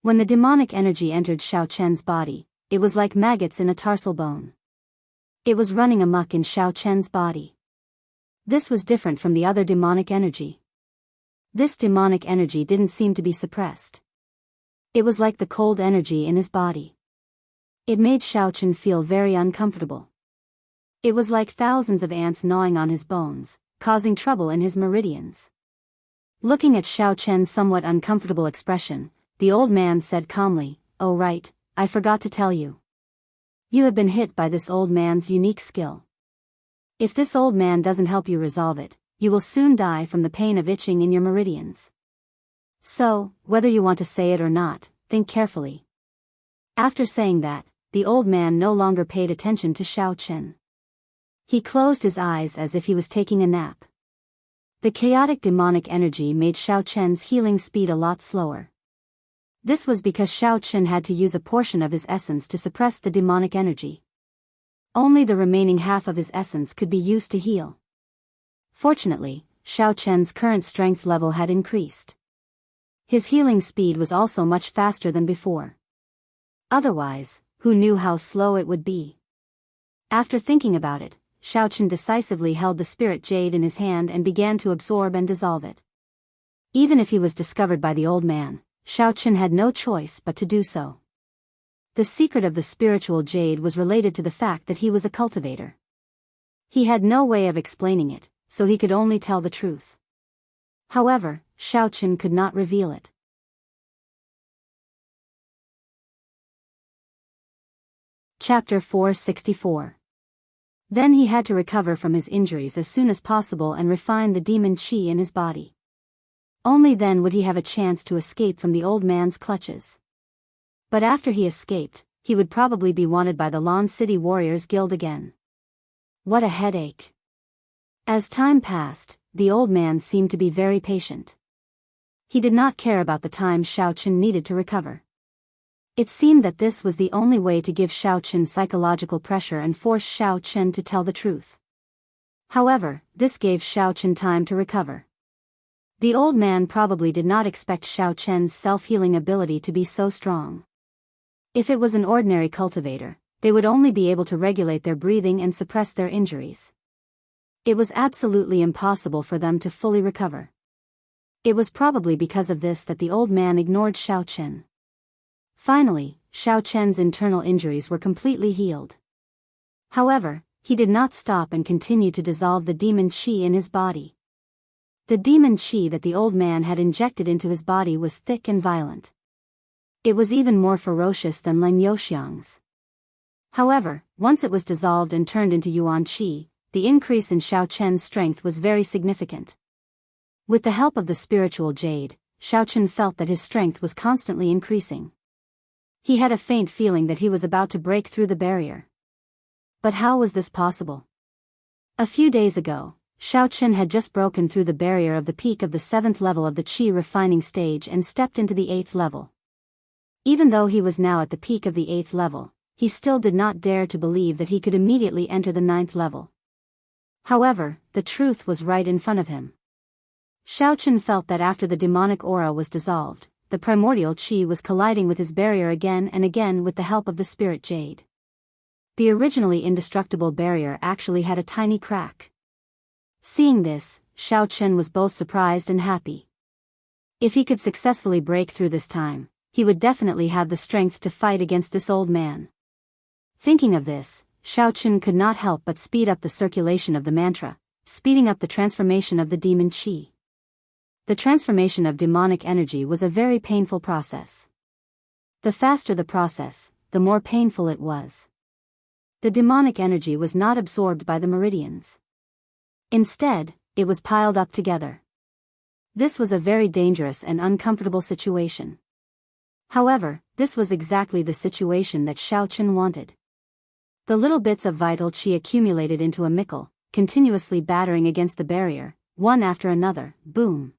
When the demonic energy entered Xiao Chen's body, it was like maggots in a tarsal bone. It was running amok in Xiao Chen's body. This was different from the other demonic energy. This demonic energy didn't seem to be suppressed. It was like the cold energy in his body. It made Xiao Chen feel very uncomfortable. It was like thousands of ants gnawing on his bones, causing trouble in his meridians. Looking at Xiao Chen's somewhat uncomfortable expression, the old man said calmly, "Oh right, I forgot to tell you. You have been hit by this old man's unique skill. If this old man doesn't help you resolve it, you will soon die from the pain of itching in your meridians. So, whether you want to say it or not, think carefully." After saying that, the old man no longer paid attention to Xiao Chen. He closed his eyes as if he was taking a nap. The chaotic demonic energy made Xiao Chen's healing speed a lot slower. This was because Xiao Chen had to use a portion of his essence to suppress the demonic energy. Only the remaining half of his essence could be used to heal. Fortunately, Xiao Chen's current strength level had increased. His healing speed was also much faster than before. Otherwise, who knew how slow it would be? After thinking about it, Xiao Chen decisively held the spirit jade in his hand and began to absorb and dissolve it. Even if he was discovered by the old man, Xiao Chen had no choice but to do so. The secret of the spiritual jade was related to the fact that he was a cultivator. He had no way of explaining it, so he could only tell the truth. However, Xiao Chen could not reveal it. Chapter 464. Then he had to recover from his injuries as soon as possible and refine the demon qi in his body. Only then would he have a chance to escape from the old man's clutches. But after he escaped, he would probably be wanted by the Lawn City Warriors Guild again. What a headache. As time passed, the old man seemed to be very patient. He did not care about the time Xiao Chen needed to recover. It seemed that this was the only way to give Xiao Chen psychological pressure and force Xiao Chen to tell the truth. However, this gave Xiao Chen time to recover. The old man probably did not expect Xiao Chen's self-healing ability to be so strong. If it was an ordinary cultivator, they would only be able to regulate their breathing and suppress their injuries. It was absolutely impossible for them to fully recover. It was probably because of this that the old man ignored Xiao Chen. Finally, Xiao Chen's internal injuries were completely healed. However, he did not stop and continued to dissolve the demon qi in his body. The demon qi that the old man had injected into his body was thick and violent. It was even more ferocious than Leng Youxiang's. However, once it was dissolved and turned into yuan qi, the increase in Xiao Chen's strength was very significant. With the help of the spiritual jade, Xiao Chen felt that his strength was constantly increasing. He had a faint feeling that he was about to break through the barrier. But how was this possible? A few days ago, Xiao Chen had just broken through the barrier of the peak of the 7th level of the qi refining stage and stepped into the 8th level. Even though he was now at the peak of the 8th level, he still did not dare to believe that he could immediately enter the 9th level. However, the truth was right in front of him. Xiao Chen felt that after the demonic aura was dissolved, the primordial qi was colliding with his barrier again and again with the help of the spirit jade. The originally indestructible barrier actually had a tiny crack. Seeing this, Xiao Chen was both surprised and happy. If he could successfully break through this time, he would definitely have the strength to fight against this old man. Thinking of this, Xiao Chen could not help but speed up the circulation of the mantra, speeding up the transformation of the demon qi. The transformation of demonic energy was a very painful process. The faster the process, the more painful it was. The demonic energy was not absorbed by the meridians. Instead, it was piled up together. This was a very dangerous and uncomfortable situation. However, this was exactly the situation that Xiao Chen wanted. The little bits of vital qi accumulated into a mickle, continuously battering against the barrier, one after another, boom.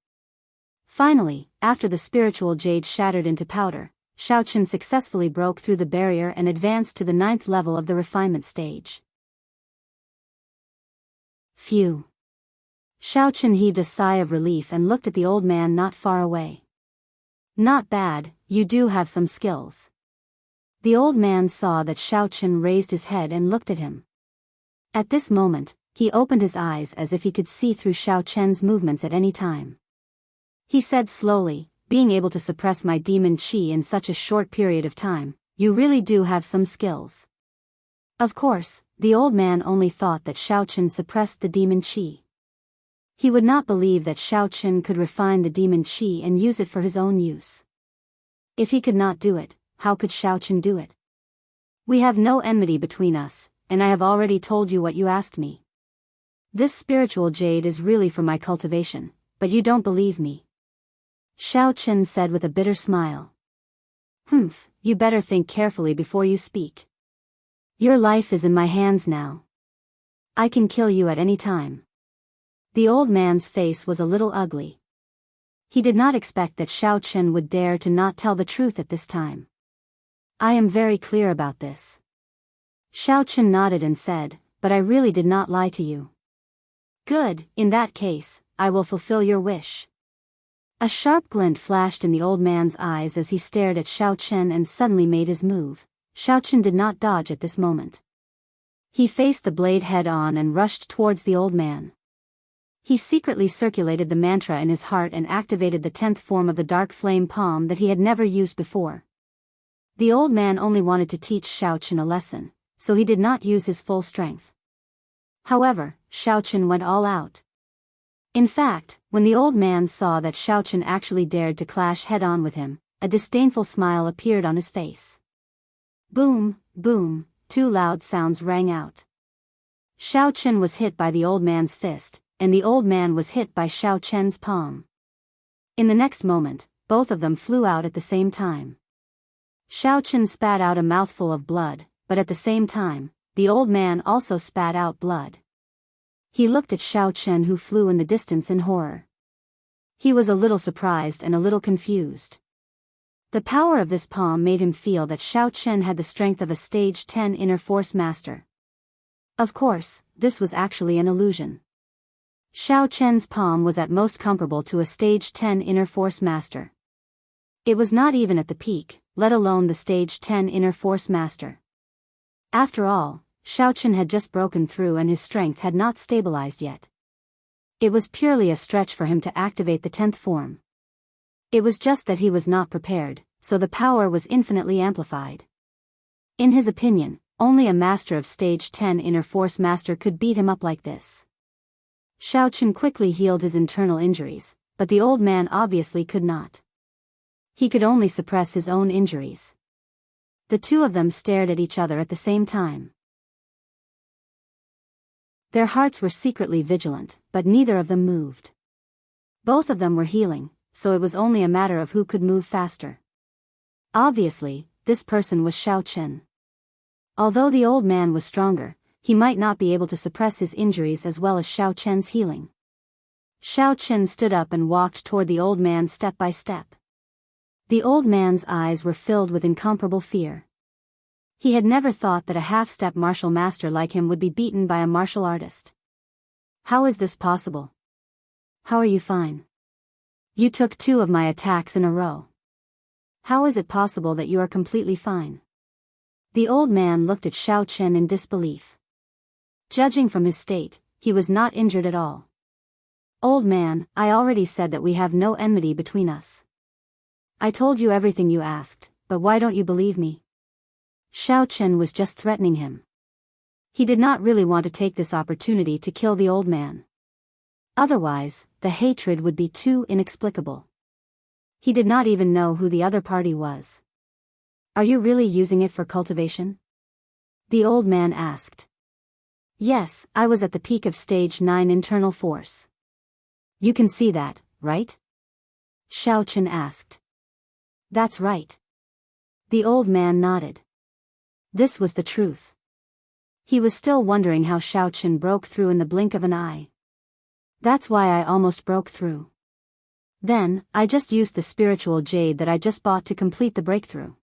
Finally, after the spiritual jade shattered into powder, Xiao Chen successfully broke through the barrier and advanced to the 9th level of the refinement stage. Phew. Xiao Chen heaved a sigh of relief and looked at the old man not far away. Not bad, you do have some skills. The old man saw that Xiao Chen raised his head and looked at him. At this moment, he opened his eyes as if he could see through Xiao Chen's movements at any time. He said slowly, being able to suppress my demon qi in such a short period of time, you really do have some skills. Of course, the old man only thought that Xiao Chen suppressed the demon qi. He would not believe that Xiao Chen could refine the demon qi and use it for his own use. If he could not do it, how could Xiao Chen do it? We have no enmity between us, and I have already told you what you asked me. This spiritual jade is really for my cultivation, but you don't believe me. Xiao Chen said with a bitter smile. Humph, you better think carefully before you speak. Your life is in my hands now. I can kill you at any time. The old man's face was a little ugly. He did not expect that Xiao Chen would dare to not tell the truth at this time. I am very clear about this. Xiao Chen nodded and said, but I really did not lie to you. Good, in that case, I will fulfill your wish. A sharp glint flashed in the old man's eyes as he stared at Xiao Chen and suddenly made his move. Xiao Chen did not dodge at this moment. He faced the blade head-on and rushed towards the old man. He secretly circulated the mantra in his heart and activated the 10th form of the dark flame palm that he had never used before. The old man only wanted to teach Xiao Chen a lesson, so he did not use his full strength. However, Xiao Chen went all out. In fact, when the old man saw that Xiao Chen actually dared to clash head-on with him, a disdainful smile appeared on his face. Boom, boom, two loud sounds rang out. Xiao Chen was hit by the old man's fist, and the old man was hit by Xiao Chen's palm. In the next moment, both of them flew out at the same time. Xiao Chen spat out a mouthful of blood, but at the same time, the old man also spat out blood. He looked at Xiao Chen, who flew in the distance, in horror. He was a little surprised and a little confused. The power of this palm made him feel that Xiao Chen had the strength of a stage 10 inner force master. Of course, this was actually an illusion. Xiao Chen's palm was at most comparable to a stage 10 inner force master. It was not even at the peak, let alone the stage 10 inner force master. After all, Xiao Chen had just broken through and his strength had not stabilized yet. It was purely a stretch for him to activate the 10th form. It was just that he was not prepared, so the power was infinitely amplified. In his opinion, only a master of stage 10 inner force master could beat him up like this. Xiao Chen quickly healed his internal injuries, but the old man obviously could not. He could only suppress his own injuries. The two of them stared at each other at the same time. Their hearts were secretly vigilant, but neither of them moved. Both of them were healing, so it was only a matter of who could move faster. Obviously, this person was Xiao Chen. Although the old man was stronger, he might not be able to suppress his injuries as well as Xiao Chen's healing. Xiao Chen stood up and walked toward the old man step by step. The old man's eyes were filled with incomparable fear. He had never thought that a half-step martial master like him would be beaten by a martial artist. How is this possible? How are you fine? You took 2 of my attacks in a row. How is it possible that you are completely fine? The old man looked at Xiao Chen in disbelief. Judging from his state, he was not injured at all. Old man, I already said that we have no enmity between us. I told you everything you asked, but why don't you believe me? Xiao Chen was just threatening him. He did not really want to take this opportunity to kill the old man. Otherwise, the hatred would be too inexplicable. He did not even know who the other party was. Are you really using it for cultivation? The old man asked. Yes, I was at the peak of stage 9 internal force. You can see that, right? Xiao Chen asked. That's right. The old man nodded. This was the truth. He was still wondering how Xiao Chen broke through in the blink of an eye. That's why I almost broke through. Then, I just used the spiritual jade that I just bought to complete the breakthrough.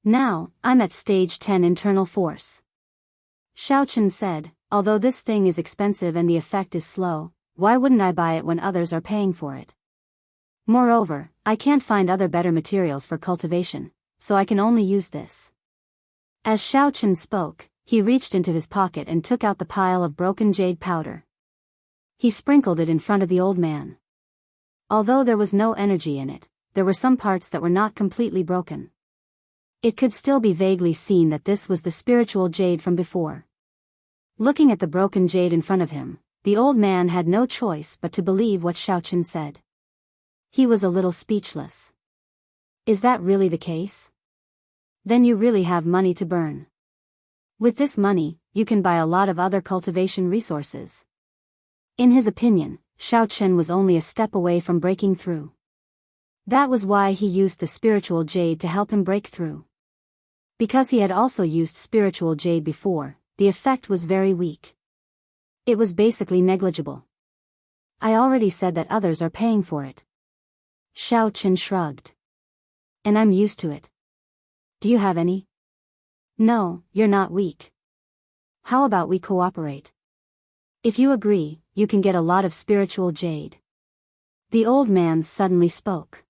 Now, I'm at stage 10 internal force. Xiao Chen said, although this thing is expensive and the effect is slow, why wouldn't I buy it when others are paying for it? Moreover, I can't find other better materials for cultivation, so I can only use this. As Xiao Chen spoke, he reached into his pocket and took out the pile of broken jade powder. He sprinkled it in front of the old man. Although there was no energy in it, there were some parts that were not completely broken. It could still be vaguely seen that this was the spiritual jade from before. Looking at the broken jade in front of him, the old man had no choice but to believe what Xiao Chen said. He was a little speechless. Is that really the case? Then you really have money to burn. With this money, you can buy a lot of other cultivation resources. In his opinion, Xiao Chen was only a step away from breaking through. That was why he used the spiritual jade to help him break through. Because he had also used spiritual jade before, the effect was very weak. It was basically negligible. I already said that others are paying for it. Xiao Chen shrugged. And I'm used to it. Do you have any? No, you're not weak. How about we cooperate? If you agree, you can get a lot of spiritual jade. The old man suddenly spoke.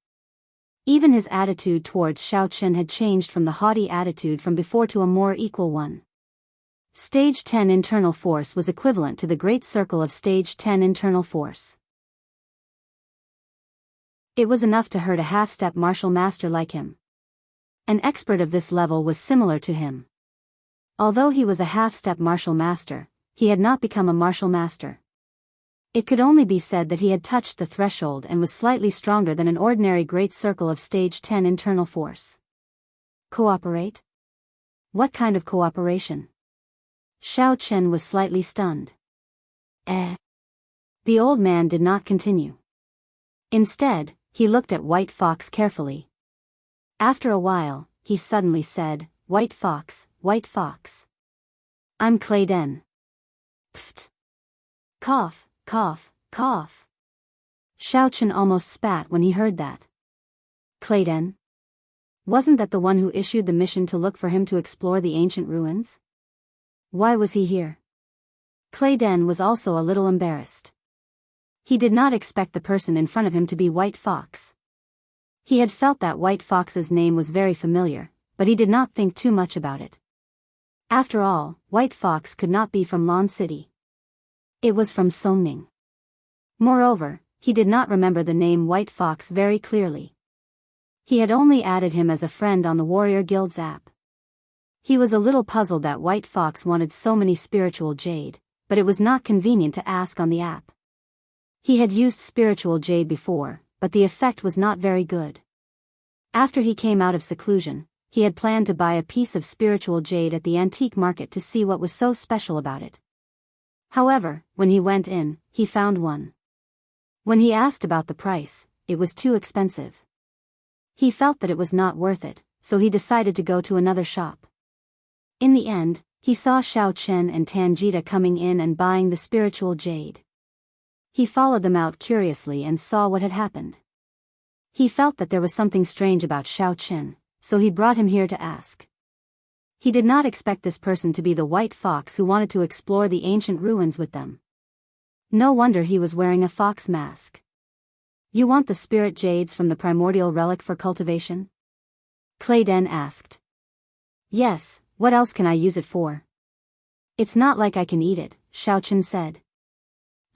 Even his attitude towards Xiao Chen had changed from the haughty attitude from before to a more equal one. Stage 10 internal force was equivalent to the great circle of stage 10 internal force. It was enough to hurt a half-step martial master like him. An expert of this level was similar to him. Although he was a half-step martial master, he had not become a martial master. It could only be said that he had touched the threshold and was slightly stronger than an ordinary great circle of stage 10 internal force. Cooperate? What kind of cooperation? Xiao Chen was slightly stunned. The old man did not continue. Instead, he looked at White Fox carefully. After a while, he suddenly said, White Fox, White Fox. I'm Clayden. Pfft. Cough, cough, cough. Xiao Chen almost spat when he heard that. Clayden? Wasn't that the one who issued the mission to look for him to explore the ancient ruins? Why was he here? Clayden was also a little embarrassed. He did not expect the person in front of him to be White Fox. He had felt that White Fox's name was very familiar, but he did not think too much about it. After all, White Fox could not be from Lon City. It was from Songning. Moreover, he did not remember the name White Fox very clearly. He had only added him as a friend on the Warrior Guild's app. He was a little puzzled that White Fox wanted so many spiritual jade, but it was not convenient to ask on the app. He had used spiritual jade before, but the effect was not very good. After he came out of seclusion, he had planned to buy a piece of spiritual jade at the antique market to see what was so special about it. However, when he went in, he found one. When he asked about the price, it was too expensive. He felt that it was not worth it, so he decided to go to another shop. In the end, he saw Xiao Chen and Tanjita coming in and buying the spiritual jade. He followed them out curiously and saw what had happened. He felt that there was something strange about Xiao Chen, so he brought him here to ask. He did not expect this person to be the White Fox who wanted to explore the ancient ruins with them. No wonder he was wearing a fox mask. You want the spirit jades from the primordial relic for cultivation? Clayden asked. Yes, what else can I use it for? It's not like I can eat it, Xiao Chen said.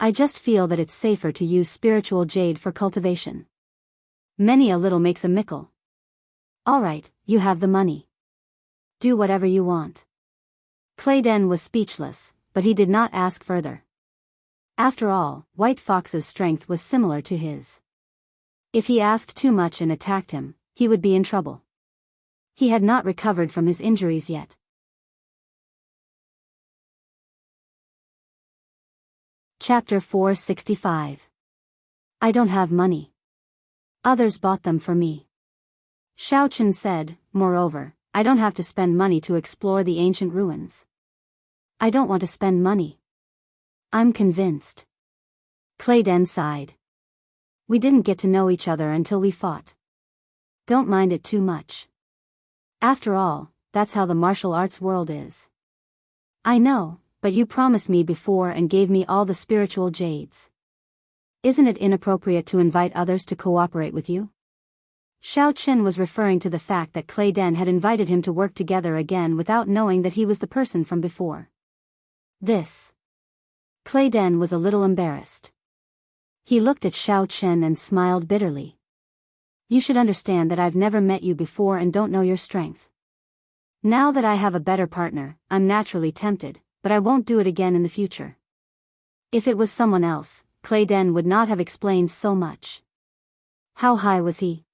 I just feel that it's safer to use spiritual jade for cultivation. Many a little makes a mickle. Alright, you have the money. Do whatever you want. Clayden was speechless, but he did not ask further. After all, White Fox's strength was similar to his. If he asked too much and attacked him, he would be in trouble. He had not recovered from his injuries yet. Chapter 465. I don't have money. Others bought them for me. Xiao Chen said, moreover, I don't have to spend money to explore the ancient ruins. I don't want to spend money. I'm convinced. Clayden sighed. We didn't get to know each other until we fought. Don't mind it too much. After all, that's how the martial arts world is. I know, but you promised me before and gave me all the spiritual jades. Isn't it inappropriate to invite others to cooperate with you? Xiao Chen was referring to the fact that Clayden had invited him to work together again without knowing that he was the person from before. Clayden was a little embarrassed. He looked at Xiao Chen and smiled bitterly. You should understand that I've never met you before and don't know your strength. Now that I have a better partner, I'm naturally tempted, but I won't do it again in the future. If it was someone else, Clayden would not have explained so much. How high was he?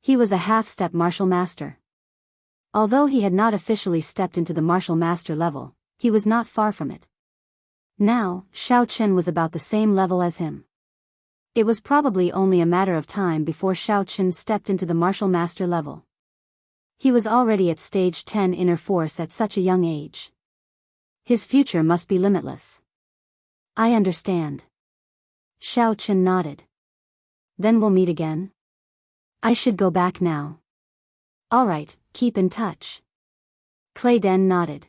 He was a half-step martial master. Although he had not officially stepped into the martial master level, he was not far from it. Now, Xiao Chen was about the same level as him. It was probably only a matter of time before Xiao Chen stepped into the martial master level. He was already at stage 10 inner force at such a young age. His future must be limitless. I understand. Xiao Chen nodded. Then we'll meet again? I should go back now. Alright, keep in touch. Clayden nodded.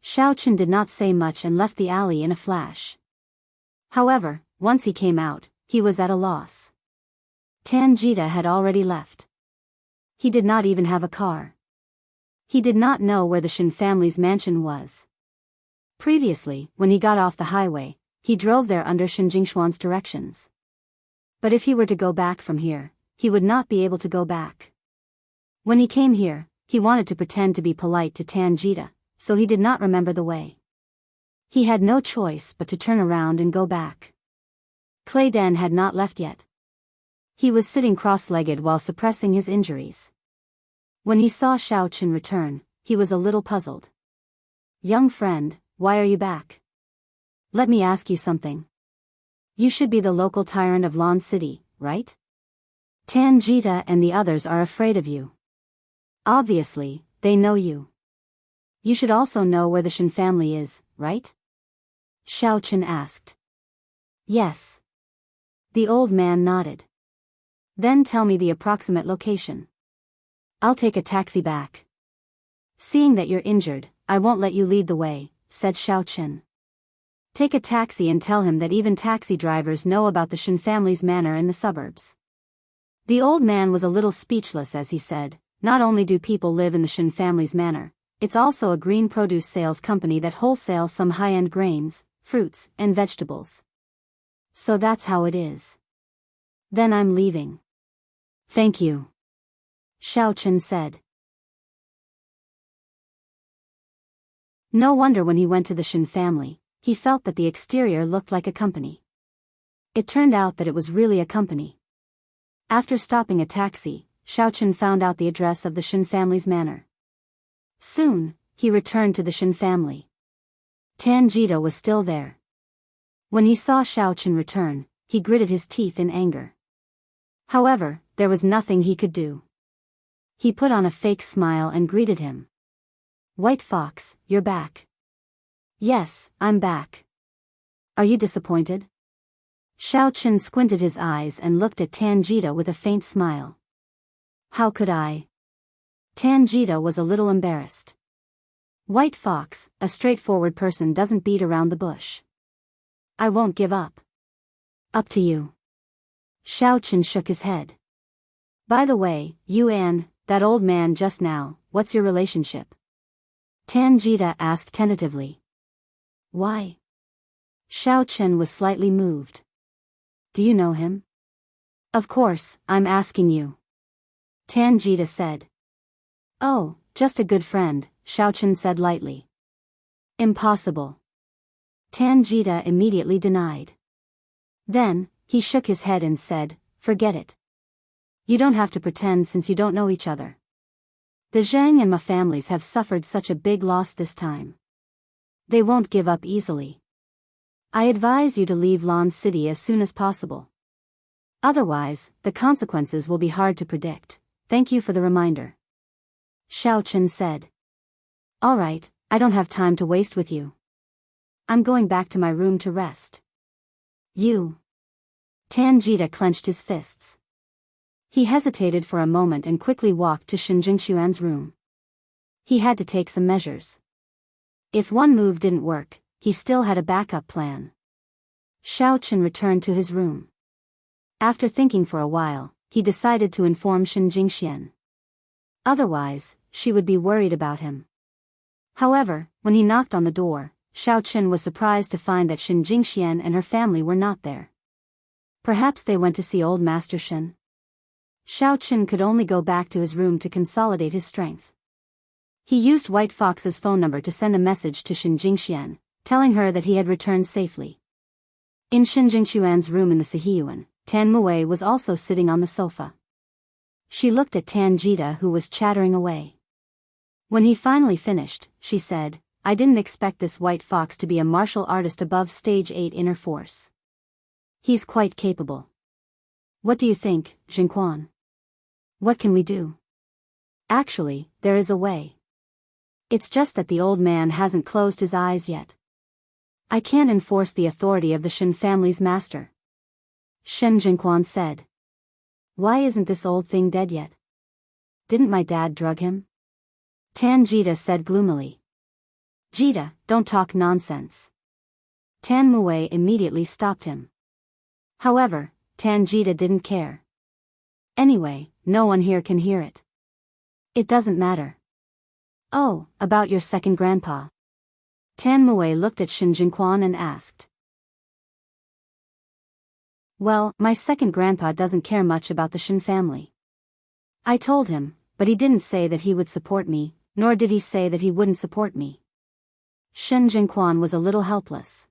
Xiao Chen did not say much and left the alley in a flash. However, once he came out, he was at a loss. Tanjita had already left. He did not even have a car. He did not know where the Shin family's mansion was. Previously, when he got off the highway, he drove there under Shin Jingshuan's directions. But if he were to go back from here, he would not be able to go back. When he came here, he wanted to pretend to be polite to Tanjita, so he did not remember the way. He had no choice but to turn around and go back. Clayden had not left yet. He was sitting cross-legged while suppressing his injuries. When he saw Xiao Chen return, he was a little puzzled. Young friend, why are you back? Let me ask you something. You should be the local tyrant of Lon City, right? Tanjita and the others are afraid of you. Obviously, they know you. You should also know where the Shin family is, right? Xiao Chen asked. Yes. The old man nodded. Then tell me the approximate location. I'll take a taxi back. Seeing that you're injured, I won't let you lead the way, said Xiao Chen. Take a taxi and tell him that even taxi drivers know about the Shin family's manor in the suburbs. The old man was a little speechless as he said, not only do people live in the Shin family's manor, it's also a green produce sales company that wholesales some high-end grains, fruits, and vegetables. So that's how it is. Then I'm leaving. Thank you. Xiao Chen said. No wonder when he went to the Shin family, he felt that the exterior looked like a company. It turned out that it was really a company. After stopping a taxi, Xiao Chen found out the address of the Shin family's manor. Soon, he returned to the Shin family. Tanjita was still there. When he saw Xiao Chen return, he gritted his teeth in anger. However, there was nothing he could do. He put on a fake smile and greeted him. White Fox, you're back. Yes, I'm back. Are you disappointed? Xiao Chen squinted his eyes and looked at Tanjita with a faint smile. How could I? Tanjita was a little embarrassed. White Fox, a straightforward person doesn't beat around the bush. I won't give up. Up to you. Xiao Chen shook his head. By the way, you and that old man just now, what's your relationship? Tanjita asked tentatively. Why? Xiao Chen was slightly moved. Do you know him? Of course, I'm asking you. Tanjita said. Oh, just a good friend, Xiao Chen said lightly. Impossible. Tanjita immediately denied. Then, he shook his head and said, forget it. You don't have to pretend since you don't know each other. The Zhang and Ma families have suffered such a big loss this time. They won't give up easily. I advise you to leave Lan City as soon as possible. Otherwise, the consequences will be hard to predict. Thank you for the reminder. Xiao Chen said. All right, I don't have time to waste with you. I'm going back to my room to rest. You. Tanjita clenched his fists. He hesitated for a moment and quickly walked to Shin Jingxuan's room. He had to take some measures. If one move didn't work, he still had a backup plan. Xiao Chen returned to his room. After thinking for a while, he decided to inform Shin Jingxian. Otherwise, she would be worried about him. However, when he knocked on the door, Xiao Chen was surprised to find that Shin Jingxian and her family were not there. Perhaps they went to see old Master Shin? Xiao Chen could only go back to his room to consolidate his strength. He used White Fox's phone number to send a message to Shin Jingxian, telling her that he had returned safely. In Shin Jingxuan's room in the Sihiyuan, Tan Mue was also sitting on the sofa. She looked at Tanjita who was chattering away. When he finally finished, she said, I didn't expect this White Fox to be a martial artist above stage 8 inner force. He's quite capable. What do you think, Jinquan? What can we do? Actually, there is a way. It's just that the old man hasn't closed his eyes yet. I can't enforce the authority of the Shin family's master. Shen Jinquan said. Why isn't this old thing dead yet? Didn't my dad drug him? Tanjita said gloomily. Jita, don't talk nonsense. Tan Mue immediately stopped him. However, Tanjita didn't care. Anyway, no one here can hear it. It doesn't matter. Oh, about your second grandpa. Tan Mue looked at Shin Jinquan and asked. Well, my second grandpa doesn't care much about the Shin family. I told him, but he didn't say that he would support me, nor did he say that he wouldn't support me. Shin Jinquan was a little helpless.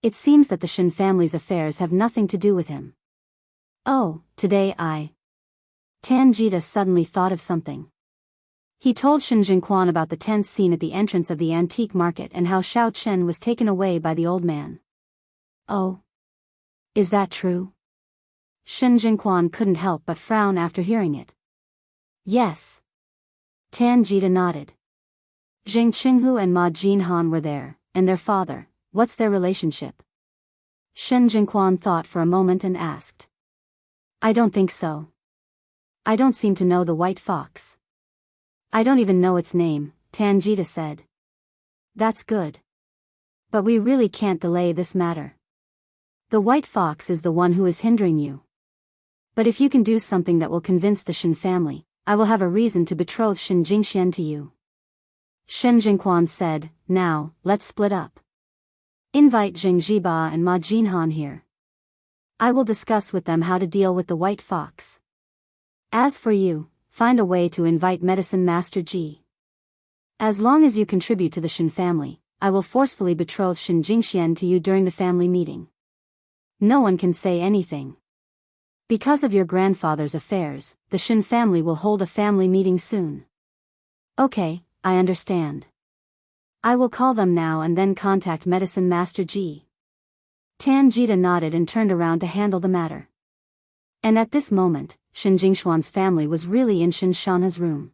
It seems that the Shin family's affairs have nothing to do with him. Oh, today Tanjita suddenly thought of something. He told Shin Jinquan about the tense scene at the entrance of the antique market and how Xiao Chen was taken away by the old man. Oh. Is that true? Shen Jingquan couldn't help but frown after hearing it. Yes. Tan Jita nodded. Zheng Qinghu and Ma Jinhan were there, and their father, what's their relationship? Shen Jingquan thought for a moment and asked. I don't think so. I don't seem to know the white fox. I don't even know its name, Tan Jita said. That's good. But we really can't delay this matter. The white fox is the one who is hindering you. But if you can do something that will convince the Shen family, I will have a reason to betroth Shen Jingxian to you. Shen Jingquan said, now, let's split up. Invite Zheng Jiba and Ma Jinhan here. I will discuss with them how to deal with the white fox. As for you, find a way to invite Medicine Master Ji. As long as you contribute to the Shen family, I will forcefully betroth Shen Jingxian to you during the family meeting. No one can say anything. Because of your grandfather's affairs, the Shen family will hold a family meeting soon. Okay, I understand. I will call them now and then contact Medicine Master Ji. Tan Jita nodded and turned around to handle the matter. And at this moment, Shen Jingxuan's family was really in Shen Shanha's room.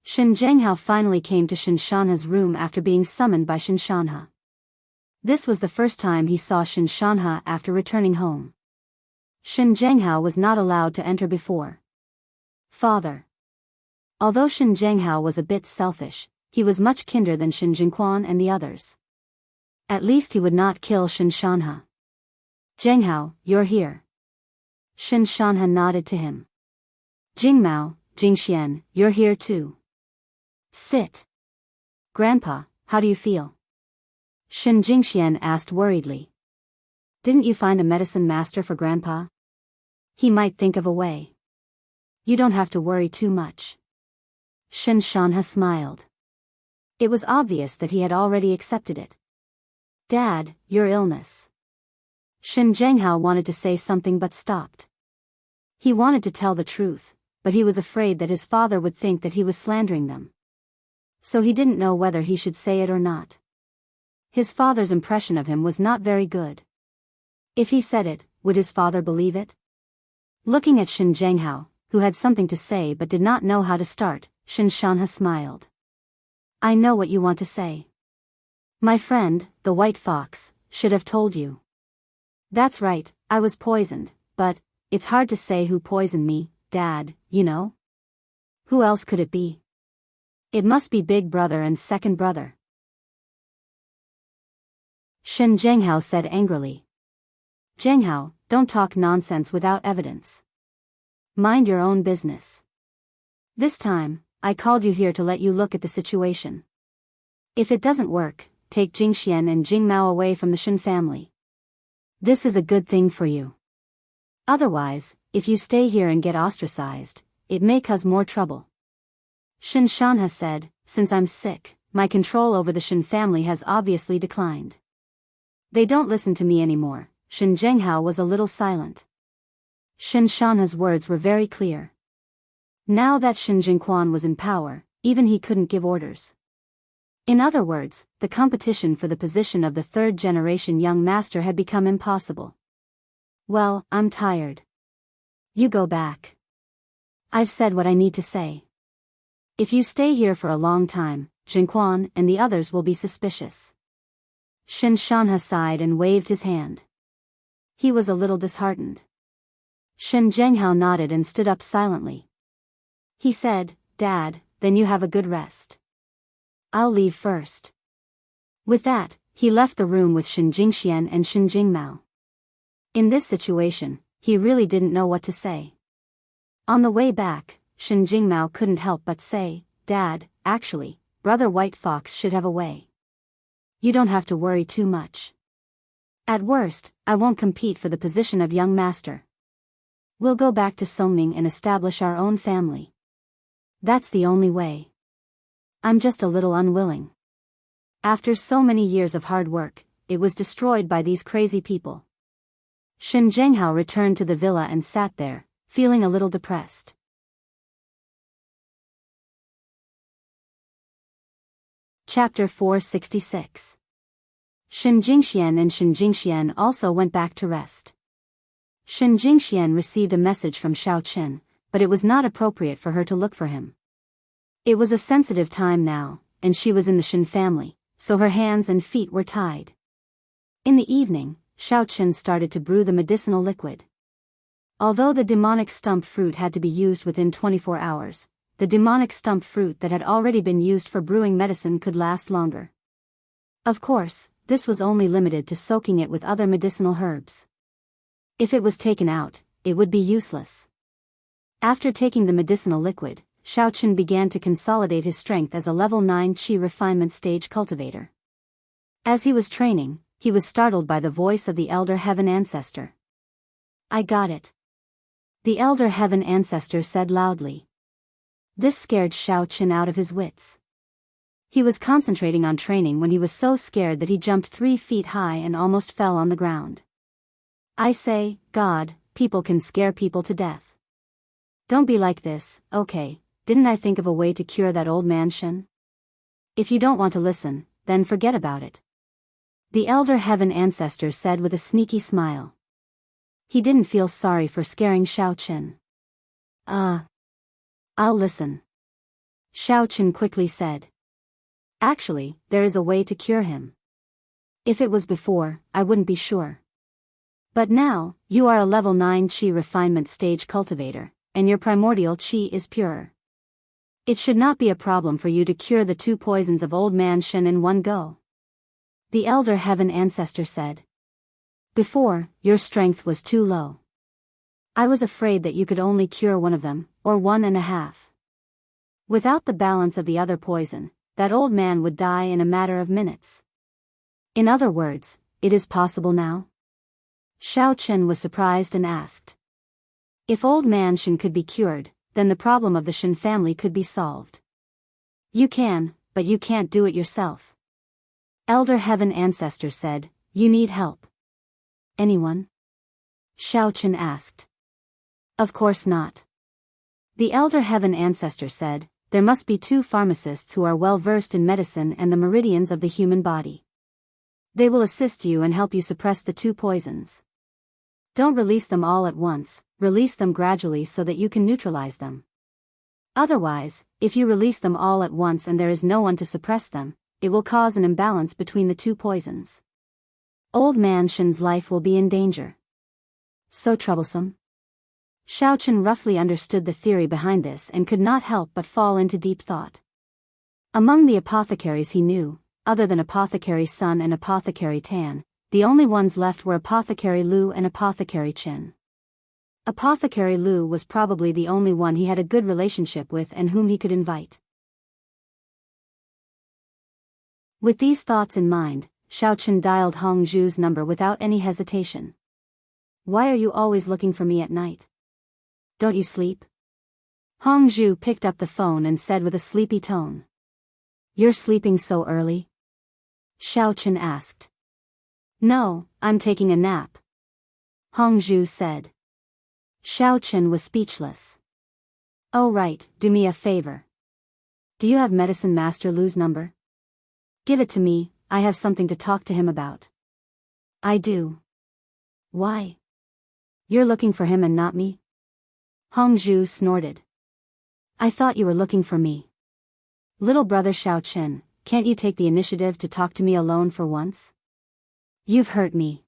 Shen Zhenghao finally came to Shen Shanha's room after being summoned by Shen Shanha. This was the first time he saw Shen Shanha after returning home. Shen Zhenghao was not allowed to enter before. Father. Although Shen Zhenghao was a bit selfish, he was much kinder than Shen Jingquan and the others. At least he would not kill Shen Shanha. Zhenghao, you're here. Shen Shanha nodded to him. Jingmao, Jingxian, you're here too. Sit. Grandpa, how do you feel? Shen Jingxian asked worriedly. Didn't you find a medicine master for Grandpa? He might think of a way. You don't have to worry too much. Shen Shanha smiled. It was obvious that he had already accepted it. Dad, your illness. Shen Zhenghao wanted to say something but stopped. He wanted to tell the truth, but he was afraid that his father would think that he was slandering them. So he didn't know whether he should say it or not. His father's impression of him was not very good. If he said it, would his father believe it? Looking at Shen Zhenghao, who had something to say but did not know how to start, Shen Shanha smiled. I know what you want to say. My friend, the white fox, should have told you. That's right, I was poisoned, but it's hard to say who poisoned me, Dad, you know? Who else could it be? It must be big brother and second brother. Shen Zhenghao said angrily. Zhenghao, don't talk nonsense without evidence. Mind your own business. This time, I called you here to let you look at the situation. If it doesn't work, take Jingxian and Jingmao away from the Shen family. This is a good thing for you. Otherwise, if you stay here and get ostracized, it may cause more trouble. Shen Shanha said, since I'm sick, my control over the Shen family has obviously declined. They don't listen to me anymore. Shen Zhenghao was a little silent. Shen Shanha's words were very clear. Now that Shen Jingquan was in power, even he couldn't give orders. In other words, the competition for the position of the third-generation young master had become impossible. Well, I'm tired. You go back. I've said what I need to say. If you stay here for a long time, Jingquan and the others will be suspicious. Shen Shanha sighed and waved his hand. He was a little disheartened. Shen Zhenghao nodded and stood up silently. He said, Dad, then you have a good rest. I'll leave first. With that, he left the room with Shen Jingxian and Shen Jingmao. In this situation, he really didn't know what to say. On the way back, Shen Jingmao couldn't help but say, Dad, actually, Brother White Fox should have a way. You don't have to worry too much. At worst, I won't compete for the position of young master. We'll go back to Songming and establish our own family. That's the only way. I'm just a little unwilling. After so many years of hard work, it was destroyed by these crazy people. Shen Zhenghao returned to the villa and sat there, feeling a little depressed. Chapter 466. Shen Jingxian and Shen Jingxian also went back to rest. Shen Jingxian received a message from Xiao Qin, but it was not appropriate for her to look for him. It was a sensitive time now, and she was in the Shen family, so her hands and feet were tied. In the evening, Xiao Qin started to brew the medicinal liquid. Although the demonic stump fruit had to be used within 24 hours, the demonic stump fruit that had already been used for brewing medicine could last longer. Of course, this was only limited to soaking it with other medicinal herbs. If it was taken out, it would be useless. After taking the medicinal liquid, Xiao Qin began to consolidate his strength as a level 9 qi refinement stage cultivator. As he was training, he was startled by the voice of the Elder Heaven Ancestor. "I got it," the Elder Heaven Ancestor said loudly. This scared Xiao Qin out of his wits. He was concentrating on training when he was so scared that he jumped 3 feet high and almost fell on the ground. "I say, God, people can scare people to death. Don't be like this, okay? Didn't I think of a way to cure that old man Shen? If you don't want to listen, then forget about it," the Elder Heaven Ancestor said with a sneaky smile. He didn't feel sorry for scaring Xiao Qin. I'll listen," Xiao Qin quickly said. "Actually, there is a way to cure him. If it was before, I wouldn't be sure. But now, you are a level 9 qi refinement stage cultivator, and your primordial qi is purer. It should not be a problem for you to cure the 2 poisons of Old Man Shen in one go," the Elder Heaven Ancestor said. "Before, your strength was too low. I was afraid that you could only cure one of them, or 1.5. Without the balance of the other poison, that old man would die in a matter of minutes. In other words, it is possible now?" Xiao Qin was surprised and asked. If Old Man Shen could be cured, then the problem of the Shen family could be solved. "You can, but you can't do it yourself," Elder Heaven Ancestor said. "You need help." "Anyone?" Xiao Qin asked. "Of course not," the Elder Heaven Ancestor said. "There must be 2 pharmacists who are well versed in medicine and the meridians of the human body. They will assist you and help you suppress the 2 poisons. Don't release them all at once, release them gradually so that you can neutralize them. Otherwise, if you release them all at once and there is no one to suppress them, it will cause an imbalance between the 2 poisons. Old Man Shen's life will be in danger." "So troublesome?" Xiao Qin roughly understood the theory behind this and could not help but fall into deep thought. Among the apothecaries he knew, other than Apothecary Sun and Apothecary Tan, the only ones left were Apothecary Lu and Apothecary Qin. Apothecary Lu was probably the only one he had a good relationship with and whom he could invite. With these thoughts in mind, Xiao Qin dialed Hong Zhu's number without any hesitation. "Why are you always looking for me at night? Don't you sleep?" Hong Zhu picked up the phone and said with a sleepy tone. "You're sleeping so early?" Xiao Qin asked. "No, I'm taking a nap," Hong Zhu said. Xiao Qin was speechless. "Oh right, do me a favor. Do you have Medicine Master Lu's number? Give it to me, I have something to talk to him about." "I do." "Why? You're looking for him and not me?" Hong Zhu snorted. "I thought you were looking for me. Little brother Xiao Qin, can't you take the initiative to talk to me alone for once? You've hurt me.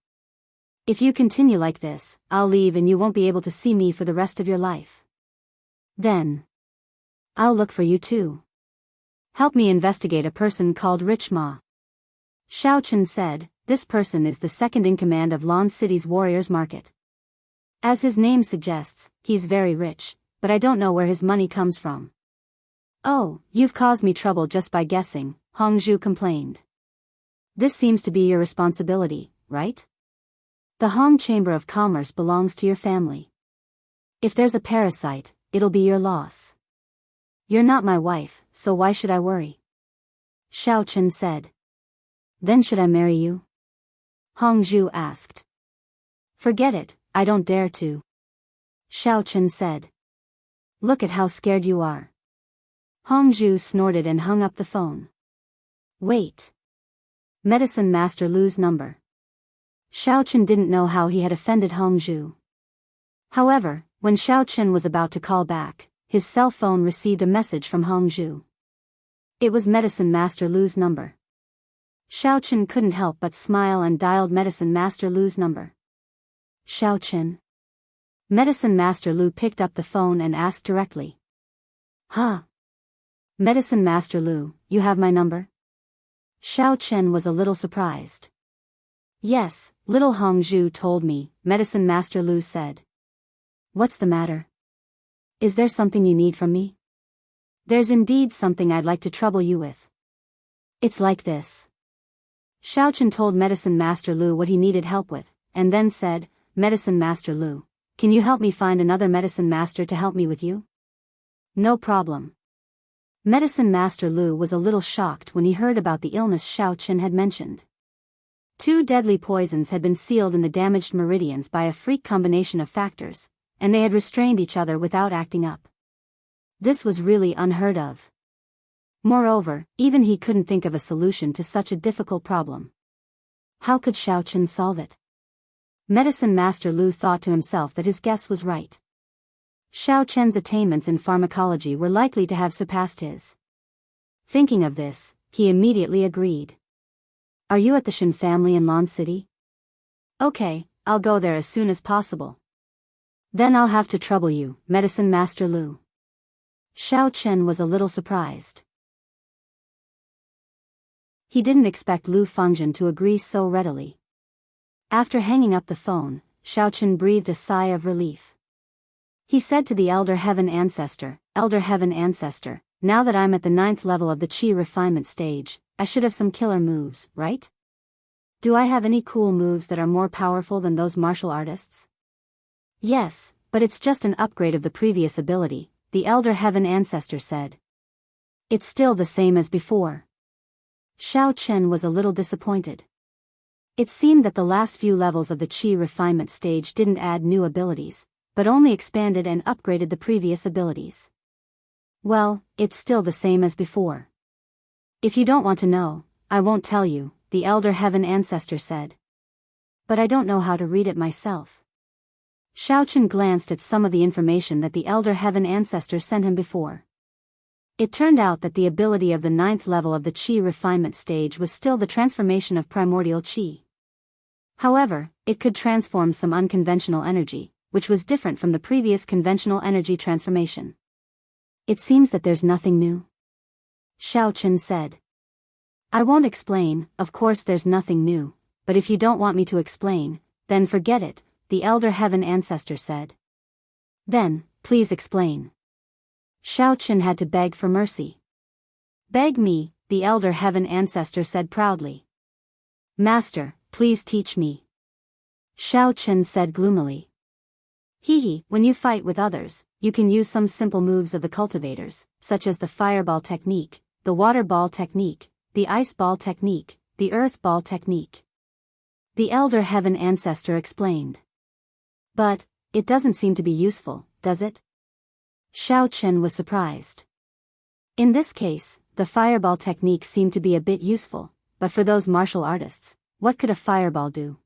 If you continue like this, I'll leave and you won't be able to see me for the rest of your life. Then I'll look for you too. Help me investigate a person called Rich Ma." Xiao Qin said, "This person is the second in command of Lon City's Warriors Market. As his name suggests, he's very rich, but I don't know where his money comes from." "Oh, you've caused me trouble just by guessing," Hong Zhu complained. "This seems to be your responsibility, right? The Hong Chamber of Commerce belongs to your family. If there's a parasite, it'll be your loss. You're not my wife, so why should I worry?" Xiao Qin said. "Then should I marry you?" Hong Zhu asked. "Forget it, I don't dare to," Xiao Qin said. "Look at how scared you are." Hong Zhu snorted and hung up the phone. "Wait. Medicine Master Lu's number." Xiao Qin didn't know how he had offended Hong Zhu. However, when Xiao Chen was about to call back, his cell phone received a message from Hongzhu. It was Medicine Master Lu's number. Xiao Chen couldn't help but smile and dialed Medicine Master Lu's number. Xiao Chen. Medicine Master Lu picked up the phone and asked directly. Huh? Medicine Master Lu, you have my number? Xiao Chen was a little surprised. Yes, little Hongzhu told me, Medicine Master Lu said. What's the matter? Is there something you need from me? There's indeed something I'd like to trouble you with. It's like this. Xiao Chen told Medicine Master Lu what he needed help with, and then said, Medicine Master Lu, can you help me find another Medicine Master to help me with you? No problem. Medicine Master Lu was a little shocked when he heard about the illness Xiao Chen had mentioned. 2 deadly poisons had been sealed in the damaged meridians by a freak combination of factors, and they had restrained each other without acting up. This was really unheard of. Moreover, even he couldn't think of a solution to such a difficult problem. How could Xiao Chen solve it? Medicine Master Lu thought to himself that his guess was right. Xiao Chen's attainments in pharmacology were likely to have surpassed his. Thinking of this, he immediately agreed. Are you at the Shen family in Lan City? Okay, I'll go there as soon as possible. Then I'll have to trouble you, Medicine Master Lu. Xiao Chen was a little surprised. He didn't expect Lu Fengzhen to agree so readily. After hanging up the phone, Xiao Chen breathed a sigh of relief. He said to the Elder Heaven Ancestor, Elder Heaven Ancestor, now that I'm at the 9th level of the Qi refinement stage, I should have some killer moves, right? Do I have any cool moves that are more powerful than those martial artists? Yes, but it's just an upgrade of the previous ability, the Elder Heaven Ancestor said. It's still the same as before. Xiao Chen was a little disappointed. It seemed that the last few levels of the Qi refinement stage didn't add new abilities, but only expanded and upgraded the previous abilities. Well, it's still the same as before. If you don't want to know, I won't tell you, the Elder Heaven Ancestor said. But I don't know how to read it myself. Xiao Chen glanced at some of the information that the Elder Heaven Ancestor sent him before. It turned out that the ability of the 9th level of the Qi refinement stage was still the transformation of primordial Qi. However, it could transform some unconventional energy, which was different from the previous conventional energy transformation. It seems that there's nothing new. Xiao Chen said. I won't explain, of course there's nothing new, but if you don't want me to explain, then forget it, the Elder Heaven Ancestor said. Then, please explain. Xiao Chen had to beg for mercy. Beg me, the Elder Heaven Ancestor said proudly. Master, please teach me. Xiao Chen said gloomily. When you fight with others, you can use some simple moves of the cultivators, such as the fireball technique, the water ball technique, the ice ball technique, the earth ball technique. The Elder Heaven Ancestor explained. But, it doesn't seem to be useful, does it? Xiao Chen was surprised. In this case, the fireball technique seemed to be a bit useful, but for those martial artists, what could a fireball do?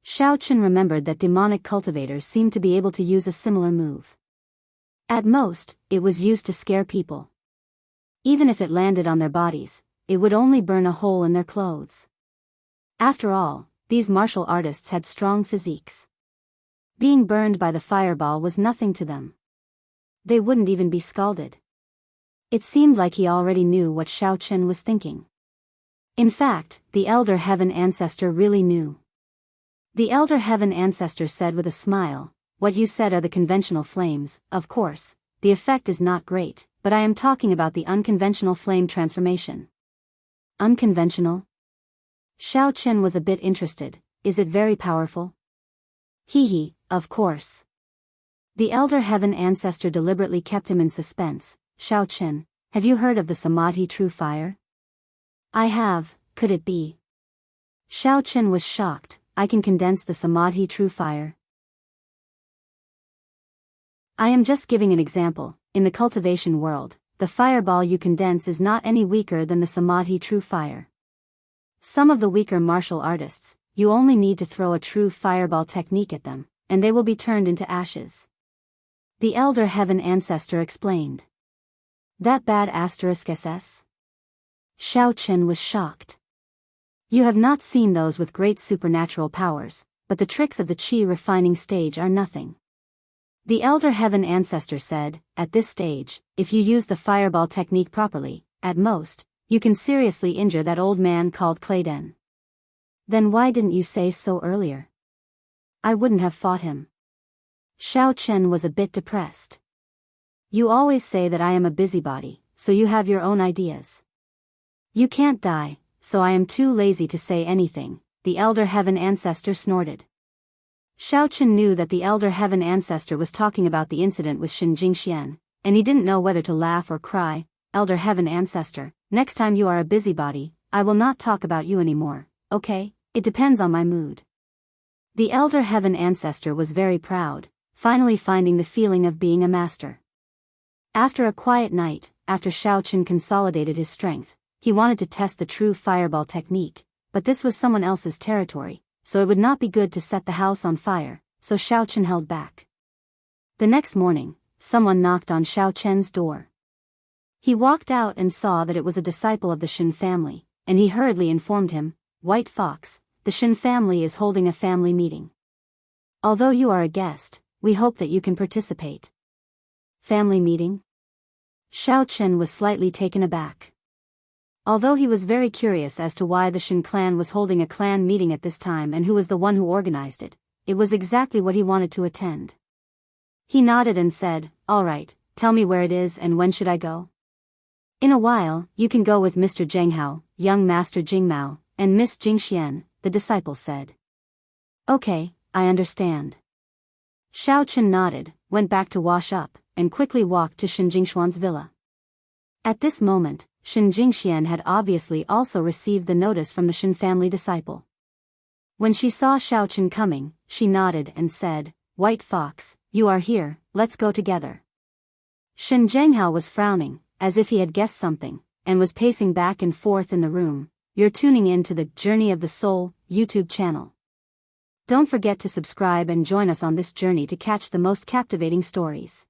Xiao Chen remembered that demonic cultivators seemed to be able to use a similar move. At most, it was used to scare people. Even if it landed on their bodies, it would only burn a hole in their clothes. After all, these martial artists had strong physiques. Being burned by the fireball was nothing to them. They wouldn't even be scalded. It seemed like he already knew what Xiao Chen was thinking. In fact, the Elder Heaven Ancestor really knew. The Elder Heaven Ancestor said with a smile, what you said are the conventional flames, of course, the effect is not great, but I am talking about the unconventional flame transformation. Unconventional? Xiao Chen was a bit interested, is it very powerful? Of course. The Elder Heaven Ancestor deliberately kept him in suspense. Xiao Chen, have you heard of the Samadhi True Fire? I have, could it be? Xiao Chen was shocked, I can condense the Samadhi True Fire. I am just giving an example, in the cultivation world, the fireball you condense is not any weaker than the Samadhi True Fire. Some of the weaker martial artists, you only need to throw a true fireball technique at them, and they will be turned into ashes. The elder heaven ancestor explained. That bad *SS? Xiao Chen was shocked. You have not seen those with great supernatural powers, but the tricks of the qi refining stage are nothing. The elder heaven ancestor said, at this stage, if you use the fireball technique properly, at most, you can seriously injure that old man called Clayden. Then why didn't you say so earlier? I wouldn't have fought him. Xiao Chen was a bit depressed. You always say that I am a busybody, so you have your own ideas. You can't die, so I am too lazy to say anything, the elder heaven ancestor snorted. Xiao Chen knew that the elder heaven ancestor was talking about the incident with Shen Jingxian, and he didn't know whether to laugh or cry. Elder heaven ancestor, next time you are a busybody, I will not talk about you anymore, okay? It depends on my mood. The elder heaven ancestor was very proud, finally finding the feeling of being a master. After a quiet night, after Xiao Chen consolidated his strength, he wanted to test the true fireball technique, but this was someone else's territory, so it would not be good to set the house on fire, so Xiao Chen held back. The next morning, someone knocked on Xiao Chen's door. He walked out and saw that it was a disciple of the Shen family, and he hurriedly informed him, White Fox, the Shen family is holding a family meeting. Although you are a guest, we hope that you can participate. Family meeting? Xiao Chen was slightly taken aback. Although he was very curious as to why the Shen clan was holding a clan meeting at this time and who was the one who organized it, it was exactly what he wanted to attend. He nodded and said, all right, tell me where it is and when should I go? In a while, you can go with Mr. Zhenghao, young Master Jingmao, and Miss Jingxian, the disciple said. Okay, I understand. Xiao Chen nodded, went back to wash up, and quickly walked to Shen Jingshuan's villa. At this moment, Shen Jingxian had obviously also received the notice from the Shen family disciple. When she saw Xiao Chen coming, she nodded and said, White Fox, you are here, let's go together. Shen Zhenghao was frowning, as if he had guessed something, and was pacing back and forth in the room. You're tuning in to the Journey of the Soul YouTube channel. Don't forget to subscribe and join us on this journey to catch the most captivating stories.